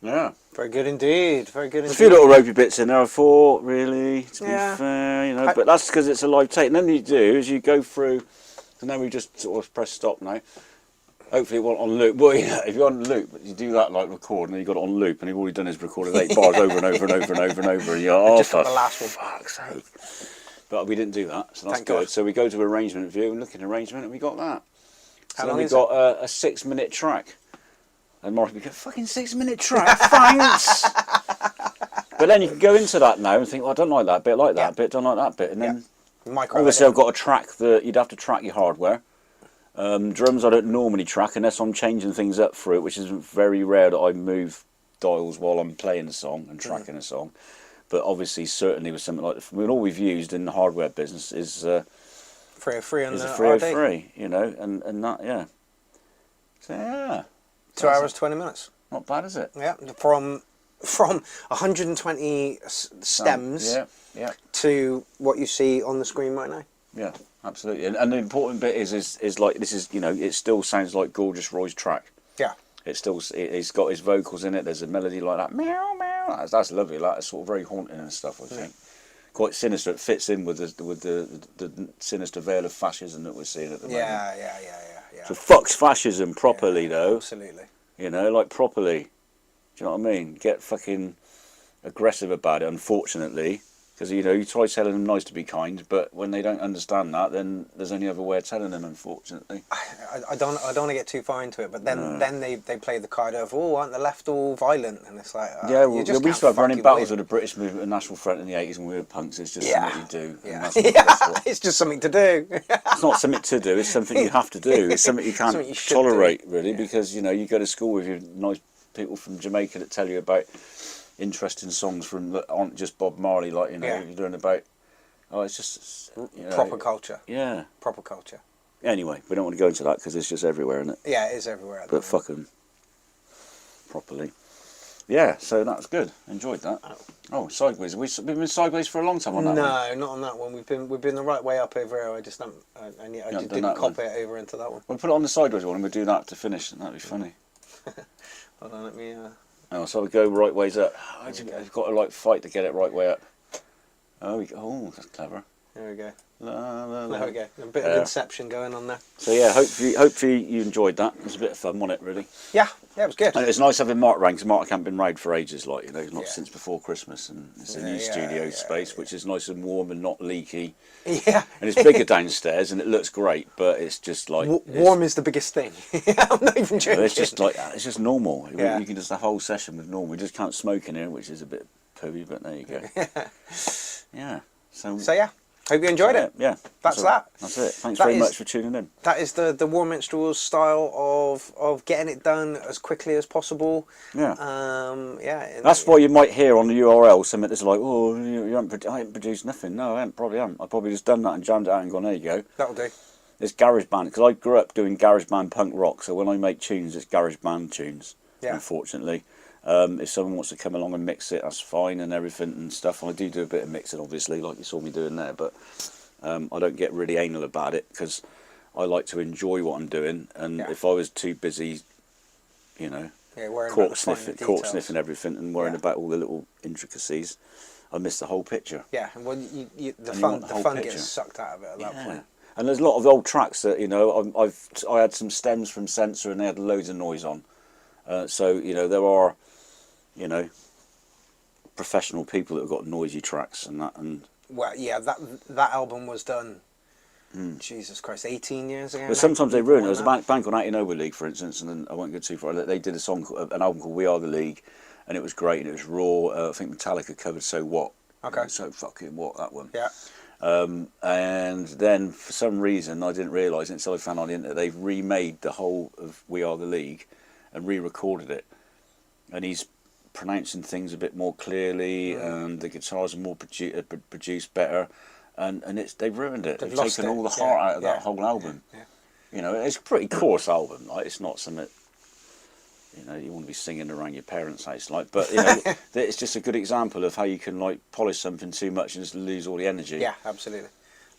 Yeah. Very good indeed. Very good There's indeed. a few little ropey bits in there, I thought, really, to Yeah. be fair, you know, but that's because it's a live take. And then you do is you go through, and then we just sort of press stop now. Hopefully it won't on loop. Well, yeah, if you're on loop, you do that like record, and then you got it on loop, and you've already done is recorded 8 bars over and over and over and over and over, and you're oh, just for got the last one. fuck's sake. But we didn't do that, so that's Thank good. God. So we go to arrangement view and look in arrangement, and we got that. So How then long we is got a 6-minute track. And Mark would go, fucking 6-minute track, thanks! But then you can go into that now and think, well, I don't like that bit, like that bit, don't like that bit. And then, obviously, I've got to track you'd have to track your hardware. Drums I don't normally track unless I'm changing things up for it, which is very rare that I move dials while I'm playing a song and tracking a song. But obviously, certainly with something like I mean, all we've used in the hardware business is 303 on a the 303, you know, and that, yeah. So, yeah. 2 hours, 20 minutes. Not bad, is it? Yeah, from 120 stems to what you see on the screen right now. Yeah, absolutely. And the important bit is like this is, you know, it still sounds like Gorgeous Roy's track. Yeah. It's got his vocals in it. There's a melody like that, meow meow. That's lovely. That's sort of very haunting and stuff. I think quite sinister. It fits in with the sinister veil of fascism that we're seeing at the moment. Yeah. So fucks fascism properly though. Absolutely. You know, like properly. Do you know what I mean? Get fucking aggressive about it. Unfortunately. Because, you know, you try telling them nice to be kind, but when they don't understand that, then there's only other way of telling them, unfortunately. I don't want to get too far into it, but then they play the card of, oh, aren't the left all violent? And it's like, yeah, well, you just we can't started running fucking battles win. with the British movement and National Front in the 80s when we were punks. It's just Yeah. something you do. Yeah, And that's what, it's just something to do. it's not something to do, it's something you have to do. It's something you can't Something you should tolerate, do. really, Yeah. because, you know, you go to school with your nice people from Jamaica that tell you about interesting songs from that aren't just Bob Marley, like, you know, you're learning about. Oh, it's just, you know, Proper culture. Yeah. Proper culture. Anyway, we don't want to go into that because it's just everywhere, isn't it? Yeah, it is everywhere. But fuck 'em properly. Yeah, so that's good. Enjoyed that. Oh, sideways. We've been sideways for a long time on that. No, not on that one. We've been the right way up over here. I just haven't. I just didn't copy it over into that one. We'll put it on the sideways one and we'll do that to finish. That'd be funny. Hold on, let me. Oh, so we go right ways up. I've got to like fight to get it right way up. Oh, that's clever. There we go. La, la, la. There we go. A bit of inception going on there. So yeah, hopefully you enjoyed that. It was a bit of fun, wasn't it? Really. Yeah, it was good. And it's nice having Mark round because Mark hasn't been round for ages, like, you know, not since before Christmas, and it's a new studio space which is nice and warm and not leaky. Yeah. And it's bigger downstairs and it looks great, but it's just like warm is the biggest thing. I'm not even joking. It's just like it's just normal. Yeah. You can just have a whole session with normal. We just can't smoke in here, which is a bit pooey, but there you go. Yeah. So yeah, hope you enjoyed it. Yeah. That's that. That's it. Thanks That very is- much for tuning in. That is the WARMINSTREL style of getting it done as quickly as possible. Yeah. Yeah. That's why you might hear on the URL something that's like, oh, I haven't produced nothing. No, I probably haven't. I've probably just done that and jammed it out and gone, there you go. That'll do. It's garage band, because I grew up doing garage band punk rock, so when I make tunes, it's garage band tunes, unfortunately. If someone wants to come along and mix it, that's fine and everything and stuff. And I do a bit of mixing, obviously, like you saw me doing there, but I don't get really anal about it because I like to enjoy what I'm doing. And if I was too busy, you know, cork sniffing everything and worrying about all the little intricacies, I miss the whole picture. Yeah, well, the fun gets sucked out of it at that point. And there's a lot of old tracks that, you know, I had some stems from Sensor and they had loads of noise on. So, you know, there are, you know, professional people that have got noisy tracks and that. And well, yeah, that album was done, Jesus Christ, 18 years ago. But sometimes they ruin it. There was a band called 89 League, for instance, and then I won't go too far. They did an album called We Are the League, and it was great, and it was raw. I think Metallica covered So What. Okay. So fucking what, that one. Yeah. And then for some reason I didn't realise it until I found on the internet they've remade the whole of We Are the League and re-recorded it, and he's pronouncing things a bit more clearly, and the guitars are more produced better, and they've ruined it. They've taken all the heart out of that whole album. Yeah. You know, it's a pretty coarse album. Like, it's not something, you know, you want to be singing around your parents' house, like. But you know, it's just a good example of how you can like polish something too much and just lose all the energy. Yeah, absolutely.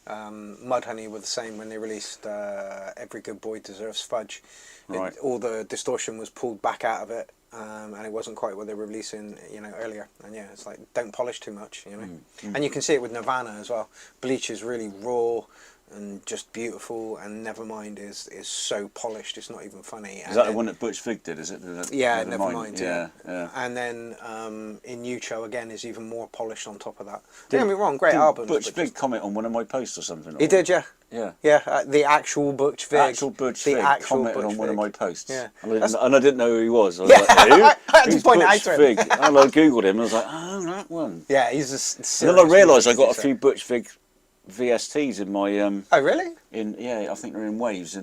Mudhoney were the same when they released Every Good Boy Deserves Fudge. Right. All the distortion was pulled back out of it, and it wasn't quite what they were releasing, earlier. And yeah, it's like, don't polish too much, And you can see it with Nirvana as well. Bleach is really raw and just beautiful, and Nevermind is so polished, it's not even funny. Is that the one that Butch Vig did, is it? Yeah, Nevermind, yeah. And then in Mucho, again, is even more polished on top of that. Don't get me wrong, great albums. Butch Vig comment on one of my posts or something? He did, yeah. Yeah. Yeah, the actual Butch Vig. Butch Vig commented on one of my posts. Yeah. And I didn't know who he was. I was Yeah, like, who? I had to Who's point it Butch out to him. Vig? And I Googled him and I was like, oh, that one. Yeah, he's a And then I realised I got a music few Butch Vig VSTs in my... Oh, really? I think they're in Waves, Oh,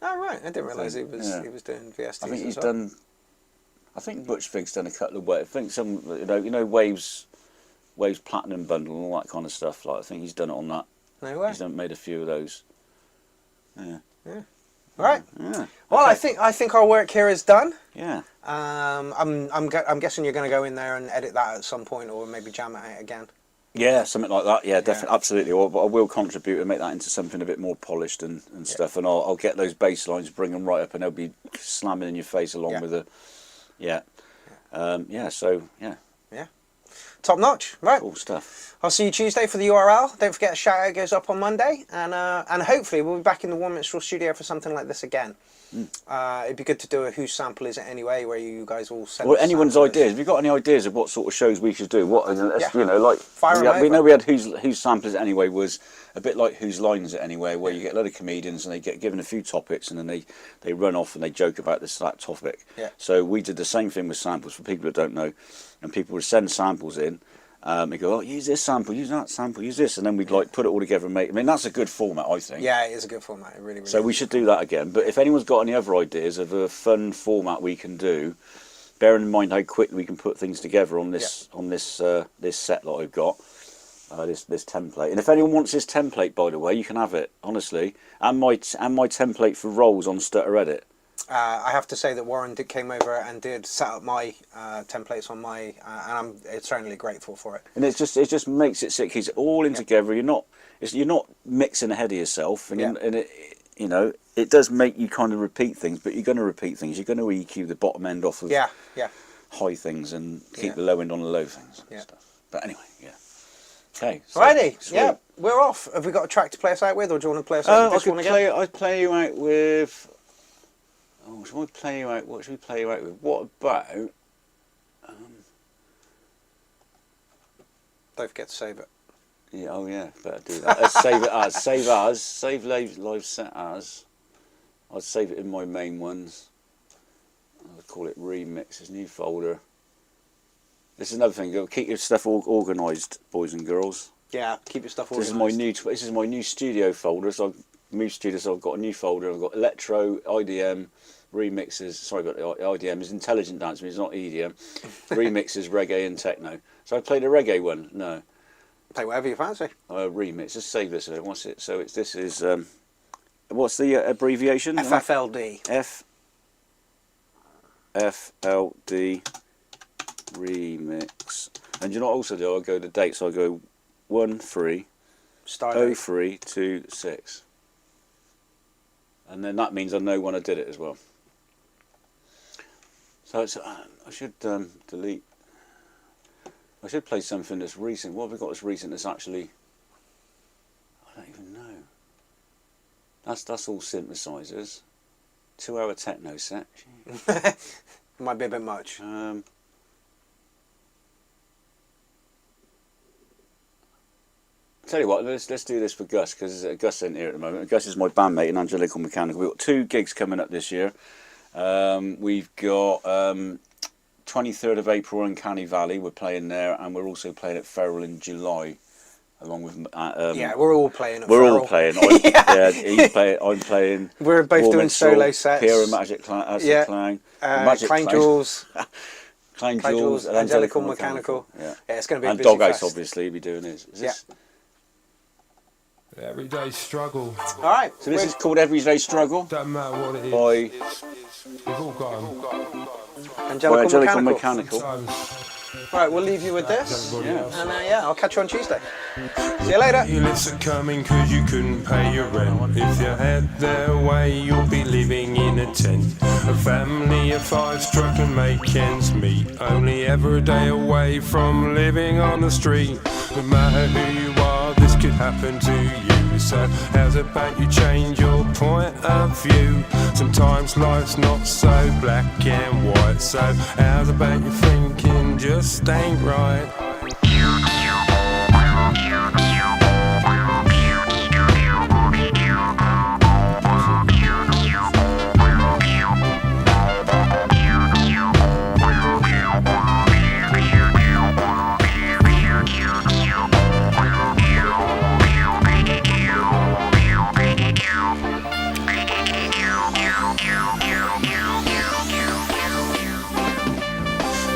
right. I didn't realise he was doing VSTs. I think he's as well. done... I think Butch Vig's done a couple of Waves. I think some, Waves Platinum Bundle and all that kind of stuff. Like, I think he's done it on that. No way. He's made a few of those. Yeah. Yeah. All right. Yeah. Well, Okay. I think our work here is done. Yeah. I'm guessing you're going to go in there and edit that at some point, or maybe jam it out again. Yeah, something like that. Yeah, definitely, absolutely. But I will contribute and make that into something a bit more polished and stuff. And I'll get those bass lines, bring them right up, and they'll be slamming in your face along with the. Yeah. So yeah. Yeah. Top notch. Right. Cool stuff. I'll see you Tuesday for the URL. Don't forget, a shout out goes up on Monday, and hopefully we'll be back in the Warm Minstrel studio for something like this again. It'd be good to do a Whose Sample Is It Anyway, where you guys all send. Well, anyone's samples. ideas. Have you got any ideas of what sort of shows we should do? Fire We 'em know over. we had Whose Sample Is It Anyway was a bit like Whose Line Is It Anyway, where you get a lot of comedians and they get given a few topics and then they run off and they joke about that topic. Yeah. So we did the same thing with samples for people that don't know, and people would send samples in. They go, oh, use this sample, use that sample, use this, and then we'd like put it all together and make. I mean, that's a good format, I think. Yeah, it is a good format. It really. So we should do that again. But if anyone's got any other ideas of a fun format we can do, bearing in mind how quickly we can put things together on this this set that I've got, this template. And if anyone wants this template, by the way, you can have it, honestly, and my template for rolls on Stutter Edit. I have to say that Warren came over and did set up my templates on my, and I'm eternally grateful for it. And it just makes it sick. It's all in together. You're not mixing ahead of yourself, and it does make you kind of repeat things. But you're going to repeat things. You're going to EQ the bottom end off of high things and keep the low end on the low things and stuff. But anyway, okay. So, Righty, sweet. yeah, we're off. Have we got a track to play us out with, or do you want to play us out with this one again? I'd play you out with. Oh, shall I play you out? What should we play you out with? What about? Don't forget to save it. Yeah. Oh yeah. Better do that. Let's save it as. Save live set as. I'd save it in my main ones. I'll call it Remix. It's new folder. This is another thing. Keep your stuff all organised, boys and girls. Yeah, keep your stuff This organised. is my new studio folder. So I've moved studio. So I've got a new folder. I've got electro, IDM, remixes. Sorry about the IDM. It's intelligent dance, but it's not EDM. Remixes, reggae, and techno. So I played a reggae one. No. Play whatever you fancy. Remix. Just save this. What's it? So this is. What's the abbreviation? FFLD. FFLD remix. And you know what I also do? I go to dates. I go 13/03/26. And then that means I know when I did it as well. So it's, I should delete. I should play something that's recent. What have we got that's recent that's actually... I don't even know. That's all synthesizers. 2-hour techno set. Might be a bit much. Tell you what, let's do this for Gus, because Gus isn't here at the moment. Gus is my bandmate in Angelical Mechanical. We've got 2 gigs coming up this year. We've got 23rd of April in Canny Valley. We're playing there, and we're also playing at Ferrell in July, along with yeah, we're all playing. At we're Ferrell. all playing. He's playing. I'm playing. We're both doing solo sets. Pierrot, Magic Clang, Clang Jules. Clang Jules, and Angelical Mechanical. Yeah, it's going to be a and busy Dog House, fest. obviously, be doing his. Is this? Everyday struggle. All right. So this is called Everyday Struggle Doesn't matter what it is. by We've all got 'em. Angelical Angelical Mechanical. Mechanical. Sometimes Right, we'll leave you with this. Yeah. And yeah, I'll catch you on Tuesday. See you later. Units are coming cause you couldn't pay your rent. If you had their way, you'll be living in a tent. A family of 5 struggling make ends meet. Only ever a day away from living on the street. No matter who you are, this could happen to you. So how's about you change your point of view? Sometimes life's not so black and white. So how's about you thinking just ain't right?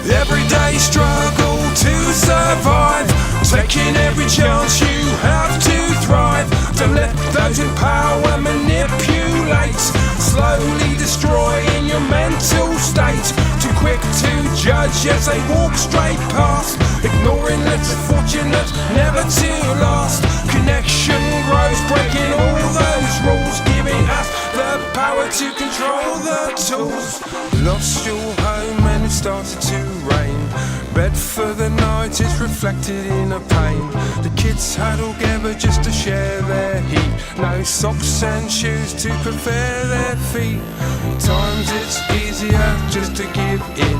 Everyday struggle to survive, taking every chance you have to thrive. Don't let those in power manipulate, slowly destroying your mental state. Too quick to judge as they walk straight past, ignoring less fortunate, never to last. Connection grows, breaking all those rules, giving us the power to control the tools. Lost your home and it started to rain. Bed for the night is reflected in a pane. The kids huddle together just to share their heat. No socks and shoes to prepare their feet. Times it's easier just to give in,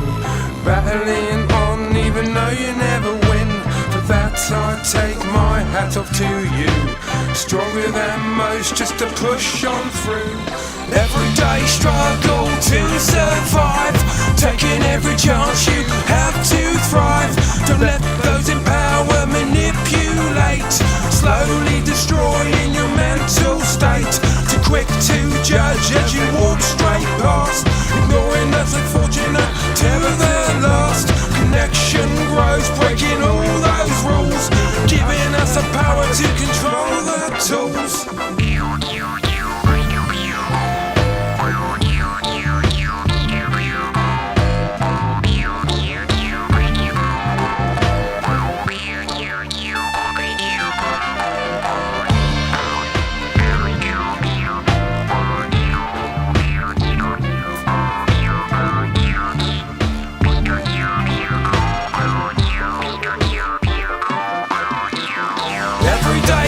battling on even though you never win. For that I take my hat off to you, stronger than most just to push on through. Everyday struggle to survive, taking every chance you have to thrive. Don't let those in power manipulate, slowly destroying your mental state. Too quick to judge as you walk straight past, ignoring those unfortunate till the last. Connection grows, breaking all those rules, giving us the power to control the tools.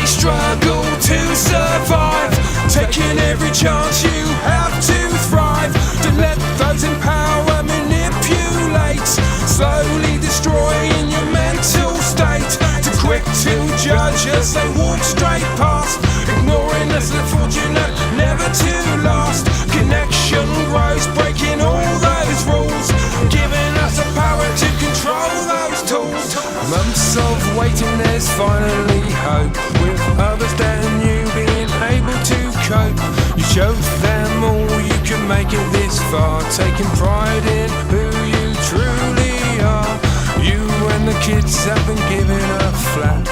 Struggle to survive, taking every chance you have to thrive. Don't let those in power manipulate, slowly destroying your mental state. Too quick to judge as they walk straight past, ignoring us the fortunate, never to last. Connection grows, breaking all those rules, giving us the power to control those tools. Months of waiting, there's finally hope, with others than you being able to cope. You showed them all you can make it this far, taking pride in who you truly are. You and the kids have been given a flat,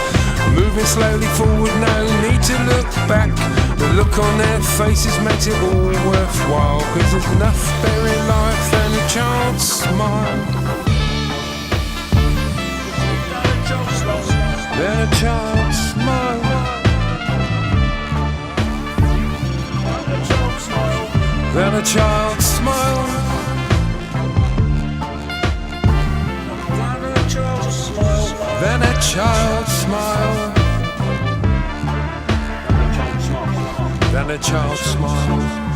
moving slowly forward, no need to look back. The look on their faces makes it all worthwhile, cause there's enough better in life than a child's smile. Then a child's smile. Then a child's smile. Then a child's smile. Then a child's smile.